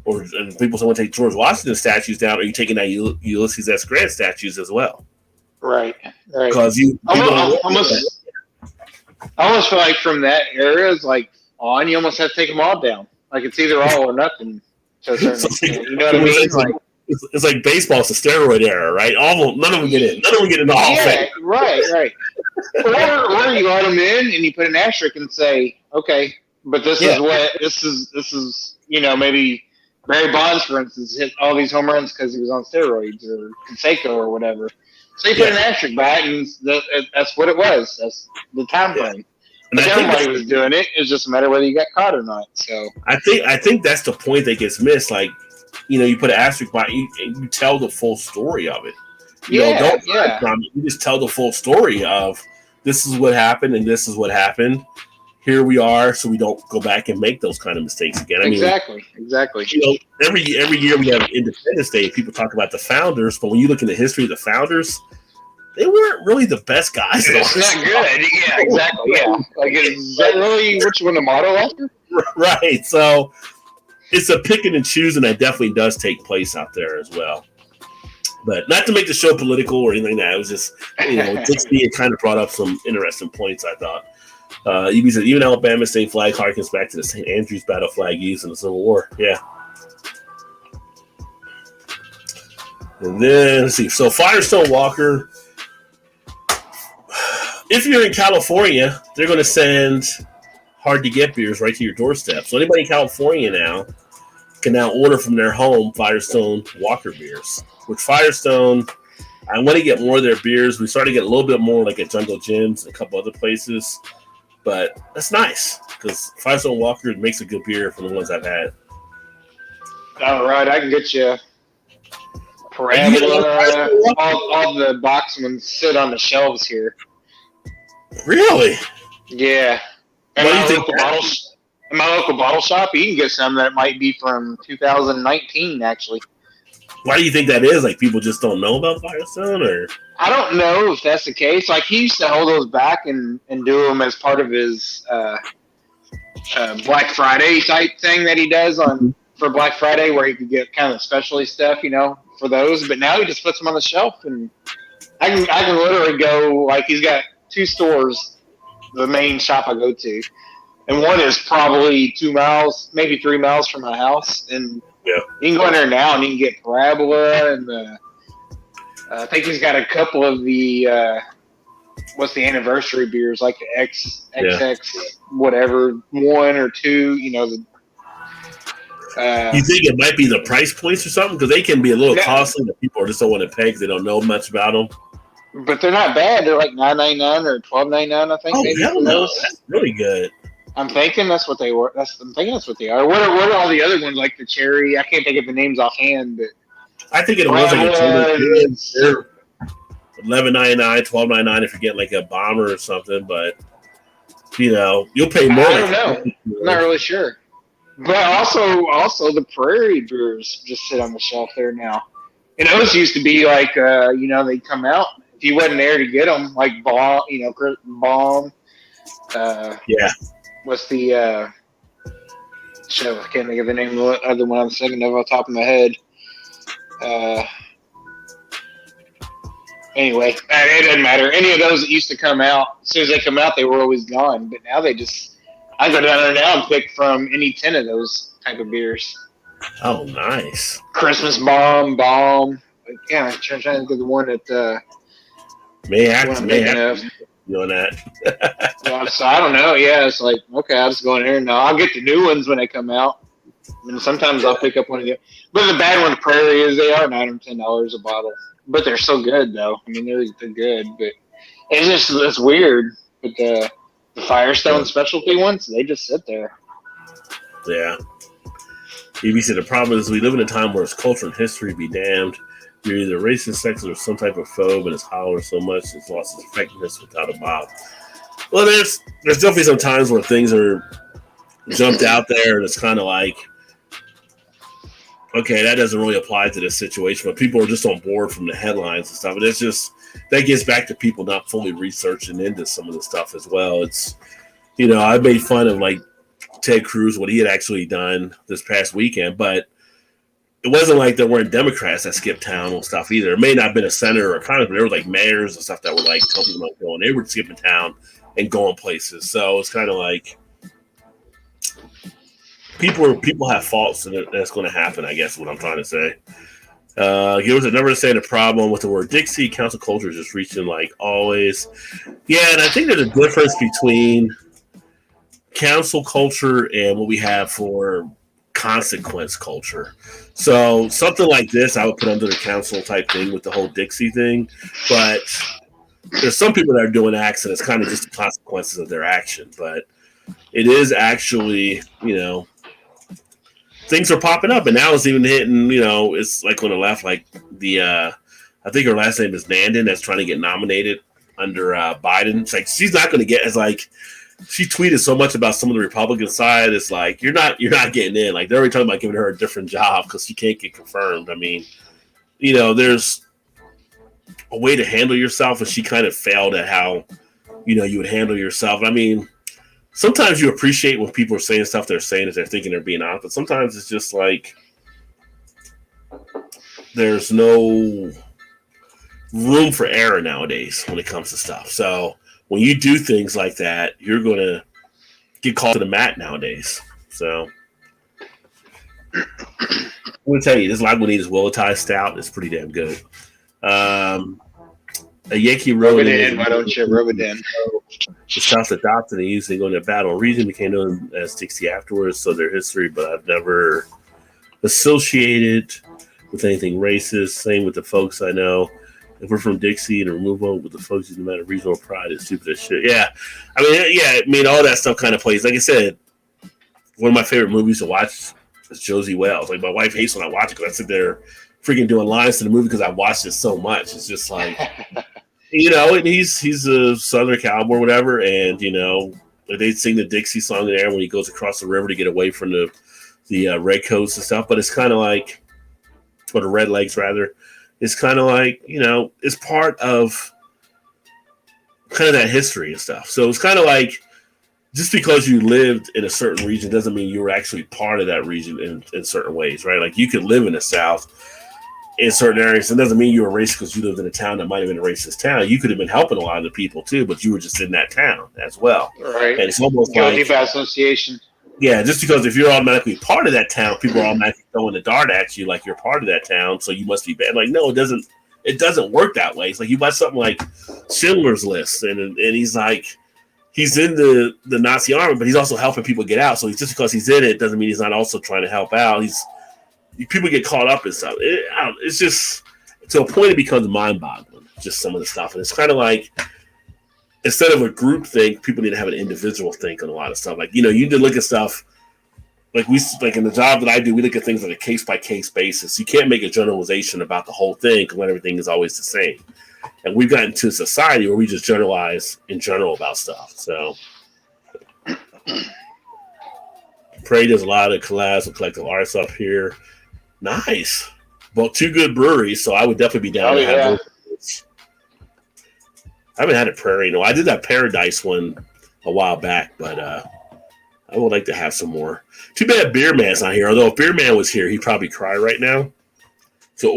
and people want to take George Washington statues down, are you taking down Ulysses S. Grant statues as well? Right. Because I almost feel like from that era is like on, you almost have to take them all down. Like it's either all or nothing to a certain extent. You know what I mean? It's like baseball. It's a steroid era, right? None of them get in. None of them get in the Hall of Fame. Right. or you let them in and you put an asterisk and say, okay, but this is maybe Barry Bonds, for instance, hit all these home runs because he was on steroids or Canseco or whatever. So you put an asterisk by it, and that's what it was. That's the time frame. And everybody was doing it. It's just a matter of whether you got caught or not. So I think that's the point that gets missed. Like, you put an asterisk by it, you tell the full story of it. You just tell the full story of this is what happened and this is what happened. Here we are, so we don't go back and make those kind of mistakes again. Exactly. Every year we have Independence Day. People talk about the founders, but when you look in the history of the founders, they weren't really the best guys. It's not good. Yeah, exactly. Yeah, like is that really which one the motto after? Right. So it's a picking and choosing that definitely does take place out there as well. But not to make the show political or anything like that. It was just it kind of brought up some interesting points, I thought. Even Alabama's state flag harkens back to the St. Andrews battle flag used in the Civil War. Yeah. And then, let's see. So, Firestone Walker, if you're in California, they're going to send hard-to-get beers right to your doorstep. So, anybody in California now can now order from their home Firestone Walker beers. Which Firestone, I want to get more of their beers. We started to get a little bit more like at Jungle Gyms and a couple other places. But that's nice because Firestone Walker makes a good beer from the ones I've had. All right, I can get you Parabola. All the box ones sit on the shelves here. Really? Yeah. In my local bottle shop, you can get some that might be from 2019, actually. Why do you think that is? Like people just don't know about Firestone, or I don't know if that's the case. Like he used to hold those back and do them as part of his Black Friday type thing that he does for Black Friday, where he could get kind of specialty stuff, for those. But now he just puts them on the shelf, and I can literally go like he's got 2 stores, the main shop I go to, and one is probably 2 miles, maybe 3 miles from my house, and you can go in there now and you can get Parabola and I think he's got a couple of the what's the anniversary beers like the XX whatever 1 or 2. You think it might be the price points or something because they can be a little costly. That people just don't want to pay because they don't know much about them. But they're not bad. They're like $9.99 or $12.99. I think. Oh hell no, that's really good. I'm thinking that's what they were. I'm thinking that's what they are. What are all the other ones like the cherry? I can't think of the names offhand, but I think it was like $11.99, $12.99 if you're getting like a bomber or something. But you'll pay more. I don't know. I'm not really sure. But also the Prairie beers just sit on the shelf there now. And those used to be like they come out if you wasn't there to get them like Bomb. Bomb. What's the show? I can't think of the name of the other one I'm thinking of off the top of my head. Anyway, it doesn't matter. Any of those that used to come out, as soon as they come out, they were always gone. But now I go down there now and pick from any 10 of those type of beers. Oh, nice. Christmas Bomb. Yeah, I'm trying to think of the one that may have doing that. So I don't know. Yeah, it's like, okay, I'll just go in here and I'll get the new ones when they come out. And sometimes I'll pick up one of the. But the bad one, Prairie, is they are $9 or $10 a bottle. But they're so good, though. I mean, they're good. But it's weird. But the Firestone specialty ones, they just sit there. Yeah. BBC, the problem is we live in a time where it's culture and history be damned. You're either racist, sexist, or some type of phobe, and it's hollower so much it's lost its effectiveness without a bob. Well, there's definitely some times where things are jumped out there, and it's kind of like, okay, that doesn't really apply to this situation, but people are just on board from the headlines and stuff. And it's just that gets back to people not fully researching into some of the stuff as well. It's, I made fun of like Ted Cruz, what he had actually done this past weekend, but it wasn't like there weren't Democrats that skipped town and stuff either. It may not have been a senator or a congressman, but there were like mayors and stuff that were like telling people not going. They were skipping town and going places. So it's kind of like people have faults, and that's going to happen, I guess, is what I'm trying to say. There was another saying the problem with the word Dixie, council culture is just reaching like always. Yeah, and I think there's a difference between council culture and what we have for consequence culture. So something like this, I would put under the council type thing with the whole Dixie thing. But there's some people that are doing acts, and it's kind of just the consequences of their action. But it is actually, things are popping up, and now it's even hitting. It's like on the left, like the I think her last name is Nandon, that's trying to get nominated under Biden. It's like she's not going to get. It's like she tweeted so much about some of the Republican side. It's like you're not getting in. Like they're already talking about giving her a different job because she can't get confirmed. I mean, there's a way to handle yourself, and she kind of failed at how you would handle yourself. I mean, sometimes you appreciate when people are saying stuff they're saying as they're thinking they're being honest, but sometimes it's just like there's no room for error nowadays when it comes to stuff. So when you do things like that, you're going to get called to the mat nowadays. So I'm going to tell you, this Lagunitas Willowtie Stout is pretty damn good. A Yankee Rub Road. it in. Why don't you rub it in? The South adopted and used to go into battle region, became known as Dixie afterwards, so their history, but I've never associated with anything racist. Same with the folks I know. If we're from Dixie and remove one with the folks who demand regional pride is stupid as shit. Yeah. I mean, all that stuff kind of plays. Like I said, one of my favorite movies to watch is Josie Wales. Like, my wife hates when I watch it because I sit there freaking doing lines to the movie because I watched it so much. It's just like, and he's a Southern cowboy or whatever, and, they sing the Dixie song there when he goes across the river to get away from the redcoats and stuff. But it's kind of like, or the redlegs rather, it's kind of like, it's part of kind of that history and stuff. So it's kind of like, just because you lived in a certain region doesn't mean you were actually part of that region in certain ways, right? Like you could live in the South in certain areas. It doesn't mean you were racist because you lived in a town that might have been a racist town. You could have been helping a lot of the people too, but you were just in that town as well. Right. And it's almost guilty by association. Yeah, just because if you're automatically part of that town, people are automatically throwing the dart at you like you're part of that town, so you must be bad. Like, no, it doesn't. It doesn't work that way. It's like you watch something like Schindler's List, and he's like, he's in the Nazi army, but he's also helping people get out. So just because he's in it doesn't mean he's not also trying to help out. People get caught up in stuff. It's just to a point it becomes mind-boggling. Just some of the stuff, and it's kind of like, instead of a group think, people need to have an individual think on a lot of stuff. Like, you need to look at stuff like in the job that I do, we look at things on a case by case basis. You can't make a generalization about the whole thing when everything is always the same. And we've gotten to a society where we just generalize in general about stuff. So Prey does a lot of collabs with collective arts up here. Nice. Well, 2 good breweries, so I would definitely be down to have those. I haven't had a Prairie. No, I did that Paradise one a while back, but I would like to have some more. Too bad Beer Man's not here. Although if Beer Man was here, he'd probably cry right now. So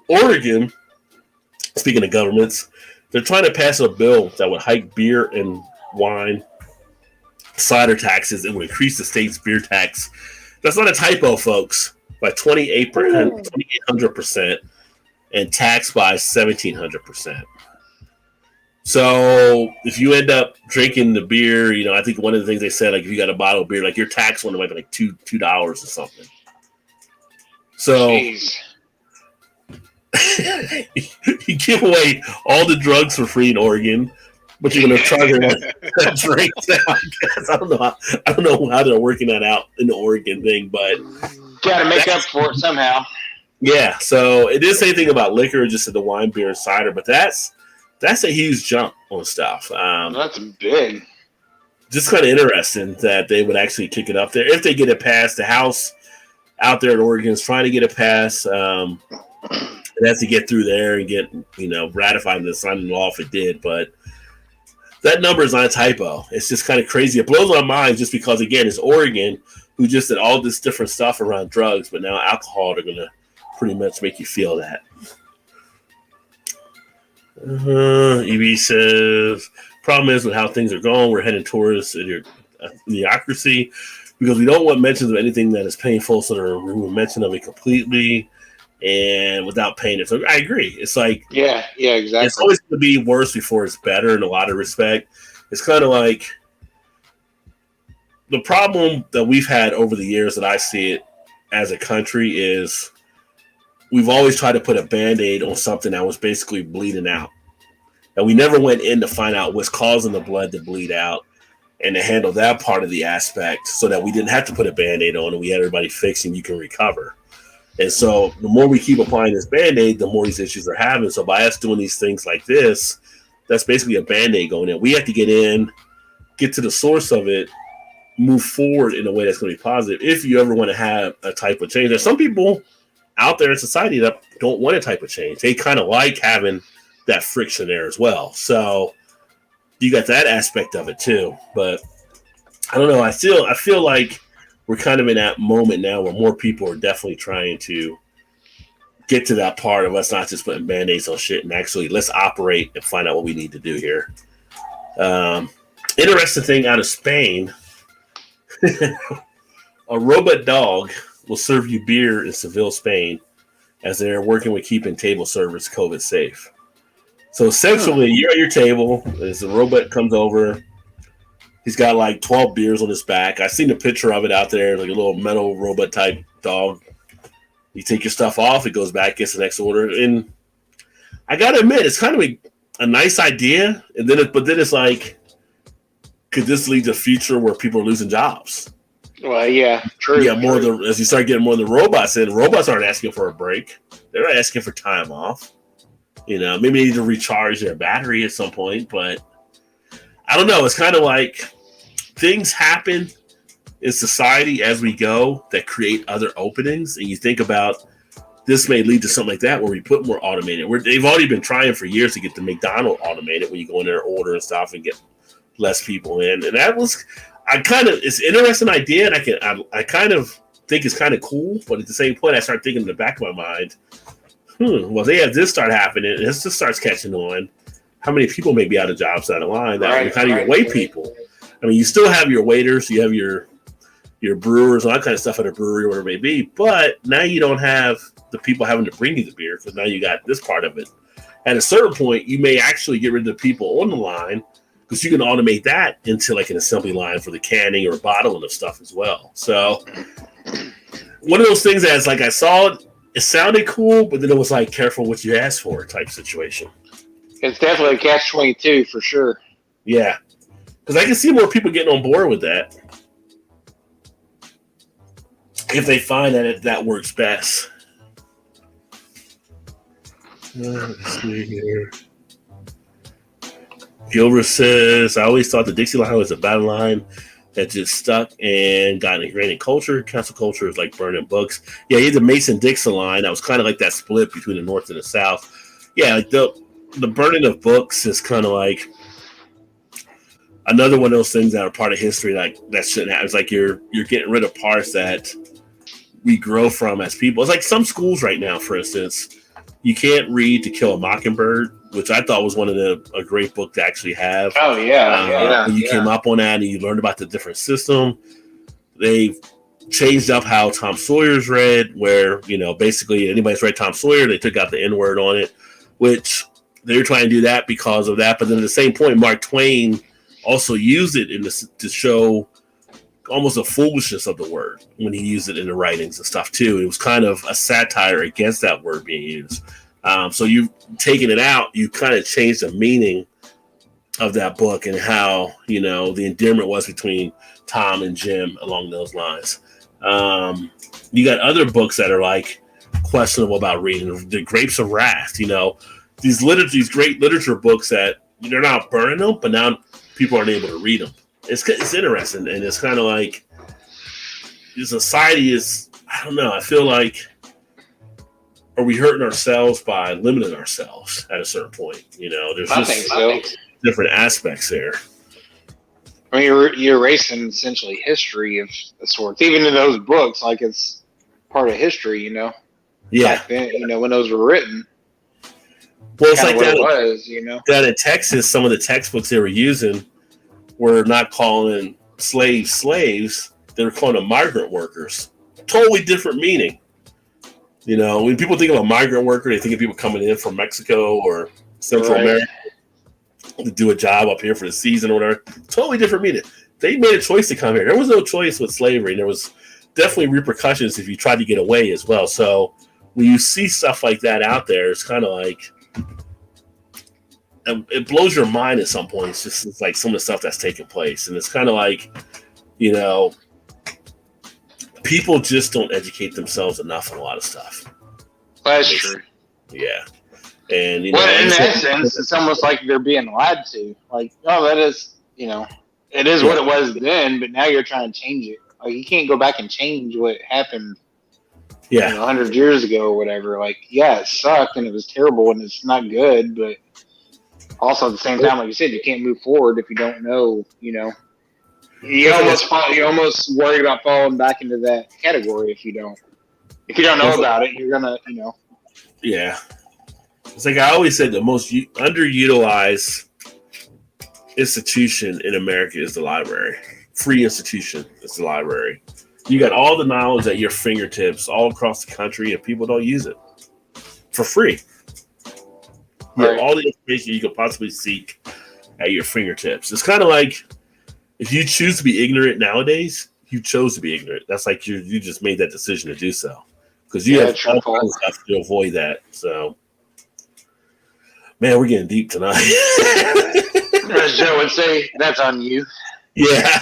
Oregon, speaking of governments, they're trying to pass a bill that would hike beer and wine cider taxes and would increase the state's beer tax. That's not a typo, folks. By 2,800% and taxed by 1,700%. So if you end up drinking the beer, I think one of the things they said, like if you got a bottle of beer, like your tax one might be like $2 or something. So you give away all the drugs for free in Oregon, but you're going to charge that drink now. I guess I don't know how they're working that out in the Oregon thing, but got to make up for it somehow. Yeah. So it didn't say anything about liquor, just the wine, beer, and cider, but that's That's a huge jump on stuff. That's big. Just kind of interesting that they would actually kick it up there if they get it past the House out there in Oregon is trying to get it past. It has to get through there and get ratified and signed law if it did, but that number is not a typo. It's just kind of crazy. It blows my mind just because again it's Oregon who just did all this different stuff around drugs, but now alcohol they're gonna pretty much make you feel that. EB says, problem is with how things are going, we're heading towards idiocracy because we don't want mentions of anything that is painful, so they're removing mention of it completely and without pain. So I agree. It's like, yeah, exactly. It's always going to be worse before it's better in a lot of respect. It's kind of like the problem that we've had over the years that I see it as a country is we've always tried to put a Band-Aid on something that was basically bleeding out. And we never went in to find out what's causing the blood to bleed out and to handle that part of the aspect so that we didn't have to put a Band-Aid on and we had everybody fixed and you can recover. And so the more we keep applying this Band-Aid, the more these issues are having. So by us doing these things like this, that's basically a Band-Aid going in. We have to get in, get to the source of it, move forward in a way that's going to be positive if you ever want to have a type of change. There's some people out there in society that don't want a type of change. They kind of like having that friction there as well. So you got that aspect of it too. But I don't know. I feel like we're kind of in that moment now where more people are definitely trying to get to that part of us not just putting Band-Aids on shit and actually let's operate and find out what we need to do here. Interesting thing out of Spain, a robot dog will serve you beer in Seville, Spain, as they're working with keeping table service COVID safe. So essentially, you're at your table, as the robot comes over, he's got like 12 beers on his back. I've seen a picture of it out there, like a little metal robot type dog. You take your stuff off, it goes back, gets the next order. And I got to admit, it's kind of a nice idea. And then it's like, could this lead to a future where people are losing jobs? Well, yeah, true. Yeah, as you start getting more of the robots in, robots aren't asking for a break. They're not asking for time off. Maybe they need to recharge their battery at some point, but I don't know. It's kind of like things happen in society as we go that create other openings. And you think about this may lead to something like that where we put more automated. They've already been trying for years to get the McDonald's automated when you go in there, order and stuff and get less people in. And that was, it's an interesting idea. And I kind of think it's kind of cool. But at the same point, I start thinking in the back of my mind, well, they have this start happening. And this just starts catching on. How many people may be out of jobs down the line that kind of your wait people? I mean, you still have your waiters, you have your brewers, all that kind of stuff at a brewery or whatever it may be, but now you don't have the people having to bring you the beer because now you got this part of it. At a certain point, you may actually get rid of the people on the line because you can automate that into like an assembly line for the canning or bottling of stuff as well. So one of those things that's like I saw it sounded cool, but then it was like careful what you ask for type situation. It's definitely a catch-22 for sure. Yeah. Because I can see more people getting on board with that if they find that that works best. Let's see here. Gilbert says, I always thought the Dixie line was a battle line that just stuck and got ingrained in culture. Cancel culture is like burning books. Yeah, he had the Mason-Dixon line that was kind of like that split between the North and the South. Yeah, like the burning of books is kind of like another one of those things that are part of history that shouldn't happen. It's like you're getting rid of parts that we grow from as people. It's like some schools right now, for instance, you can't read To Kill a Mockingbird, which I thought was one of a great book to actually have. Oh, yeah. When you came up on that and you learned about the different system, they've changed up how Tom Sawyer's read, where, basically anybody's read Tom Sawyer, they took out the N-word on it, which they were trying to do that because of that. But then at the same point, Mark Twain also used it to show almost a foolishness of the word when he used it in the writings and stuff too. It was kind of a satire against that word being used. So you taking it out, you kind of changed the meaning of that book and how, the endearment was between Tom and Jim along those lines. You got other books that are like questionable about reading. The Grapes of Wrath, these great literature books that they're not burning them, but now people aren't able to read them. It's interesting, and it's kind of like society is. I don't know. I feel like are we hurting ourselves by limiting ourselves at a certain point? There's just different aspects there. I mean, you're erasing essentially history of sorts, even in those books, like it's part of history, Yeah. Back then, when those were written. Well, it's like that. It was, That in Texas, some of the textbooks they were using were not calling slaves. They were calling them migrant workers. Totally different meaning. When people think of a migrant worker, they think of people coming in from Mexico or Central America to do a job up here for the season or whatever. Totally different meaning. They made a choice to come here. There was no choice with slavery. There was definitely repercussions if you tried to get away as well. So when you see stuff like that out there, it's kind of like it blows your mind at some points. It's like some of the stuff that's taking place, and it's kind of like people just don't educate themselves enough on a lot of stuff. That's true. Yeah. And, in that sense, it's almost like they're being lied to. Like, oh, that is, it is what it was then, but now you're trying to change it. Like, you can't go back and change what happened 100 years ago or whatever. Like, yeah, it sucked and it was terrible and it's not good, but also at the same time, like you said, you can't move forward if you don't know, You almost worried about falling back into that category if you don't know about it. You're gonna, Yeah, it's like I always said, the most underutilized institution in America is the library. Free institution is the library. You got all the knowledge at your fingertips all across the country, and people don't use it for free. You have all the information you could possibly seek at your fingertips. It's kind of like, if you choose to be ignorant nowadays, you chose to be ignorant. That's like you just made that decision to do so. Because you have all kinds of stuff to avoid that. So, man, we're getting deep tonight. As Joe would say, that's on you. Yeah.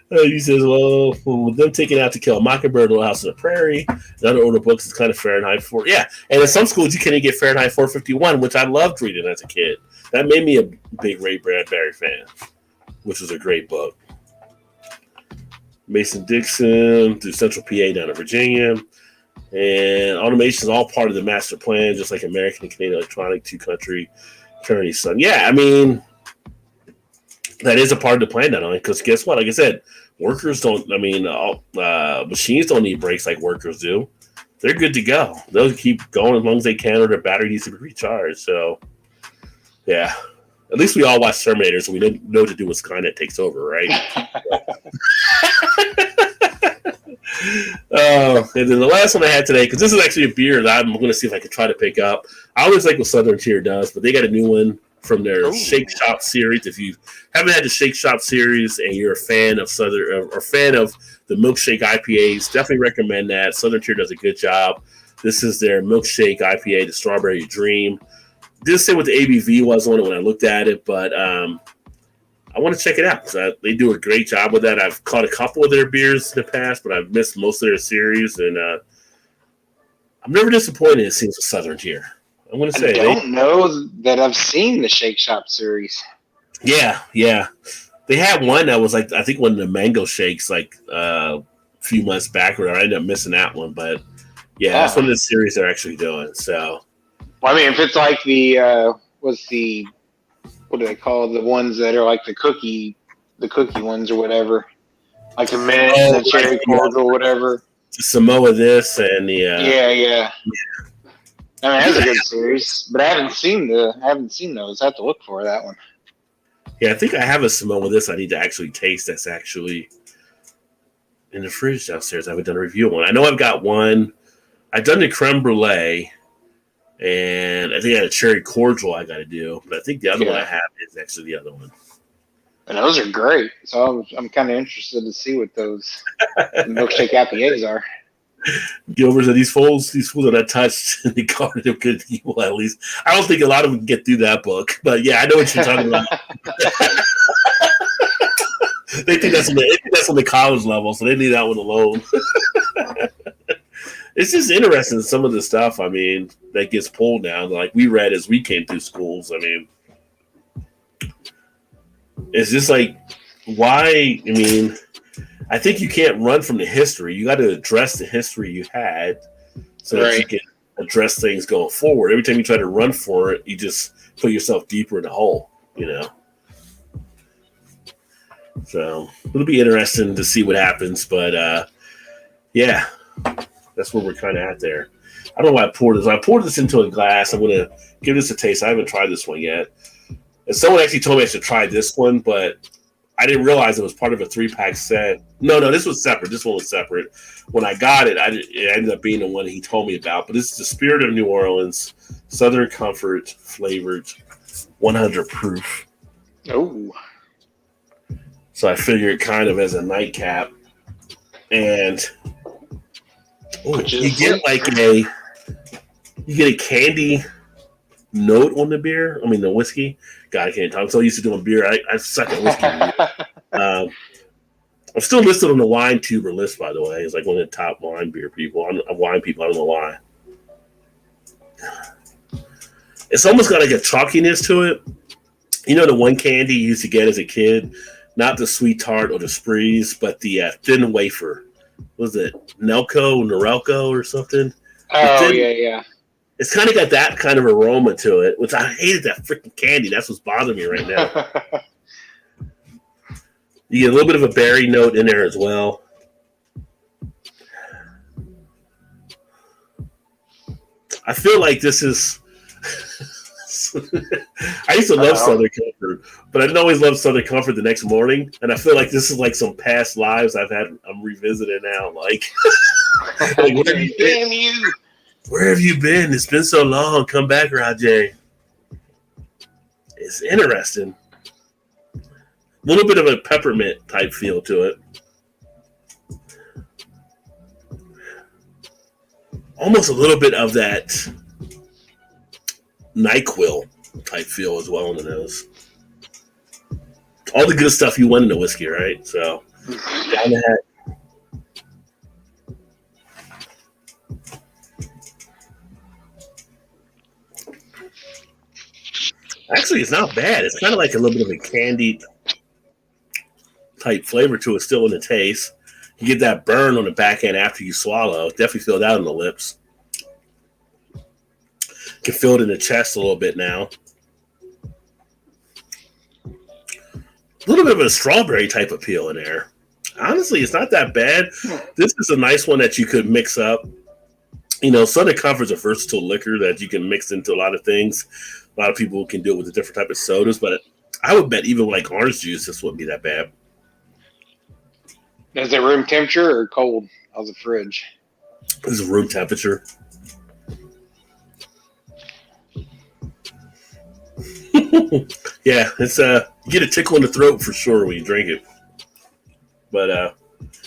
He says, well, with them taking out To Kill a Mockingbird, Little House on the Prairie, another older books is kind of Fahrenheit 4. Yeah. And in some schools, you can't even get Fahrenheit 451, which I loved reading as a kid. That made me a big Ray Bradbury fan, which was a great book. Mason-Dixon through Central PA down to Virginia. And automation is all part of the master plan, just like American and Canadian Electronic, two-country attorney's son. Yeah, I mean, that is a part of the plan, not only because guess what? Like I said, workers don't, machines don't need breaks like workers do. They're good to go. They'll keep going as long as they can, or their battery needs to be recharged. So, yeah. At least we all watch Terminator, so we know what to do when Skynet takes over, right? And then the last one I had today, because this is actually a beer that I'm going to see if I can try to pick up. I always like what Southern Tier does, but they got a new one from their Shake Shop series. If you haven't had the Shake Shop series and you're a fan of Southern or fan of the milkshake IPAs, definitely recommend that. Southern Tier does a good job. This is their milkshake IPA, the Strawberry Dream. Didn't say what the ABV was on it when I looked at it, but I want to check it out because they do a great job with that. I've caught a couple of their beers in the past, but I've missed most of their series, and I'm never disappointed, it seems, with Southern Tier. I'm going to say I don't know that I've seen the Shake Shop series. Yeah. They had one that was like, I think one of the mango shakes like a few months back, or I ended up missing that one, but yeah, that's one of the series they're actually doing. So, well, I mean, if it's like what do they call the ones that are like the cookie ones or whatever, like the mint and the cherry cordial or whatever. Samoa this and the yeah. I mean, that's a good series, but I haven't seen those. I have to look for that one. Yeah, I think I have a Samoa this I need to actually taste. That's actually in the fridge downstairs. I haven't done a review of one. I know I've got one. I've done the creme brulee, and I think I had a cherry cordial I got to do. But I think the other one I have is actually the other one. And those are great. So I'm kind of interested to see what those milkshake IPAs are. Gilbert said these fools are not touched. They call it a good evil. At least I don't think a lot of them can get through that book. But yeah, I know what you're talking about. They think that's on the college level, so they leave that one alone. It's just interesting, some of the stuff. I mean, that gets pulled now, like we read as we came through schools. I mean, it's just like, why? I mean, I think you can't run from the history. You got to address the history you had so that you can address things going forward. Every time you try to run for it, you just put yourself deeper in the hole, you know? So it'll be interesting to see what happens, but yeah, that's where we're kind of at there. I don't know why I poured this. I poured this into a glass. I'm going to give this a taste. I haven't tried this one yet. And someone actually told me I should try this one, but I didn't realize it was part of a 3-pack set. No, this was separate. This one was separate. When I got it, it ended up being the one he told me about. But this is the Spirit of New Orleans, Southern Comfort flavored, 100 proof. Oh. So I figured kind of as a nightcap. And you get a candy note on the beer. I mean, the whiskey. God, I can't talk. I'm so used to doing beer. I suck at whiskey. I'm still listed on the wine tuber list, by the way. It's like one of the top wine people. I don't know why. It's almost got like a chalkiness to it. You know the one candy you used to get as a kid? Not the sweet tart or the sprees, but the thin wafer. What was it Norelco or something? Oh, yeah. It's kind of got that kind of aroma to it, which I hated that freaking candy. That's what's bothering me right now. You get a little bit of a berry note in there as well. I feel like this is... I used to love Southern Comfort, but I didn't always love Southern Comfort the next morning. And I feel like this is like some past lives I'm revisiting now. Like Damn you! Where have you been? It's been so long. Come back, Rajay. It's interesting. A little bit of a peppermint type feel to it. Almost a little bit of that NyQuil type feel as well in the nose. All the good stuff you want in the whiskey, right? So, down the head. Actually, it's not bad. It's kind of like a little bit of a candied type flavor to it still in the taste. You get that burn on the back end after you swallow. Definitely feel that on the lips. You can feel it in the chest a little bit now. A little bit of a strawberry type appeal in there. Honestly, it's not that bad. This is a nice one that you could mix up. You know, Southern Comfort's a versatile liquor that you can mix into a lot of things. A lot of people can do it with a different type of sodas, but I would bet even like orange juice, this wouldn't be that bad. Is it room temperature or cold? How's the fridge? This is room temperature. Yeah, it's you get a tickle in the throat for sure when you drink it. But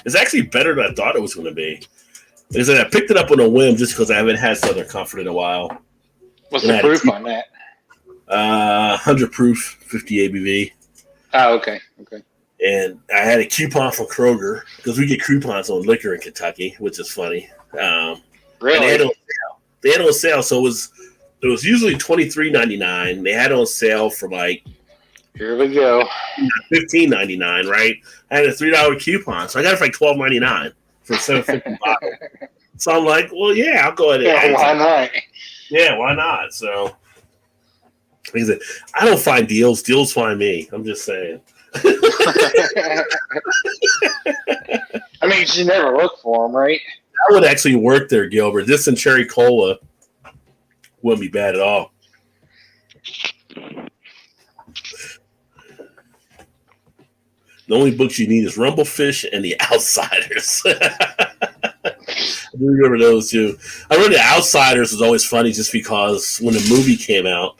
it's actually better than I thought it was going to be. Is that I picked it up on a whim just because I haven't had Southern Comfort in a while. What's the proof on that? 100 proof, 50 ABV. Oh, okay. And I had a coupon from Kroger because we get coupons on liquor in Kentucky, which is funny. Really? They had on sale, so it was usually $23.99. They had it on sale for like here we go, $15.99, right? I had a $3 coupon, so I got it for like $12.99 for $7.50 bottle. So I'm like, well, yeah, I'll go ahead. Yeah, why not? Yeah, why not? So, like I said, I don't find deals. Deals find me. I'm just saying. I mean, you should never look for them, right? That would actually work there, Gilbert. This and cherry cola wouldn't be bad at all. The only books you need is Rumblefish and The Outsiders. I remember those two. I remember The Outsiders was always funny just because when the movie came out,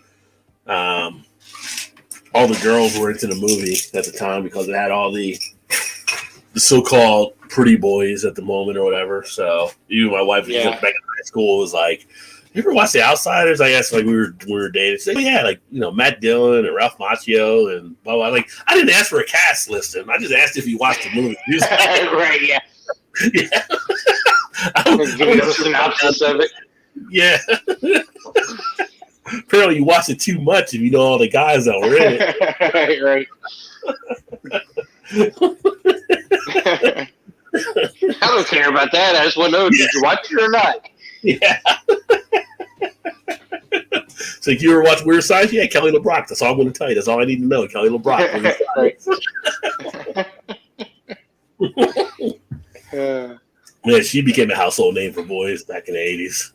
all the girls were into the movie at the time because it had all the so-called pretty boys at the moment or whatever. So even my wife back in high school was like, "You ever watch The Outsiders?" I asked like we were dating. She said, "Yeah, like Matt Dillon and Ralph Macchio and blah blah." Like I didn't ask for a cast listing. I just asked if you watched the movie. Right? Yeah. Yeah. Give you a synopsis of it. Yeah. Apparently, you watch it too much if you know all the guys that were in it. Right. I don't care about that. I just want to know, did you watch it or not? Yeah. So if you ever watch Weird Science, yeah, Kelly LeBrock. That's all I'm going to tell you. That's all I need to know. Kelly LeBrock. Man, she became a household name for boys back in the 80s.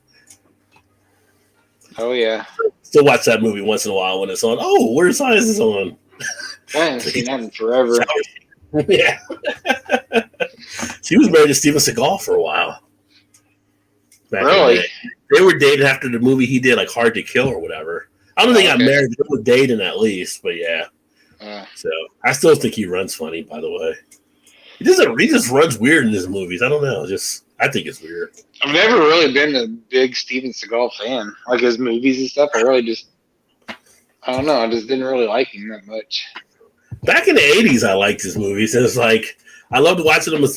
Oh, yeah. Still watch that movie once in a while when it's on. Oh, Weird Science is on. I haven't seen that in forever. Yeah. She was married to Steven Seagal for a while. Really? They were dating after the movie he did, like Hard to Kill or whatever. I don't think they got married. They were dating at least, but yeah. So I still think he runs funny, by the way. He just runs weird in his movies. I don't know. I think it's weird. I've never really been a big Steven Seagal fan. Like his movies and stuff, I don't know. I just didn't really like him that much. Back in the 80s, I liked his movies. It was like, I loved watching them.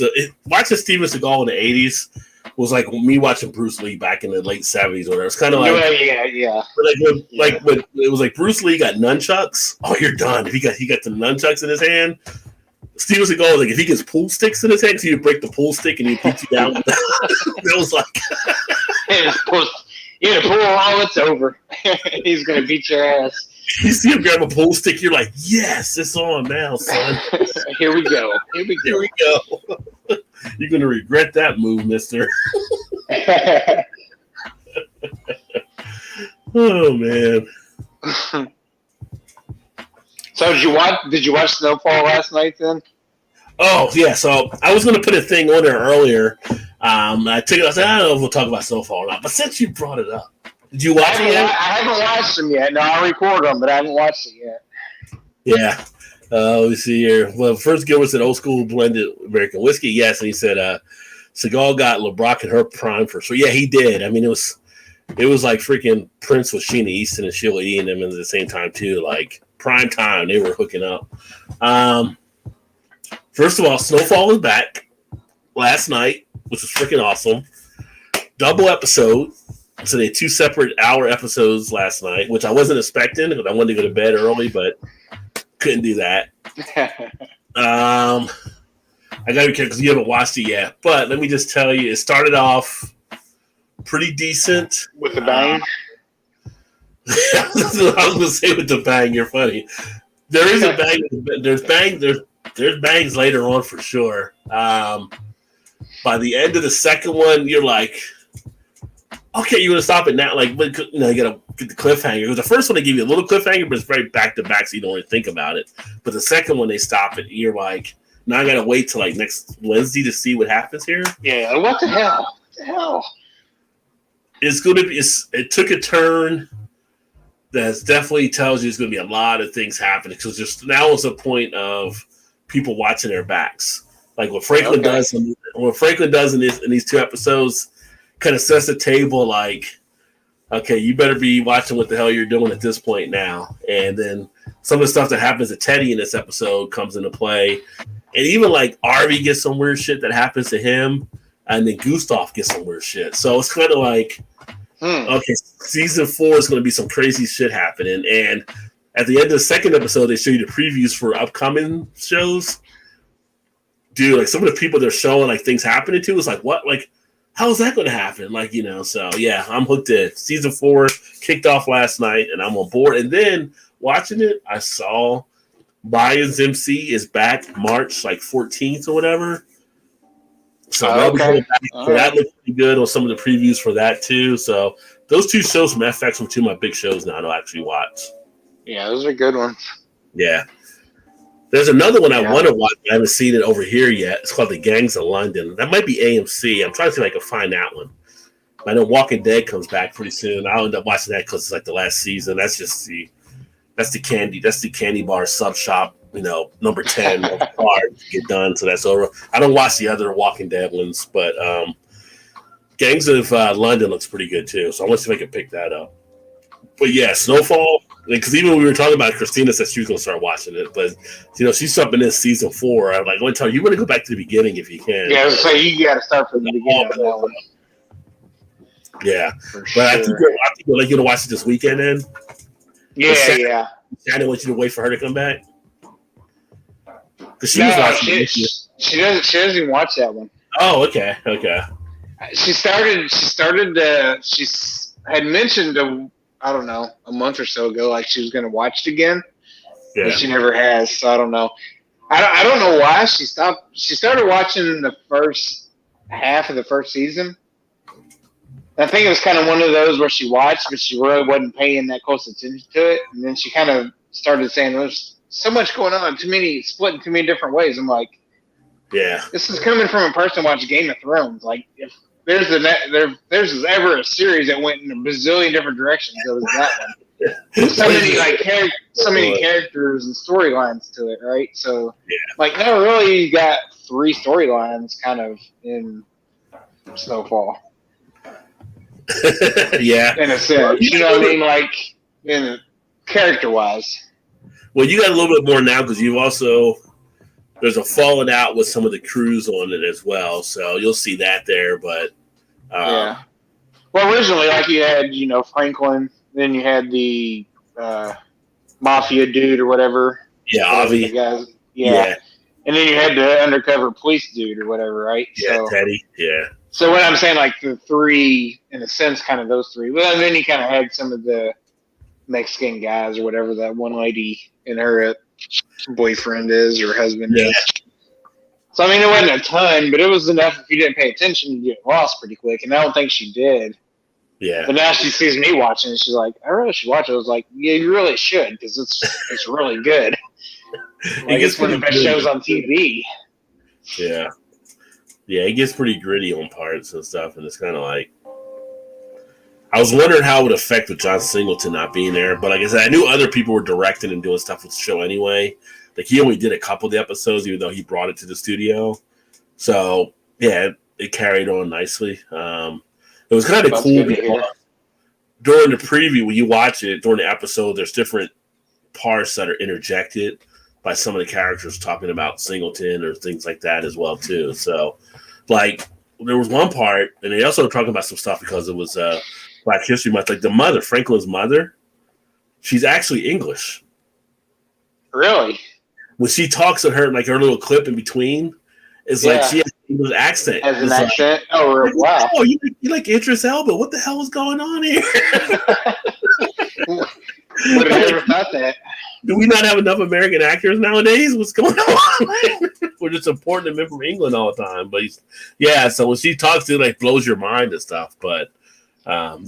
Watching Steven Seagal in the 80s was like me watching Bruce Lee back in the late 70s or whatever. It's kind of like, yeah. When it was like Bruce Lee got nunchucks. Oh, you're done. If he got the nunchucks in his hand, Steven Seagal was like, if he gets pool sticks in his hand, so you break the pool stick and he beats you down. That was like, you pull all, it's over. He's gonna beat your ass. You see him grab a pool stick, you're like, yes, it's on now, son. Here we go. You're gonna regret that move, mister. Oh man. So did you watch Snowfall last night then? Oh yeah, so I was gonna put a thing on there earlier. I said, I don't know if we'll talk about Snowfall or not, but since you brought it up, did you watch it yet? I haven't watched them yet. No, I record them, but I haven't watched it yet. Yeah. Let me see here. Well, first Gilbert said old school blended American whiskey. Yes, and he said Seagal got LeBrock in her prime for sure. Yeah, he did. I mean, it was like freaking Prince with Sheena Easton and Sheila E. and them at the same time too. Like prime time, they were hooking up. First of all, Snowfall was back last night, which was freaking awesome. Double episode. So they had 2 separate hour episodes last night, which I wasn't expecting because I wanted to go to bed early, but couldn't do that. I gotta be careful because you haven't watched it yet. But let me just tell you, it started off pretty decent. With the bang? I was gonna say with the bang, you're funny. There is a bang. There's bangs later on for sure. By the end of the second one, you're like, okay, you're gonna stop it now. Like, you gotta get the cliffhanger. Because the first one they give you a little cliffhanger, but it's very back to back, so you don't really think about it. But the second one they stop it, you're like, now I gotta wait till like next Wednesday to see what happens here. Yeah, what the hell? It's gonna be. It took a turn that definitely tells you there's gonna be a lot of things happening. Because just now is a point of people watching their backs, like what Franklin does. What Franklin does in these 2 episodes. Kind of sets the table like, okay, you better be watching what the hell you're doing at this point now. And then some of the stuff that happens to Teddy in this episode comes into play. And even like Arby gets some weird shit that happens to him. And then Gustav gets some weird shit. So it's kind of like, okay, season 4 is going to be some crazy shit happening. And at the end of the second episode, they show you the previews for upcoming shows. Dude, like some of the people they're showing like things happening to is like, what? Like, how is that going to happen? Like, so yeah, I'm hooked in. Season 4 kicked off last night, and I'm on board. And then watching it, I saw Mayans MC is back March like 14th or whatever. So that looks pretty good on some of the previews for that too. So those 2 shows from FX are 2 of my big shows now to actually watch. Yeah, those are good ones. Yeah. There's another one I want to watch. I haven't seen it over here yet. It's called The Gangs of London. That might be AMC. I'm trying to see if I can find that one. I know Walking Dead comes back pretty soon. I'll end up watching that because it's like the last season. That's just the candy bar sub shop, number 10 of the card to get done. So that's over. I don't watch the other Walking Dead ones, but Gangs of London looks pretty good too. So I want to see if I can pick that up. But yeah, Snowfall. Because even when we were talking about it, Christina said she was going to start watching it. But, she's jumping in season 4. I'm like, I want to tell you, you want to go back to the beginning if you can. Yeah, so you got to start from the beginning. Yeah, For but I sure. think you'll like you to watch it this weekend. Then Yeah. Shannon wants you to wait for her to come back because she was No, watching. she doesn't. She doesn't even watch that one. Oh, okay. She had mentioned I don't know, a month or so ago, like she was going to watch it again, Yeah. but she never has. So I don't know. I don't know why she stopped. She started watching the first half of the first season. I think it was kind of one of those where she watched, but she really wasn't paying that close attention to it. And then she kind of started saying, "There's so much going on, split in too many different ways." I'm like, Yeah. this is coming from a person who watched Game of Thrones. Like, if there's ever a series that went in a bazillion different directions, it was that one. So many characters and storylines to it, right? So, like, now really you got 3 storylines kind of in Snowfall. Yeah. In a sense, you know what I mean? Like, in character-wise. Well, you got a little bit more now because you've also there's a falling out with some of the crews on it as well, so you'll see that there. But yeah. Well, originally, like you had, Franklin, then you had the mafia dude or whatever. Yeah, Avi. Guys. Yeah. And then you had the undercover police dude or whatever, right? Yeah, so, Teddy. Yeah. So what I'm saying, like the 3, in a sense, kind of those 3. Well, and then you kind of had some of the Mexican guys or whatever that one lady and her boyfriend is or husband is. So, I mean, it wasn't a ton, but it was enough if you didn't pay attention, you get lost pretty quick. And I don't think she did. Yeah. But now she sees me watching, and she's like, I really should watch it. I was like, yeah, you really should, because it's really good. Like, it's one of the best shows on TV. Yeah. Yeah, it gets pretty gritty on parts and stuff, and it's kind of like, I was wondering how it would affect with John Singleton not being there, but like I said, I knew other people were directing and doing stuff with the show anyway. Like, he only did a couple of the episodes, even though he brought it to the studio. So, yeah, it carried on nicely. It was kind of cool because during the preview, when you watch it, during the episode, there's different parts that are interjected by some of the characters talking about Singleton or things like that as well, too. So, like, there was one part, and they also were talking about some stuff because it was Black History Month. Like, the mother, Franklin's mother, she's actually English. Really? When she talks to her, like her little clip in between, it's like she has an English accent. Has an accent? Oh, wow. Oh, you like Idris Elba. What the hell is going on here? Would have never thought that. Do we not have enough American actors nowadays? What's going on? We're just importing them in from England all the time. But so when she talks, it like blows your mind and stuff. But why is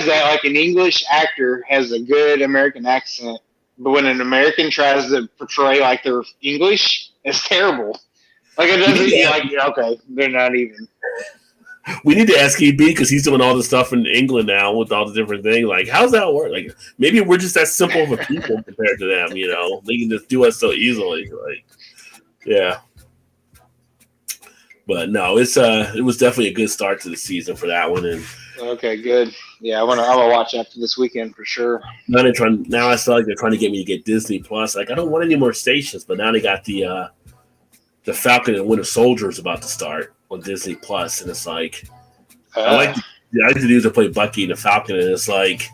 that? Like, an English actor has a good American accent, but when an American tries to portray like they're English, it's terrible. Like, it doesn't okay, they're not even. We need to ask EB because he's doing all the stuff in England now with all the different things. Like, how's that work? Like, maybe we're just that simple of a people compared to them. You know, they can just do us so easily. Like, yeah. But no, it was definitely a good start to the season for that one. And okay, good. Yeah, I will watch after this weekend for sure. Now I feel like they're trying to get me to get Disney Plus. Like, I don't want any more stations, but now they got the Falcon and Winter Soldier is about to start on Disney Plus, and it's like I like the dudes that play Bucky and the Falcon, and it's like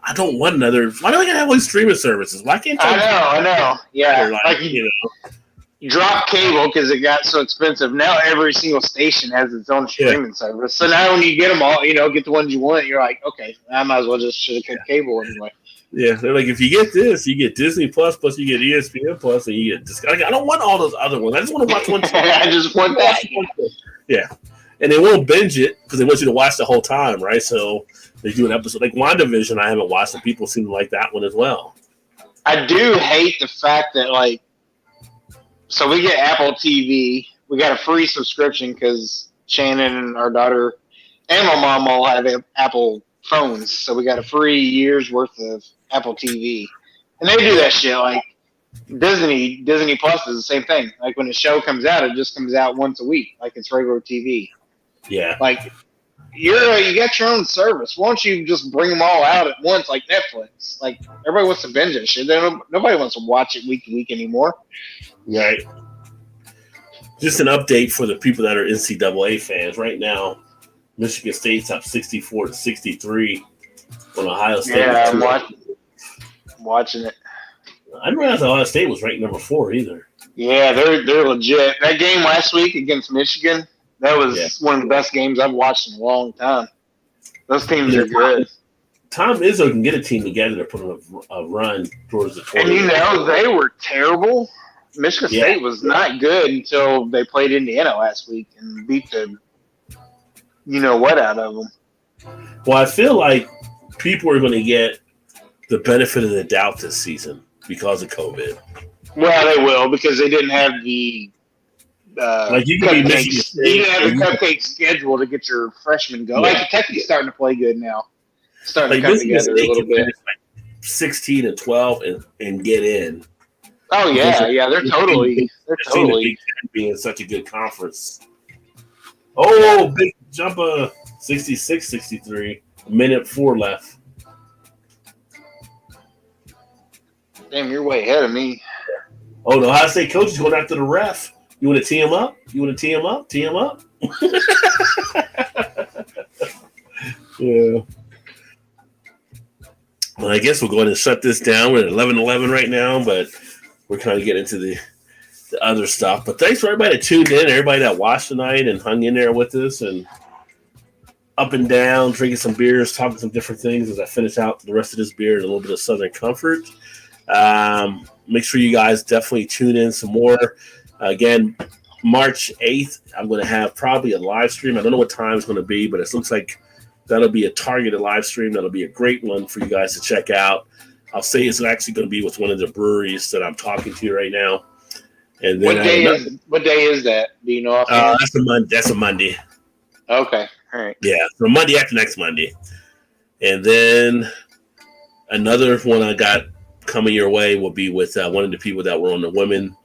I don't want another. Why do I have all these streaming services? Why can't I know. Yeah, like you know. You drop cable because it got so expensive. Now every single station has its own streaming service. So now when you get them all, get the ones you want, you're like, okay, I might as well just should have kept cable anyway. Yeah, they're like, if you get this, you get Disney Plus you get ESPN Plus, and you get this. Like, I don't want all those other ones. I just want to watch one. I just want that. Yeah, and they won't binge it because they want you to watch the whole time, right? So they do an episode like WandaVision. I haven't watched, and people seem to like that one as well. I do hate the fact that, like, so we get Apple TV. We got a free subscription because Shannon and our daughter and my mom all have Apple phones. So we got a free year's worth of Apple TV. And they do that shit. Like, Disney Plus is the same thing. Like, when a show comes out, it just comes out once a week. Like, it's regular TV. Yeah. Like, you got your own service. Why don't you just bring them all out at once, like Netflix? Like, everybody wants to binge that shit. Nobody wants to watch it week to week anymore. Right. Just an update for the people that are NCAA fans. Right now, Michigan State's up 64-63 on Ohio State. Yeah, I'm watching it. I didn't realize Ohio State was ranked number 4 either. Yeah, they're legit. That game last week against Michigan, that was one of the best games I've watched in a long time. Those teams are good. Tom Izzo can get a team together to put on a run towards the tournament. And they were terrible. Michigan State was not good until they played Indiana last week and beat the what out of them. Well, I feel like people are going to get the benefit of the doubt this season because of COVID. Well, they will because they didn't have the you can be Michigan State. You didn't have the cupcake schedule to get your freshmen going. Yeah. Like Kentucky's starting to play good now. Starting to come Michigan together a little bit. 16-12 and get in. Oh yeah, they're totally being such a good conference. Oh, big jump 66-63. Minute 4 left. Damn, you're way ahead of me. Oh, the Ohio State coach is going after the ref. You want to tee him up? Tee him up? Yeah. Well, I guess we'll go ahead and shut this down. We're at 11:11 right now, but we're kind of getting into the other stuff. But thanks for everybody that tuned in, everybody that watched tonight and hung in there with us and up and down, drinking some beers, talking some different things as I finish out the rest of this beer and a little bit of Southern Comfort. Make sure you guys definitely tune in some more. Again, March 8th, I'm going to have probably a live stream. I don't know what time it's going to be, but it looks like that'll be a targeted live stream. That'll be a great one for you guys to check out. I'll say it's actually going to be with one of the breweries that I'm talking to right now. And then what day is that? Do you know? That's a Monday. Okay. All right. Yeah, so Monday after next Monday. And then another one I got coming your way will be with one of the people that were on the women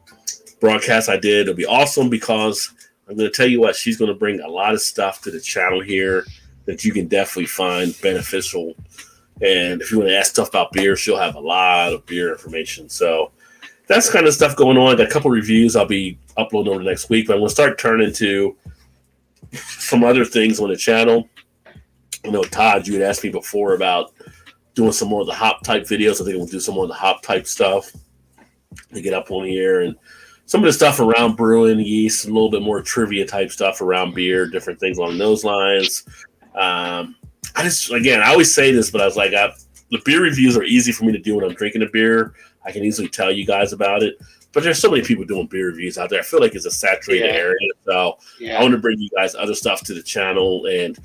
broadcast I did. It'll be awesome because I'm going to tell you what, she's going to bring a lot of stuff to the channel here that you can definitely find beneficial. And if you want to ask stuff about beer, she'll have a lot of beer information. So that's kind of stuff going on. Got a couple reviews I'll be uploading over the next week, but I'm going to start turning to some other things on the channel. I know, Todd, you had asked me before about doing some more of the hop type videos. I think we'll do some more of the hop type stuff to get up on here, and some of the stuff around brewing, yeast, a little bit more trivia type stuff around beer, different things along those lines. I always say this, but I was like, the beer reviews are easy for me to do when I'm drinking a beer. I can easily tell you guys about it. But there's so many people doing beer reviews out there. I feel like it's a saturated area. So I want to bring you guys other stuff to the channel. And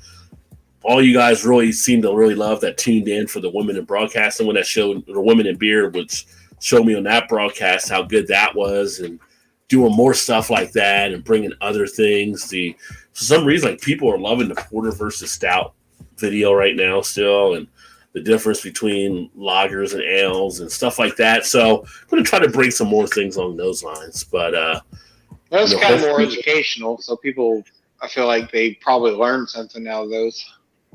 all you guys really seem to really love that tuned in for the women in broadcasting when that showed, the women in beer, which showed me on that broadcast how good that was, and doing more stuff like that and bringing other things. For some reason, like, people are loving the porter versus stout video right now still, and the difference between lagers and ales and stuff like that. So I'm going to try to bring some more things along those lines. But that's kind of more educational. So people, I feel like they probably learned something out of those.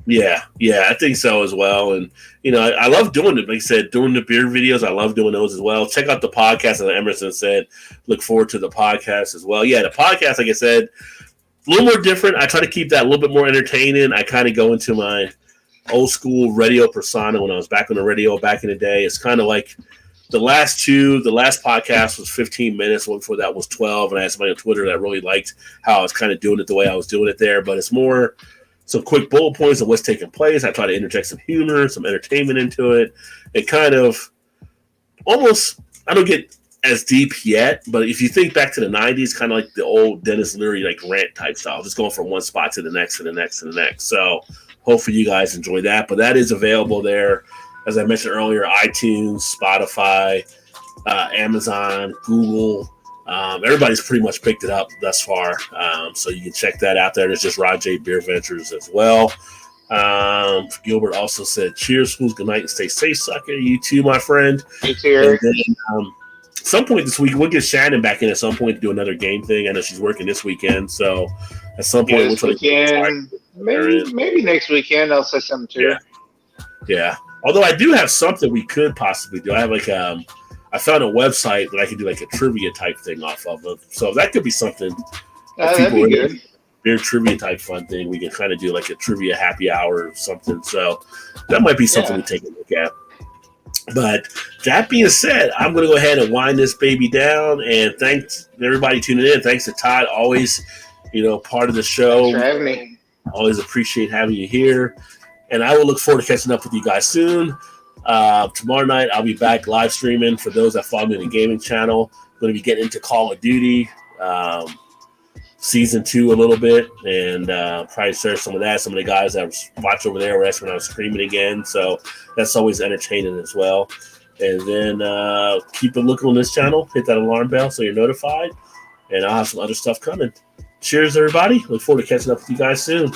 Yeah, I think so as well. And, I love doing it. Like I said, doing the beer videos, I love doing those as well. Check out the podcast, as Emerson said. Look forward to the podcast as well. Yeah, the podcast, like I said, a little more different. I try to keep that a little bit more entertaining. I kind of go into my old school radio persona when I was back on the radio back in the day. It's kind of like the last podcast was 15 minutes. One before that was 12. And I had somebody on Twitter that really liked how I was kind of doing it the way I was doing it there. But it's more some quick bullet points of what's taking place. I try to interject some humor, some entertainment into it. It kind of almost, I don't get as deep yet, but if you think back to the 90s, kind of like the old Dennis Leary, like rant type style, just going from one spot to the next, to the next, to the next. So hopefully you guys enjoy that. But that is available there, as I mentioned earlier, iTunes, Spotify, Amazon, Google. Everybody's pretty much picked it up thus far. So you can check that out there. There's just Rajay BeerVentures as well. Gilbert also said, cheers, schools, good night, and stay safe, sucker. You too, my friend. You too, Eric. And then, some point this week, we'll get Shannon back in at some point to do another game thing. I know she's working this weekend, so at some point we'll try to maybe next weekend I'll say something too. Yeah. Although I do have something we could possibly do. I have I found a website that I could do like a trivia type thing off of. So that could be something. That'd be good. beer trivia type fun thing. We can kind of do like a trivia happy hour or something. So that might be something we take a look at. But that being said, I'm going to go ahead and wind this baby down. And thanks everybody tuning in. Thanks to Todd, always, part of the show. Thanks for having me. Always appreciate having you here. And I will look forward to catching up with you guys soon. Tomorrow night, I'll be back live streaming for those that follow me on the gaming channel. I'm going to be getting into Call of Duty Season 2 a little bit, and probably share some of that. Some of the guys that watch over there were asking when I was streaming again, so that's always entertaining as well. And then keep a looking on this channel. Hit that alarm bell so you're notified, and I'll have some other stuff coming. Cheers, everybody. Look forward to catching up with you guys soon.